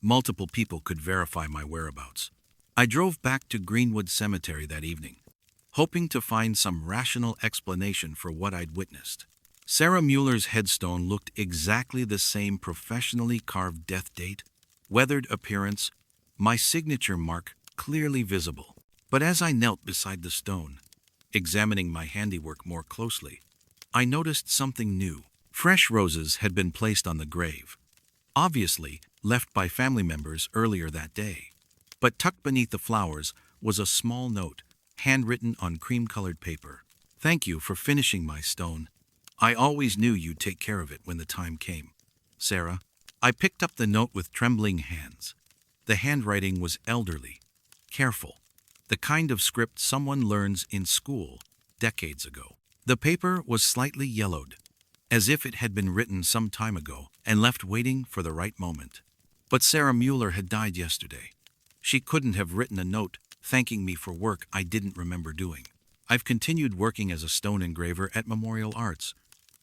Multiple people could verify my whereabouts. I drove back to Greenwood Cemetery that evening, hoping to find some rational explanation for what I'd witnessed. Sarah Mueller's headstone looked exactly the same professionally carved death date, weathered appearance, my signature mark clearly visible. But as I knelt beside the stone, examining my handiwork more closely, I noticed something new. Fresh roses had been placed on the grave, obviously left by family members earlier that day. But tucked beneath the flowers was a small note, handwritten on cream-colored paper. Thank you for finishing my stone. I always knew you'd take care of it when the time came. Sarah, I picked up the note with trembling hands. The handwriting was elderly, careful, the kind of script someone learns in school decades ago. The paper was slightly yellowed, as if it had been written some time ago and left waiting for the right moment. But Sarah Mueller had died yesterday. She couldn't have written a note thanking me for work I didn't remember doing. I've continued working as a stone engraver at Memorial Arts,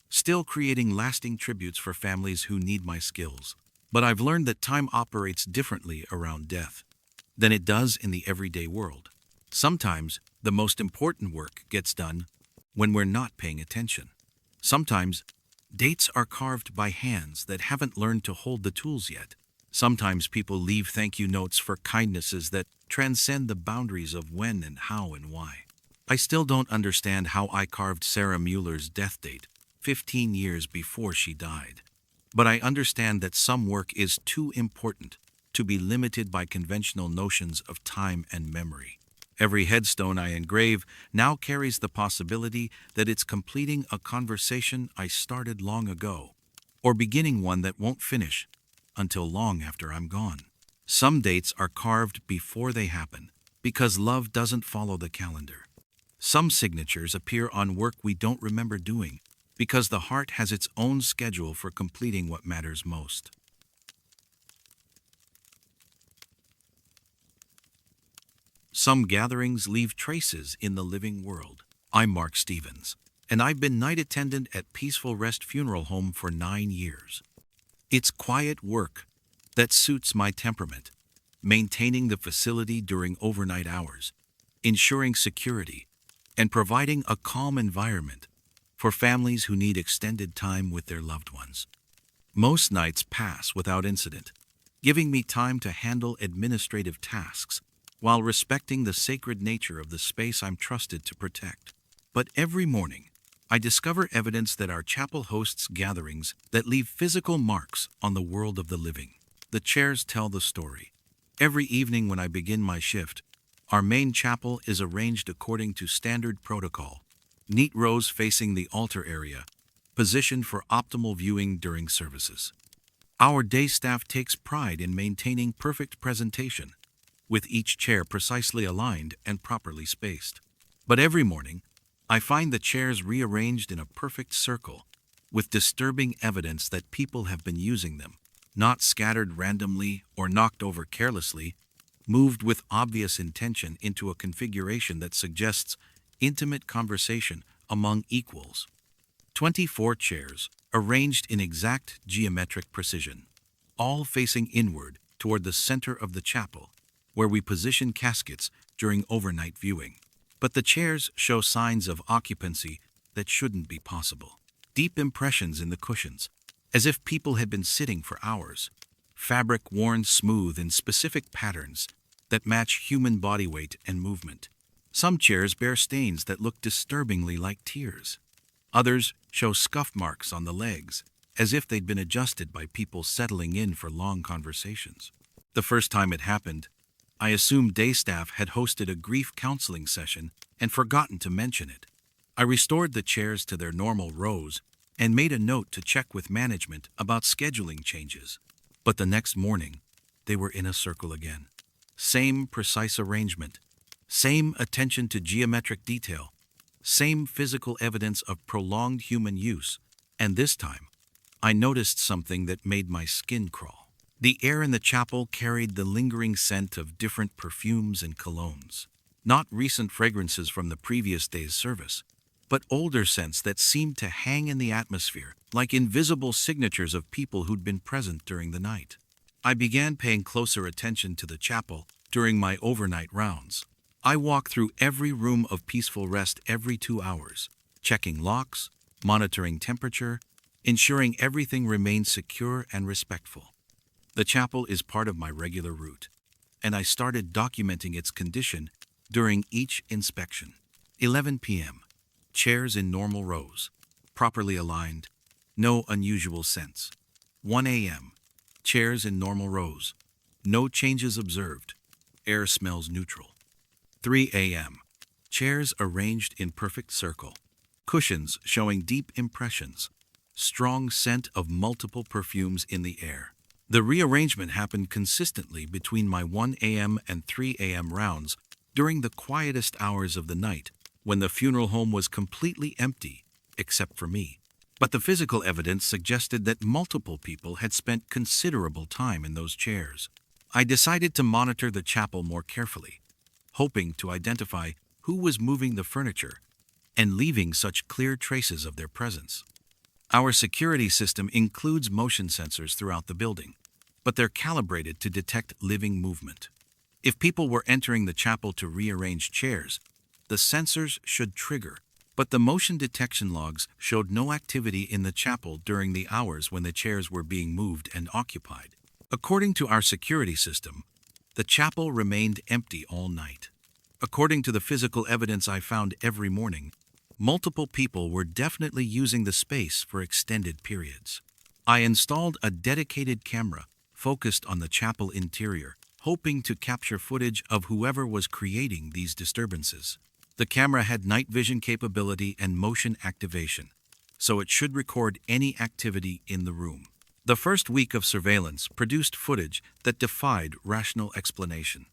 still creating lasting tributes for families who need my skills. But I've learned that time operates differently around death than it does in the everyday world. Sometimes the most important work gets done when we're not paying attention. Sometimes dates are carved by hands that haven't learned to hold the tools yet. Sometimes people leave thank you notes for kindnesses that transcend the boundaries of when and how and why. I still don't understand how I carved Sarah Mueller's death date 15 years before she died. But I understand that some work is too important to be limited by conventional notions of time and memory. Every headstone I engrave now carries the possibility that it's completing a conversation I started long ago, or beginning one that won't finish until long after I'm gone. Some dates are carved before they happen, because love doesn't follow the calendar. Some signatures appear on work we don't remember doing, because the heart has its own schedule for completing what matters most. Some gatherings leave traces in the living world. I'm Mark Stevens, and I've been night attendant at Peaceful Rest Funeral Home for 9 years. It's quiet work that suits my temperament, maintaining the facility during overnight hours, ensuring security, and providing a calm environment for families who need extended time with their loved ones. Most nights pass without incident, giving me time to handle administrative tasks while respecting the sacred nature of the space I'm trusted to protect. But every morning, I discover evidence that our chapel hosts gatherings that leave physical marks on the world of the living. The chairs tell the story. Every evening when I begin my shift, our main chapel is arranged according to standard protocol, neat rows facing the altar area, positioned for optimal viewing during services. Our day staff takes pride in maintaining perfect presentation, with each chair precisely aligned and properly spaced. But every morning, I find the chairs rearranged in a perfect circle, with disturbing evidence that people have been using them, not scattered randomly or knocked over carelessly, moved with obvious intention into a configuration that suggests intimate conversation among equals. 24 chairs, arranged in exact geometric precision, all facing inward toward the center of the chapel, where we position caskets during overnight viewing. But the chairs show signs of occupancy that shouldn't be possible. Deep impressions in the cushions, as if people had been sitting for hours. Fabric worn smooth in specific patterns that match human body weight and movement. Some chairs bear stains that look disturbingly like tears. Others show scuff marks on the legs, as if they'd been adjusted by people settling in for long conversations. The first time it happened, I assumed day staff had hosted a grief counseling session and forgotten to mention it. I restored the chairs to their normal rows and made a note to check with management about scheduling changes. But the next morning, they were in a circle again. Same precise arrangement, same attention to geometric detail, same physical evidence of prolonged human use, and this time, I noticed something that made my skin crawl. The air in the chapel carried the lingering scent of different perfumes and colognes. Not recent fragrances from the previous day's service, but older scents that seemed to hang in the atmosphere, like invisible signatures of people who'd been present during the night. I began paying closer attention to the chapel during my overnight rounds. I walked through every room of Peaceful Rest every 2 hours, checking locks, monitoring temperature, ensuring everything remained secure and respectful. The chapel is part of my regular route, and I started documenting its condition during each inspection. 11 p.m. Chairs in normal rows, properly aligned, no unusual scents. 1 a.m. Chairs in normal rows, no changes observed, air smells neutral. 3 a.m. Chairs arranged in perfect circle, cushions showing deep impressions, strong scent of multiple perfumes in the air. The rearrangement happened consistently between my 1 a.m. and 3 a.m. rounds during the quietest hours of the night, when the funeral home was completely empty, except for me. But the physical evidence suggested that multiple people had spent considerable time in those chairs. I decided to monitor the chapel more carefully, hoping to identify who was moving the furniture and leaving such clear traces of their presence. Our security system includes motion sensors throughout the building, but they're calibrated to detect living movement. If people were entering the chapel to rearrange chairs, the sensors should trigger, but the motion detection logs showed no activity in the chapel during the hours when the chairs were being moved and occupied. According to our security system, the chapel remained empty all night. According to the physical evidence I found every morning, multiple people were definitely using the space for extended periods. I installed a dedicated camera focused on the chapel interior, hoping to capture footage of whoever was creating these disturbances. The camera had night vision capability and motion activation, so it should record any activity in the room. The first week of surveillance produced footage that defied rational explanation.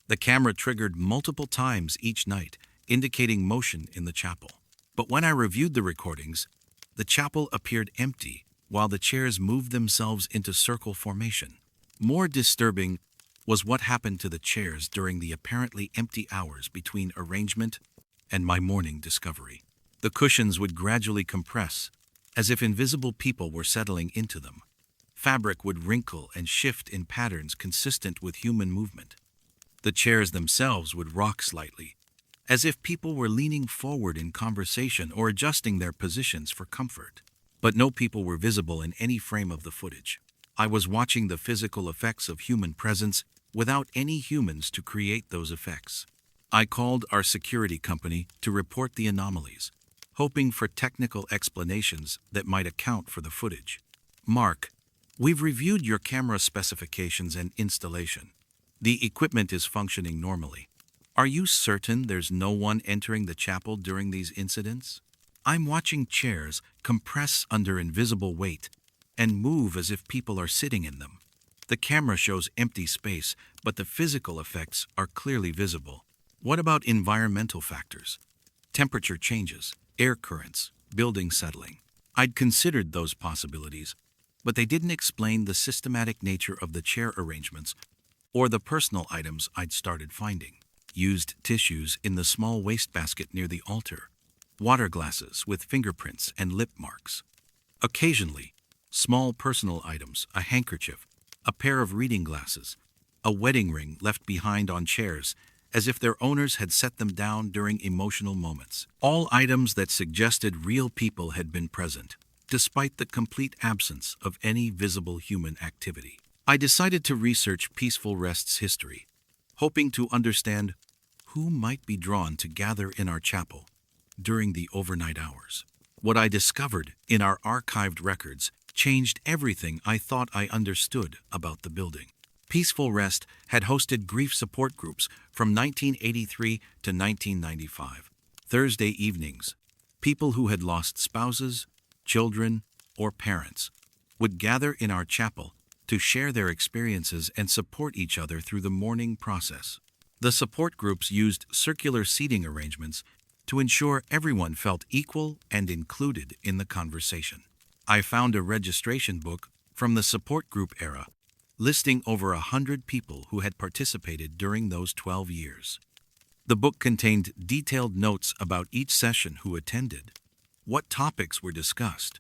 The camera triggered multiple times each night, indicating motion in the chapel. But when I reviewed the recordings, the chapel appeared empty while the chairs moved themselves into circle formation. More disturbing was what happened to the chairs during the apparently empty hours between arrangement and my morning discovery. The cushions would gradually compress, as if invisible people were settling into them. Fabric would wrinkle and shift in patterns consistent with human movement. The chairs themselves would rock slightly, as if people were leaning forward in conversation or adjusting their positions for comfort. But no people were visible in any frame of the footage. I was watching the physical effects of human presence without any humans to create those effects. I called our security company to report the anomalies, hoping for technical explanations that might account for the footage. Mark, we've reviewed your camera specifications and installation. The equipment is functioning normally. Are you certain there's no one entering the chapel during these incidents? I'm watching chairs compress under invisible weight and move as if people are sitting in them. The camera shows empty space, but the physical effects are clearly visible. What about environmental factors? Temperature changes, air currents, building settling. I'd considered those possibilities, but they didn't explain the systematic nature of the chair arrangements or the personal items I'd started finding. Used tissues in the small wastebasket near the altar, water glasses with fingerprints and lip marks. Occasionally, small personal items, a handkerchief, a pair of reading glasses, a wedding ring left behind on chairs, as if their owners had set them down during emotional moments. All items that suggested real people had been present, despite the complete absence of any visible human activity. I decided to research Peaceful Rest's history, hoping to understand who might be drawn to gather in our chapel during the overnight hours. What I discovered in our archived records changed everything I thought I understood about the building. Peaceful Rest had hosted grief support groups from 1983 to 1995. Thursday evenings, people who had lost spouses, children, or parents would gather in our chapel to share their experiences and support each other through the mourning process. The support groups used circular seating arrangements to ensure everyone felt equal and included in the conversation. I found a registration book from the support group era, listing over 100 people who had participated during those 12 years. The book contained detailed notes about each session who attended, what topics were discussed,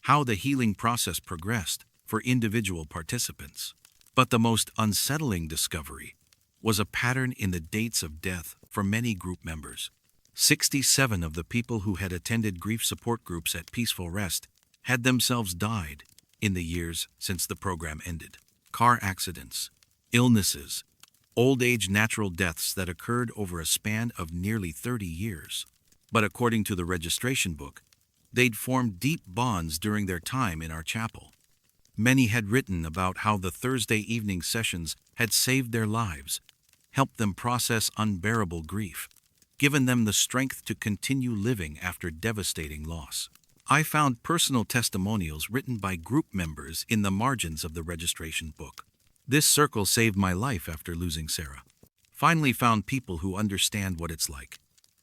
how the healing process progressed for individual participants. But the most unsettling discovery was a pattern in the dates of death for many group members. 67 of the people who had attended grief support groups at Peaceful Rest had themselves died in the years since the program ended. Car accidents, illnesses, old age natural deaths that occurred over a span of nearly 30 years. But according to the registration book, they'd formed deep bonds during their time in our chapel. Many had written about how the Thursday evening sessions had saved their lives, helped them process unbearable grief, given them the strength to continue living after devastating loss. I found personal testimonials written by group members in the margins of the registration book. This circle saved my life after losing Sarah. Finally found people who understand what it's like.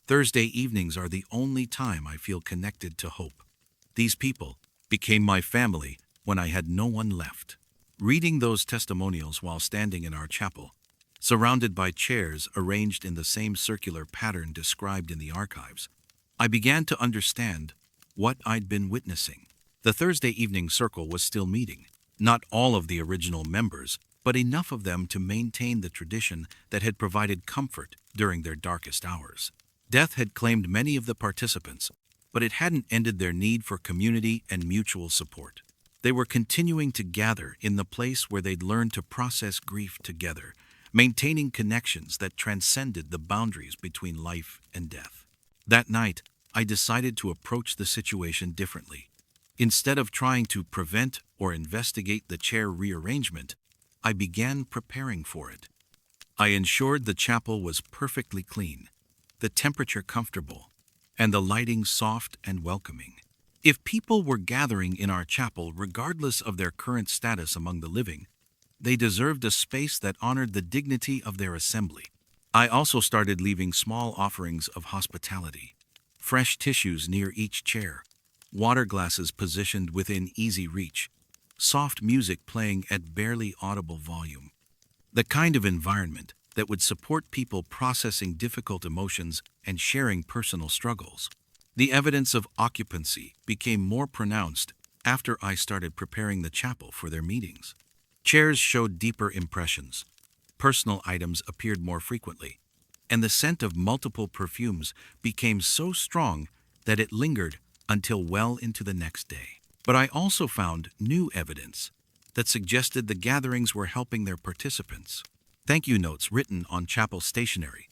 Thursday evenings are the only time I feel connected to hope. These people, became my family when I had no one left. Reading those testimonials while standing in our chapel, surrounded by chairs arranged in the same circular pattern described in the archives, I began to understand what I'd been witnessing. The Thursday evening circle was still meeting, not all of the original members, but enough of them to maintain the tradition that had provided comfort during their darkest hours. Death had claimed many of the participants, but it hadn't ended their need for community and mutual support. They were continuing to gather in the place where they'd learned to process grief together, maintaining connections that transcended the boundaries between life and death. That night, I decided to approach the situation differently. Instead of trying to prevent or investigate the chair rearrangement, I began preparing for it. I ensured the chapel was perfectly clean, the temperature comfortable, and the lighting soft and welcoming. If people were gathering in our chapel regardless of their current status among the living, they deserved a space that honored the dignity of their assembly. I also started leaving small offerings of hospitality, fresh tissues near each chair, water glasses positioned within easy reach, soft music playing at barely audible volume. The kind of environment that would support people processing difficult emotions and sharing personal struggles. The evidence of occupancy became more pronounced after I started preparing the chapel for their meetings. Chairs showed deeper impressions, personal items appeared more frequently, and the scent of multiple perfumes became so strong that it lingered until well into the next day. But I also found new evidence that suggested the gatherings were helping their participants. Thank you notes written on chapel stationery,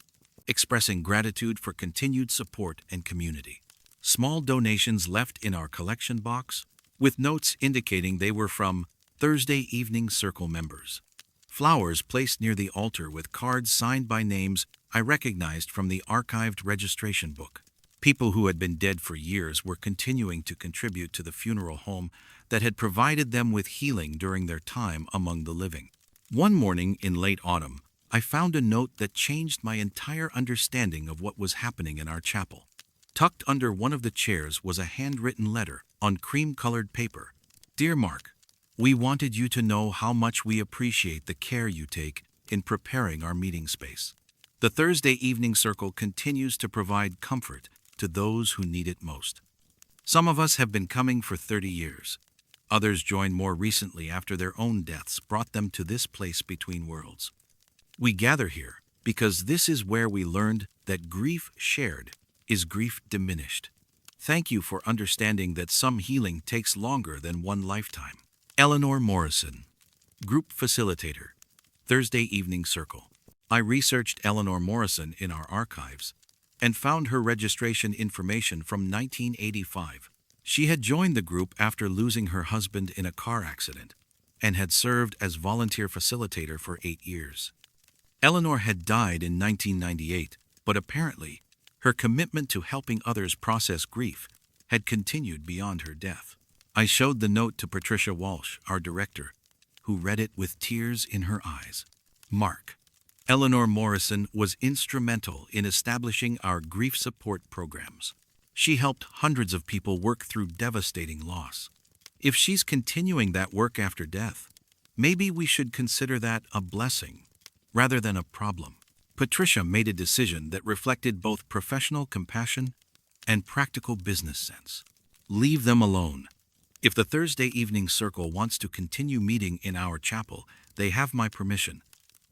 expressing gratitude for continued support and community. Small donations left in our collection box, with notes indicating they were from Thursday Evening Circle members. Flowers placed near the altar with cards signed by names I recognized from the archived registration book. People who had been dead for years were continuing to contribute to the funeral home that had provided them with healing during their time among the living. One morning in late autumn, I found a note that changed my entire understanding of what was happening in our chapel. Tucked under one of the chairs was a handwritten letter on cream-colored paper. Dear Mark, we wanted you to know how much we appreciate the care you take in preparing our meeting space. The Thursday Evening Circle continues to provide comfort to those who need it most. Some of us have been coming for 30 years. Others joined more recently after their own deaths brought them to this place between worlds. We gather here because this is where we learned that grief shared is grief diminished. Thank you for understanding that some healing takes longer than one lifetime. Eleanor Morrison, Group Facilitator, Thursday Evening Circle. I researched Eleanor Morrison in our archives and found her registration information from 1985. She had joined the group after losing her husband in a car accident and had served as volunteer facilitator for 8 years. Eleanor had died in 1998, but apparently, her commitment to helping others process grief had continued beyond her death. I showed the note to Patricia Walsh, our director, who read it with tears in her eyes. Mark, Eleanor Morrison was instrumental in establishing our grief support programs. She helped hundreds of people work through devastating loss. If she's continuing that work after death, maybe we should consider that a blessing rather than a problem. Patricia made a decision that reflected both professional compassion and practical business sense. Leave them alone. If the Thursday Evening Circle wants to continue meeting in our chapel, they have my permission.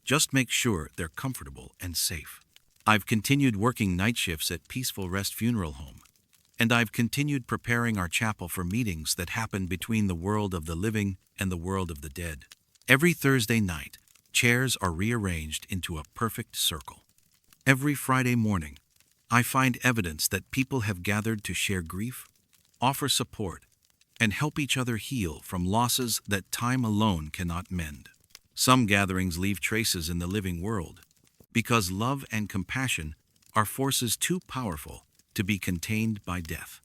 Just make sure they're comfortable and safe. I've continued working night shifts at Peaceful Rest Funeral Home, and I've continued preparing our chapel for meetings that happen between the world of the living and the world of the dead. Every Thursday night, chairs are rearranged into a perfect circle. Every Friday morning, I find evidence that people have gathered to share grief, offer support, and help each other heal from losses that time alone cannot mend. Some gatherings leave traces in the living world because love and compassion are forces too powerful to be contained by death.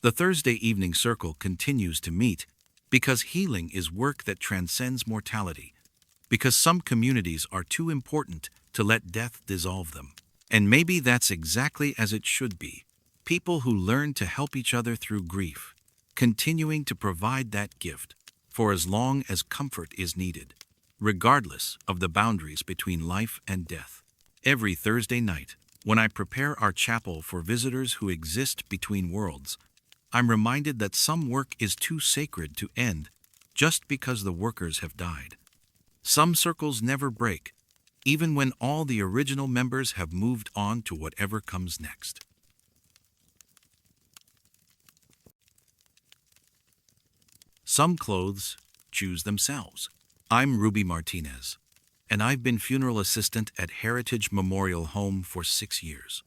The Thursday Evening Circle continues to meet because healing is work that transcends mortality, because some communities are too important to let death dissolve them. And maybe that's exactly as it should be. People who learn to help each other through grief, continuing to provide that gift for as long as comfort is needed, regardless of the boundaries between life and death. Every Thursday night, when I prepare our chapel for visitors who exist between worlds, I'm reminded that some work is too sacred to end just because the workers have died. Some circles never break, even when all the original members have moved on to whatever comes next. Some clothes choose themselves. I'm Ruby Martinez, and I've been funeral assistant at Heritage Memorial Home for 6 years.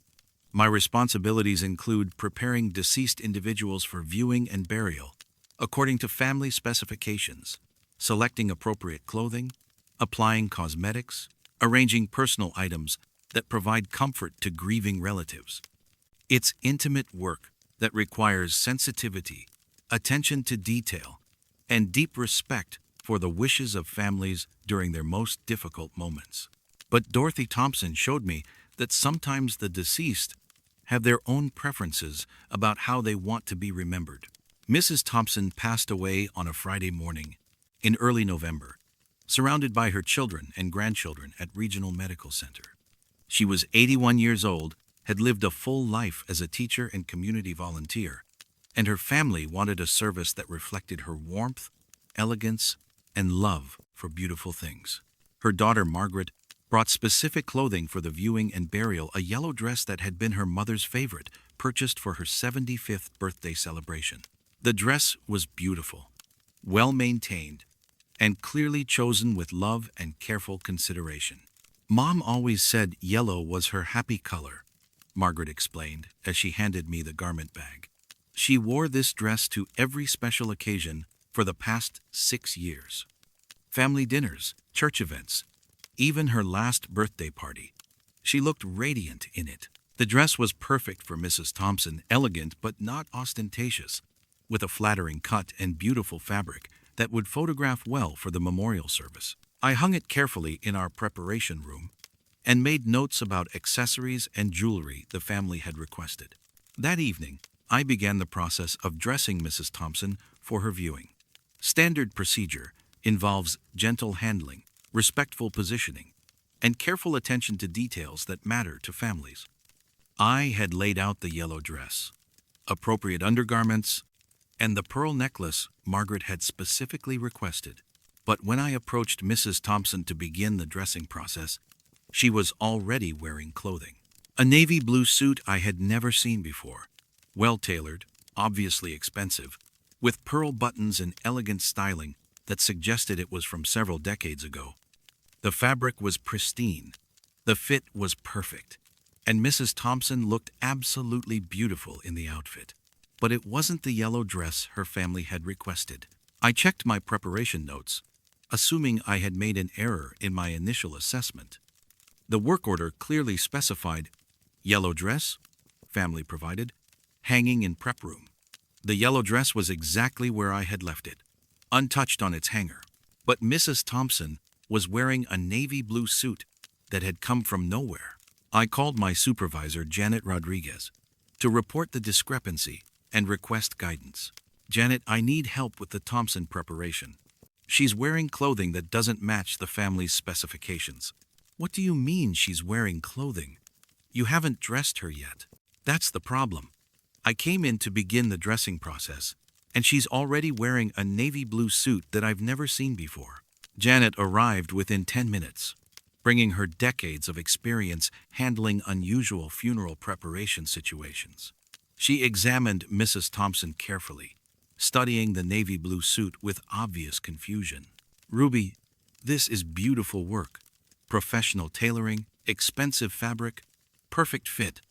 My responsibilities include preparing deceased individuals for viewing and burial according to family specifications, selecting appropriate clothing, applying cosmetics, arranging personal items that provide comfort to grieving relatives. It's intimate work that requires sensitivity, attention to detail, and deep respect for the wishes of families during their most difficult moments. But Dorothy Thompson showed me that sometimes the deceased have their own preferences about how they want to be remembered. Mrs. Thompson passed away on a Friday morning in early November, surrounded by her children and grandchildren at Regional Medical Center. She was 81 years old, had lived a full life as a teacher and community volunteer, and her family wanted a service that reflected her warmth, elegance, and love for beautiful things. Her daughter Margaret brought specific clothing for the viewing and burial, a yellow dress that had been her mother's favorite, purchased for her 75th birthday celebration. The dress was beautiful, well-maintained, and clearly chosen with love and careful consideration. Mom always said yellow was her happy color, Margaret explained as she handed me the garment bag. She wore this dress to every special occasion for the past 6 years. Family dinners, church events, even her last birthday party. She looked radiant in it. The dress was perfect for Mrs. Thompson, elegant but not ostentatious, with a flattering cut and beautiful fabric that would photograph well for the memorial service. I hung it carefully in our preparation room and made notes about accessories and jewelry the family had requested. That evening, I began the process of dressing Mrs. Thompson for her viewing. Standard procedure involves gentle handling, respectful positioning, and careful attention to details that matter to families. I had laid out the yellow dress, appropriate undergarments, and the pearl necklace Margaret had specifically requested. But when I approached Mrs. Thompson to begin the dressing process, she was already wearing clothing. A navy blue suit I had never seen before, well-tailored, obviously expensive, with pearl buttons and elegant styling that suggested it was from several decades ago. The fabric was pristine, the fit was perfect, and Mrs. Thompson looked absolutely beautiful in the outfit. But it wasn't the yellow dress her family had requested. I checked my preparation notes, assuming I had made an error in my initial assessment. The work order clearly specified yellow dress, family provided, hanging in prep room. The yellow dress was exactly where I had left it, untouched on its hanger. But Mrs. Thompson was wearing a navy blue suit that had come from nowhere. I called my supervisor, Janet Rodriguez, to report the discrepancy and request guidance. Janet, I need help with the Thompson preparation. She's wearing clothing that doesn't match the family's specifications. What do you mean she's wearing clothing? You haven't dressed her yet. That's the problem. I came in to begin the dressing process, and she's already wearing a navy blue suit that I've never seen before. Janet arrived within 10 minutes, bringing her decades of experience handling unusual funeral preparation situations. She examined Mrs. Thompson carefully, studying the navy blue suit with obvious confusion. Ruby, this is beautiful work. Professional tailoring, expensive fabric, perfect fit.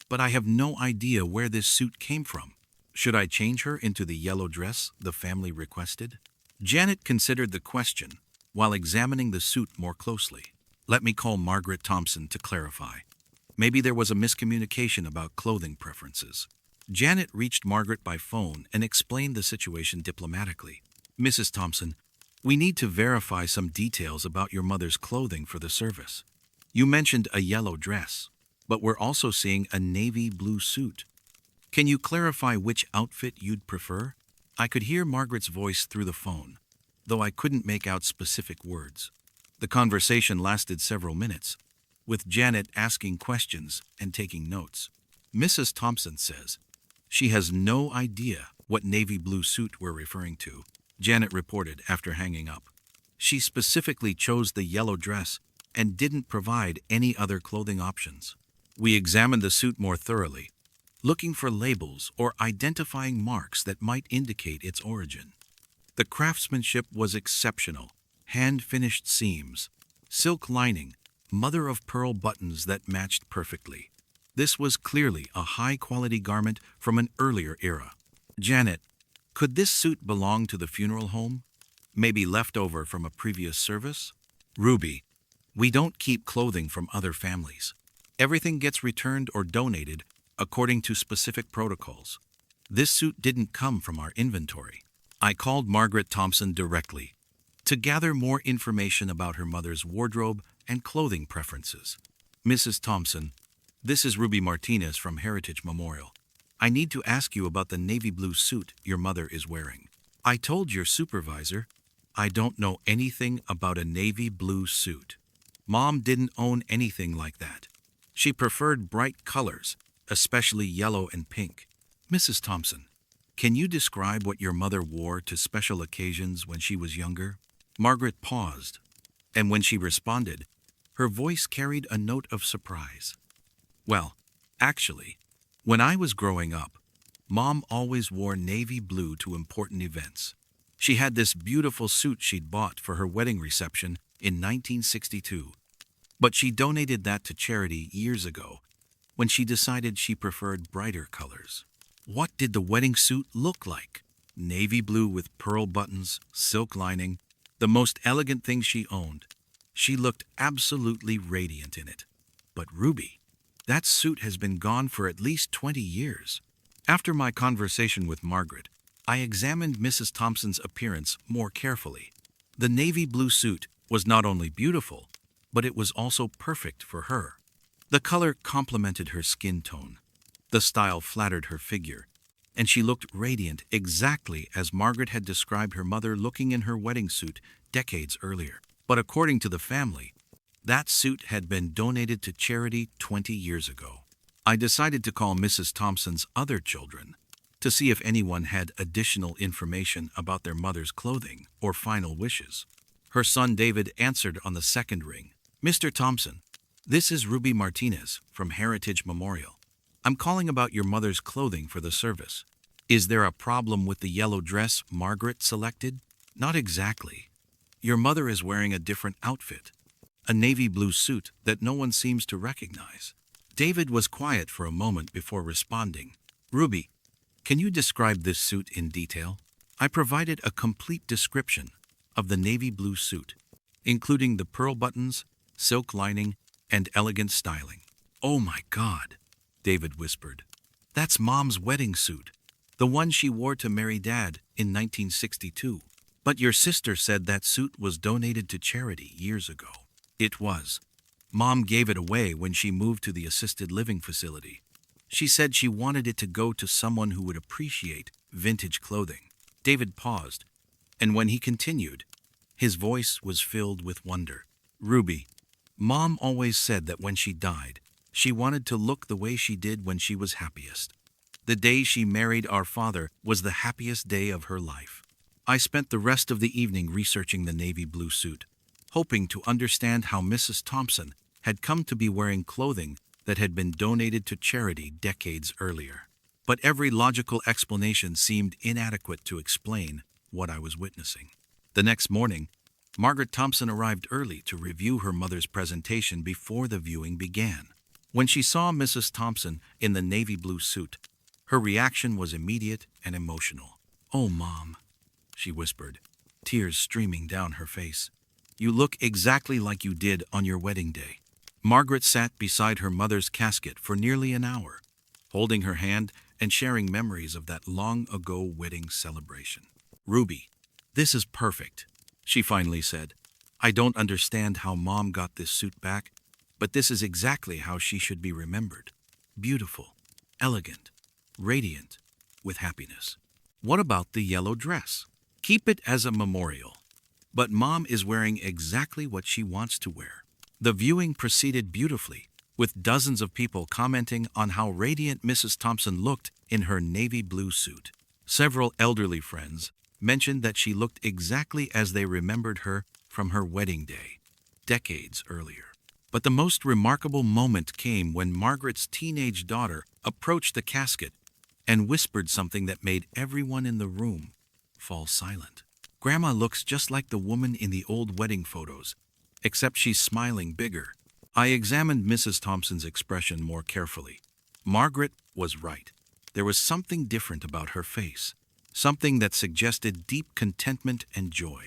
But I have no idea where this suit came from. Should I change her into the yellow dress the family requested? Janet considered the question while examining the suit more closely. Let me call Margaret Thompson to clarify. Maybe there was a miscommunication about clothing preferences. Janet reached Margaret by phone and explained the situation diplomatically. Mrs. Thompson, we need to verify some details about your mother's clothing for the service. You mentioned a yellow dress, but we're also seeing a navy blue suit. Can you clarify which outfit you'd prefer? I could hear Margaret's voice through the phone, though I couldn't make out specific words. The conversation lasted several minutes, with Janet asking questions and taking notes. Mrs. Thompson says she has no idea what navy blue suit we're referring to, Janet reported after hanging up. She specifically chose the yellow dress and didn't provide any other clothing options. We examined the suit more thoroughly, looking for labels or identifying marks that might indicate its origin. The craftsmanship was exceptional. Hand-finished seams, silk lining, mother-of-pearl buttons that matched perfectly. This was clearly a high-quality garment from an earlier era. Janet, could this suit belong to the funeral home? Maybe left over from a previous service? Ruby, we don't keep clothing from other families. Everything gets returned or donated according to specific protocols. This suit didn't come from our inventory. I called Margaret Thompson directly to gather more information about her mother's wardrobe and clothing preferences. Mrs. Thompson, this is Ruby Martinez from Heritage Memorial. I need to ask you about the navy blue suit your mother is wearing. I told your supervisor I don't know anything about a navy blue suit. Mom didn't own anything like that. She preferred bright colors, especially yellow and pink. Mrs. Thompson, can you describe what your mother wore to special occasions when she was younger? Margaret paused, and when she responded, her voice carried a note of surprise. Well, actually, when I was growing up, Mom always wore navy blue to important events. She had this beautiful suit she'd bought for her wedding reception in 1962, but she donated that to charity years ago when she decided she preferred brighter colors. What did the wedding suit look like? Navy blue with pearl buttons, silk lining, the most elegant thing she owned. She looked absolutely radiant in it. But Ruby, that suit has been gone for at least 20 years. After my conversation with Margaret, I examined Mrs. Thompson's appearance more carefully. The navy blue suit was not only beautiful, but it was also perfect for her. The color complemented her skin tone. The style flattered her figure, and she looked radiant exactly as Margaret had described her mother looking in her wedding suit decades earlier. But according to the family, that suit had been donated to charity 20 years ago. I decided to call Mrs. Thompson's other children to see if anyone had additional information about their mother's clothing or final wishes. Her son David answered on the second ring. Mr. Thompson, this is Ruby Martinez from Heritage Memorial. I'm calling about your mother's clothing for the service. Is there a problem with the yellow dress Margaret selected? Not exactly. Your mother is wearing a different outfit, a navy blue suit that no one seems to recognize. David was quiet for a moment before responding. Ruby, can you describe this suit in detail? I provided a complete description of the navy blue suit, including the pearl buttons, silk lining, and elegant styling. Oh my God, David whispered. That's Mom's wedding suit, the one she wore to marry Dad in 1962. But your sister said that suit was donated to charity years ago. It was. Mom gave it away when she moved to the assisted living facility. She said she wanted it to go to someone who would appreciate vintage clothing. David paused, and when he continued, his voice was filled with wonder. Ruby, Mom always said that when she died, she wanted to look the way she did when she was happiest. The day she married our father was the happiest day of her life. I spent the rest of the evening researching the navy blue suit, hoping to understand how Mrs. Thompson had come to be wearing clothing that had been donated to charity decades earlier. But every logical explanation seemed inadequate to explain what I was witnessing. The next morning, Margaret Thompson arrived early to review her mother's presentation before the viewing began. When she saw Mrs. Thompson in the navy blue suit, her reaction was immediate and emotional. "Oh, Mom," she whispered, tears streaming down her face. "You look exactly like you did on your wedding day." Margaret sat beside her mother's casket for nearly an hour, holding her hand and sharing memories of that long-ago wedding celebration. "Ruby, this is perfect," she finally said. "I don't understand how Mom got this suit back, but this is exactly how she should be remembered. Beautiful, elegant, radiant, with happiness." What about the yellow dress? Keep it as a memorial. But Mom is wearing exactly what she wants to wear. The viewing proceeded beautifully, with dozens of people commenting on how radiant Mrs. Thompson looked in her navy blue suit. Several elderly friends mentioned that she looked exactly as they remembered her from her wedding day, decades earlier. But the most remarkable moment came when Margaret's teenage daughter approached the casket and whispered something that made everyone in the room fall silent. Grandma looks just like the woman in the old wedding photos, except she's smiling bigger. I examined Mrs. Thompson's expression more carefully. Margaret was right. There was something different about her face, something that suggested deep contentment and joy.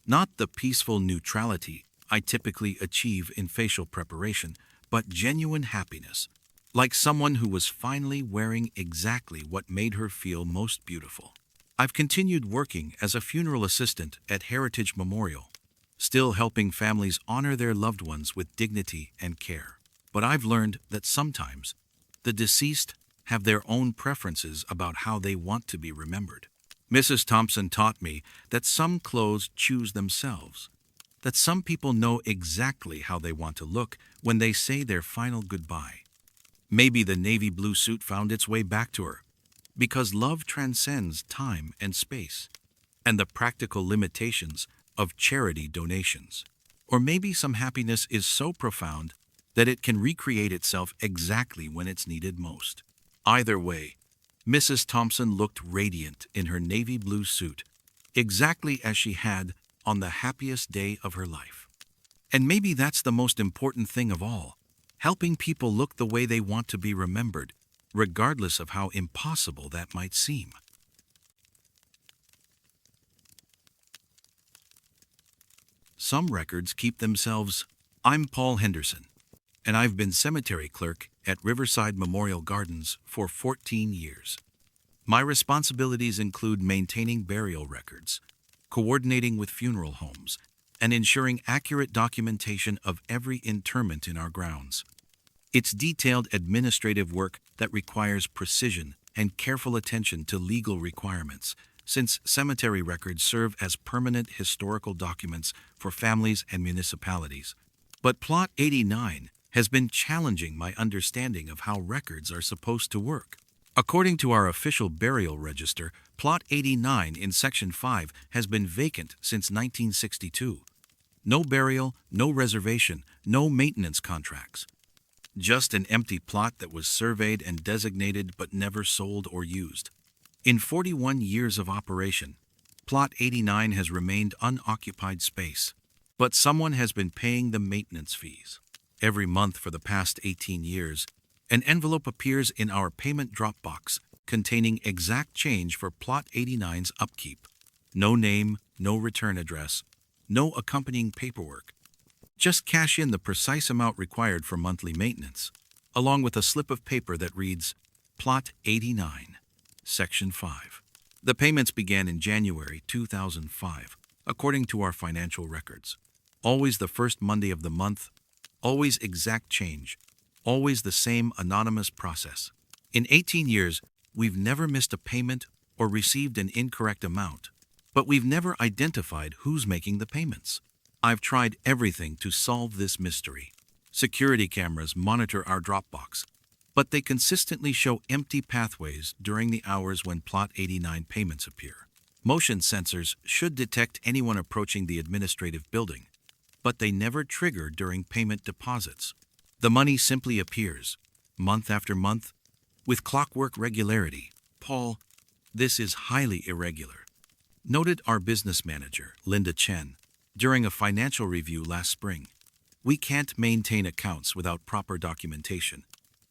Not the peaceful neutrality I typically achieve in facial preparation, but genuine happiness, like someone who was finally wearing exactly what made her feel most beautiful. I've continued working as a funeral assistant at Heritage Memorial, still helping families honor their loved ones with dignity and care. But I've learned that sometimes the deceased have their own preferences about how they want to be remembered. Mrs. Thompson taught me that some clothes choose themselves, that some people know exactly how they want to look when they say their final goodbye. Maybe the navy blue suit found its way back to her, because love transcends time and space, and the practical limitations of charity donations. Or maybe some happiness is so profound that it can recreate itself exactly when it's needed most. Either way, Mrs. Thompson looked radiant in her navy blue suit, exactly as she had on the happiest day of her life. And maybe that's the most important thing of all, helping people look the way they want to be remembered, regardless of how impossible that might seem. Some records keep themselves. I'm Paul Henderson, and I've been cemetery clerk at Riverside Memorial Gardens for 14 years. My responsibilities include maintaining burial records, coordinating with funeral homes, and ensuring accurate documentation of every interment in our grounds. It's detailed administrative work that requires precision and careful attention to legal requirements, since cemetery records serve as permanent historical documents for families and municipalities. But Plot 89 has been challenging my understanding of how records are supposed to work. According to our official burial register, Plot 89 in Section 5 has been vacant since 1962. No burial, no reservation, no maintenance contracts. Just an empty plot that was surveyed and designated but never sold or used. In 41 years of operation, Plot 89 has remained unoccupied space, but someone has been paying the maintenance fees. Every month for the past 18 years, an envelope appears in our payment drop box containing exact change for Plot 89's upkeep. No name, no return address, no accompanying paperwork. Just cash in the precise amount required for monthly maintenance, along with a slip of paper that reads, Plot 89, Section 5. The payments began in January 2005, according to our financial records. Always the first Monday of the month, always exact change, always the same anonymous process. In 18 years, we've never missed a payment or received an incorrect amount, but we've never identified who's making the payments. I've tried everything to solve this mystery. Security cameras monitor our Dropbox, but they consistently show empty pathways during the hours when Plot 89 payments appear. Motion sensors should detect anyone approaching the administrative building, but they never trigger during payment deposits. The money simply appears, month after month, with clockwork regularity. Paul, this is highly irregular, noted our business manager, Linda Chen, during a financial review last spring. We can't maintain accounts without proper documentation.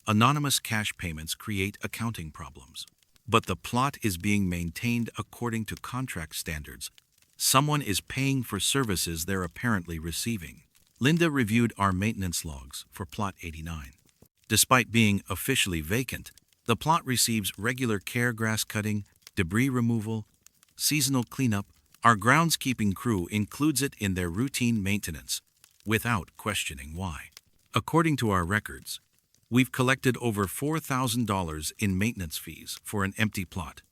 Anonymous cash payments create accounting problems. But the plot is being maintained according to contract standards. Someone is paying for services they're apparently receiving. Linda reviewed our maintenance logs for Plot 89. Despite being officially vacant, the plot receives regular care, grass cutting, debris removal, seasonal cleanup. Our groundskeeping crew includes it in their routine maintenance, without questioning why. According to our records, we've collected over $4,000 in maintenance fees for an empty plot.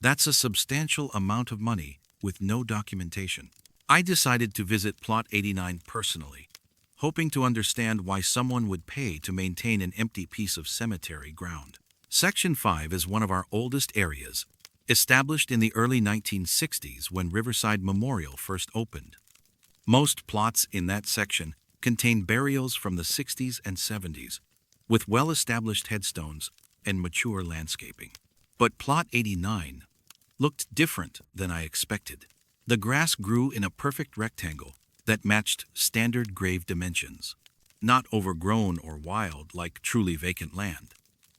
That's a substantial amount of money with no documentation. I decided to visit Plot 89 personally, hoping to understand why someone would pay to maintain an empty piece of cemetery ground. Section 5 is one of our oldest areas, established in the early 1960s when Riverside Memorial first opened. Most plots in that section contain burials from the 60s and 70s, with well-established headstones and mature landscaping. But Plot 89 looked different than I expected. The grass grew in a perfect rectangle that matched standard grave dimensions, not overgrown or wild like truly vacant land,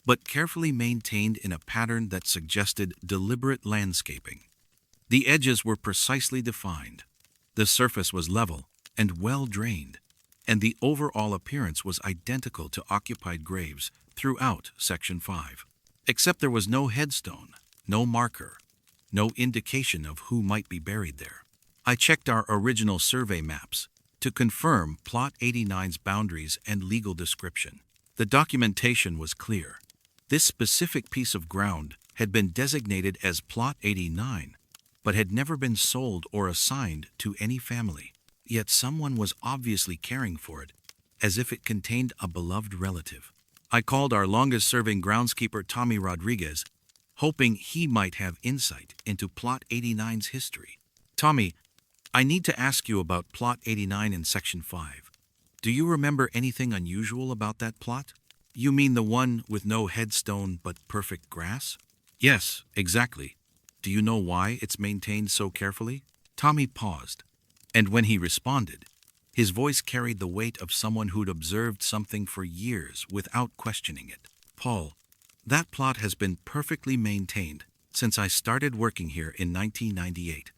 but carefully maintained in a pattern that suggested deliberate landscaping. The edges were precisely defined, the surface was level and well drained, and the overall appearance was identical to occupied graves throughout Section 5. Except there was no headstone, no marker, no indication of who might be buried there. I checked our original survey maps to confirm Plot 89's boundaries and legal description. The documentation was clear. This specific piece of ground had been designated as Plot 89, but had never been sold or assigned to any family. Yet someone was obviously caring for it, as if it contained a beloved relative. I called our longest-serving groundskeeper, Tommy Rodriguez, hoping he might have insight into Plot 89's history. Tommy, I need to ask you about Plot 89 in Section 5. Do you remember anything unusual about that plot? You mean the one with no headstone but perfect grass? Yes, exactly. Do you know why it's maintained so carefully? Tommy paused, and when he responded, his voice carried the weight of someone who'd observed something for years without questioning it. Paul, that plot has been perfectly maintained since I started working here in 1998.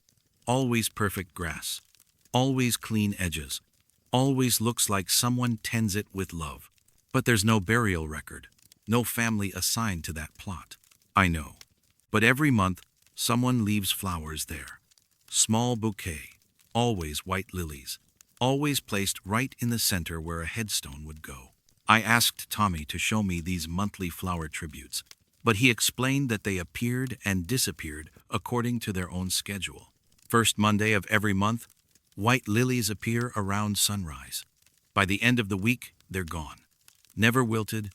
Always perfect grass, always clean edges, always looks like someone tends it with love. But there's no burial record, no family assigned to that plot. I know, but every month someone leaves flowers there. Small bouquet, always white lilies, always placed right in the center where a headstone would go. I asked Tommy to show me these monthly flower tributes, but he explained that they appeared and disappeared according to their own schedule. First Monday of every month, white lilies appear around sunrise. By the end of the week, they're gone. Never wilted,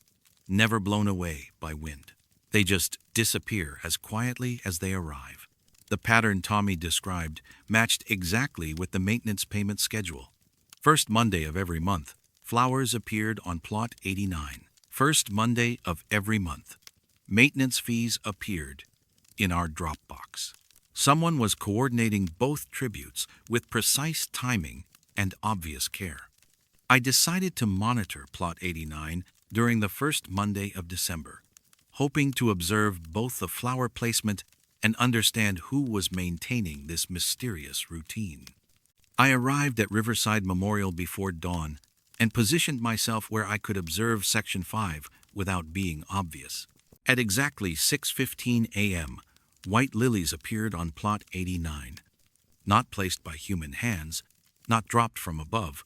never blown away by wind. They just disappear as quietly as they arrive. The pattern Tommy described matched exactly with the maintenance payment schedule. First Monday of every month, flowers appeared on Plot 89. First Monday of every month, maintenance fees appeared in our drop box. Someone was coordinating both tributes with precise timing and obvious care. I decided to monitor Plot 89 during the first Monday of December, hoping to observe both the flower placement and understand who was maintaining this mysterious routine. I arrived at Riverside Memorial before dawn and positioned myself where I could observe Section 5 without being obvious. At exactly 6:15 a.m., white lilies appeared on Plot 89. Not placed by human hands, not dropped from above,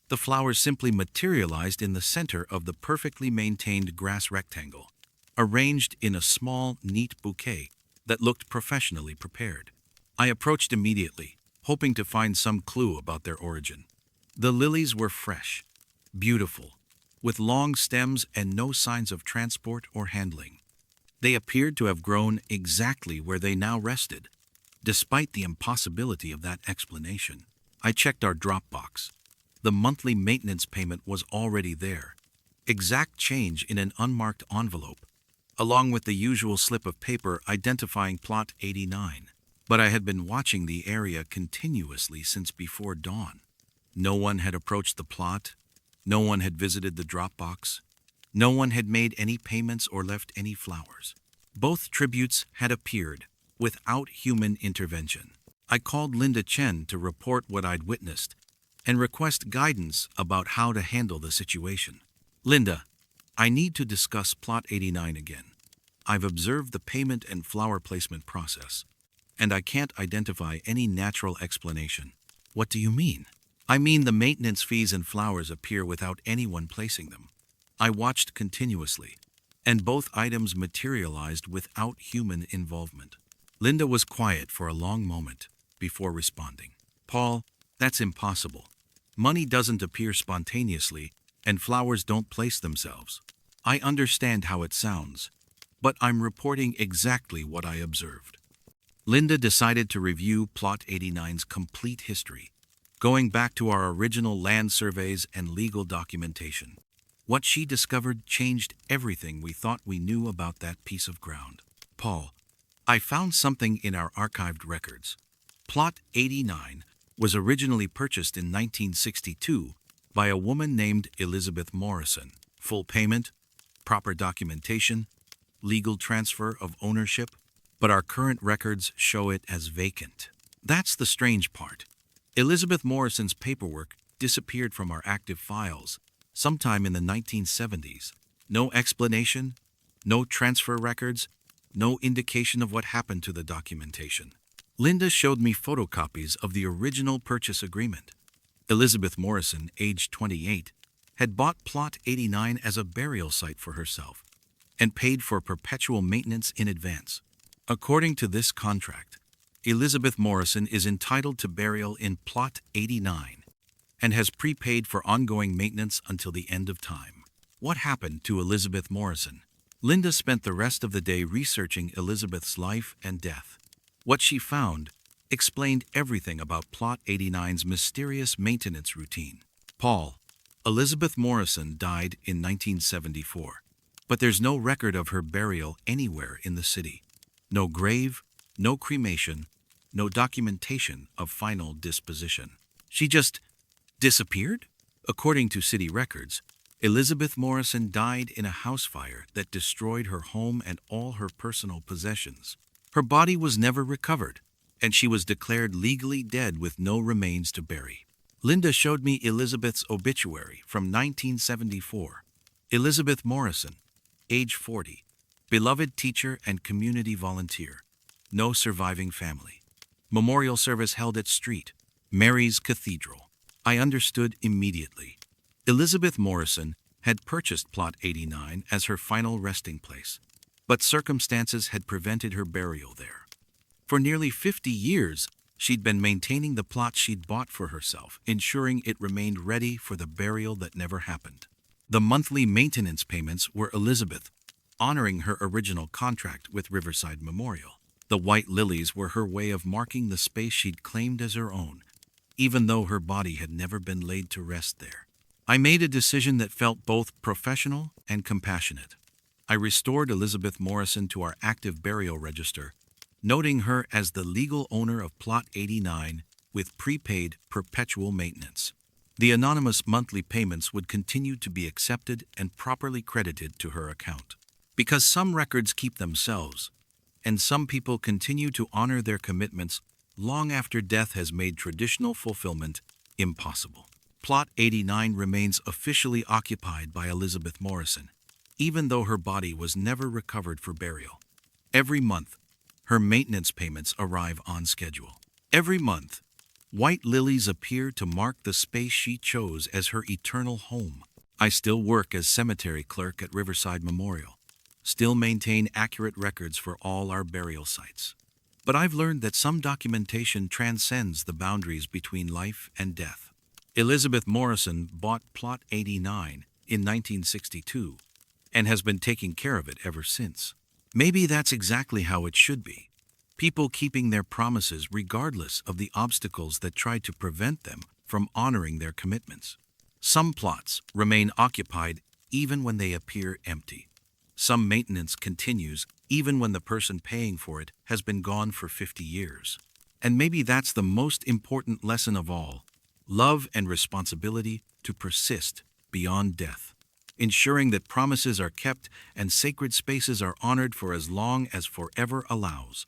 the flowers simply materialized in the center of the perfectly maintained grass rectangle, arranged in a small, neat bouquet that looked professionally prepared. I approached immediately, hoping to find some clue about their origin. The lilies were fresh, beautiful, with long stems and no signs of transport or handling. They appeared to have grown exactly where they now rested, despite the impossibility of that explanation. I checked our drop box. The monthly maintenance payment was already there, exact change in an unmarked envelope, along with the usual slip of paper identifying Plot 89. But I had been watching the area continuously since before dawn. No one had approached the plot, no one had visited the drop box, no one had made any payments or left any flowers. Both tributes had appeared without human intervention. I called Linda Chen to report what I'd witnessed and request guidance about how to handle the situation. Linda, I need to discuss Plot 89 again. I've observed the payment and flower placement process, and I can't identify any natural explanation. What do you mean? I mean the maintenance fees and flowers appear without anyone placing them. I watched continuously, and both items materialized without human involvement. Linda was quiet for a long moment before responding. Paul, that's impossible. Money doesn't appear spontaneously, and flowers don't place themselves. I understand how it sounds, but I'm reporting exactly what I observed. Linda decided to review Plot 89's complete history, going back to our original land surveys and legal documentation. What she discovered changed everything we thought we knew about that piece of ground. Paul, I found something in our archived records. Plot 89 was originally purchased in 1962 by a woman named Elizabeth Morrison. Full payment, proper documentation, legal transfer of ownership, but our current records show it as vacant. That's the strange part. Elizabeth Morrison's paperwork disappeared from our active files sometime in the 1970s. No explanation, no transfer records, no indication of what happened to the documentation. Linda showed me photocopies of the original purchase agreement. Elizabeth Morrison, age 28, had bought Plot 89 as a burial site for herself and paid for perpetual maintenance in advance. According to this contract, Elizabeth Morrison is entitled to burial in Plot 89 and has prepaid for ongoing maintenance until the end of time. What happened to Elizabeth Morrison? Linda spent the rest of the day researching Elizabeth's life and death. What she found explained everything about Plot 89's mysterious maintenance routine. Paul, Elizabeth Morrison died in 1974, but there's no record of her burial anywhere in the city. No grave, no cremation, no documentation of final disposition. She just disappeared? According to city records, Elizabeth Morrison died in a house fire that destroyed her home and all her personal possessions. Her body was never recovered, and she was declared legally dead with no remains to bury. Linda showed me Elizabeth's obituary from 1974. Elizabeth Morrison, age 40, beloved teacher and community volunteer. No surviving family. Memorial service held at St. Mary's Cathedral. I understood immediately. Elizabeth Morrison had purchased Plot 89 as her final resting place, but circumstances had prevented her burial there. For nearly 50 years, she'd been maintaining the plot she'd bought for herself, ensuring it remained ready for the burial that never happened. The monthly maintenance payments were Elizabeth, honoring her original contract with Riverside Memorial. The white lilies were her way of marking the space she'd claimed as her own, even though her body had never been laid to rest there. I made a decision that felt both professional and compassionate. I restored Elizabeth Morrison to our active burial register, noting her as the legal owner of Plot 89 with prepaid perpetual maintenance. The anonymous monthly payments would continue to be accepted and properly credited to her account. Because some records keep themselves, and some people continue to honor their commitments long after death has made traditional fulfillment impossible. Plot 89 remains officially occupied by Elizabeth Morrison, even though her body was never recovered for burial. Every month, her maintenance payments arrive on schedule. Every month, white lilies appear to mark the space she chose as her eternal home. I still work as cemetery clerk at Riverside Memorial, still maintain accurate records for all our burial sites. But I've learned that some documentation transcends the boundaries between life and death. Elizabeth Morrison bought Plot 89 in 1962 and has been taking care of it ever since. Maybe that's exactly how it should be. People keeping their promises regardless of the obstacles that try to prevent them from honoring their commitments. Some plots remain occupied even when they appear empty. Some maintenance continues even when the person paying for it has been gone for 50 years. And maybe that's the most important lesson of all: love and responsibility to persist beyond death, ensuring that promises are kept and sacred spaces are honored for as long as forever allows.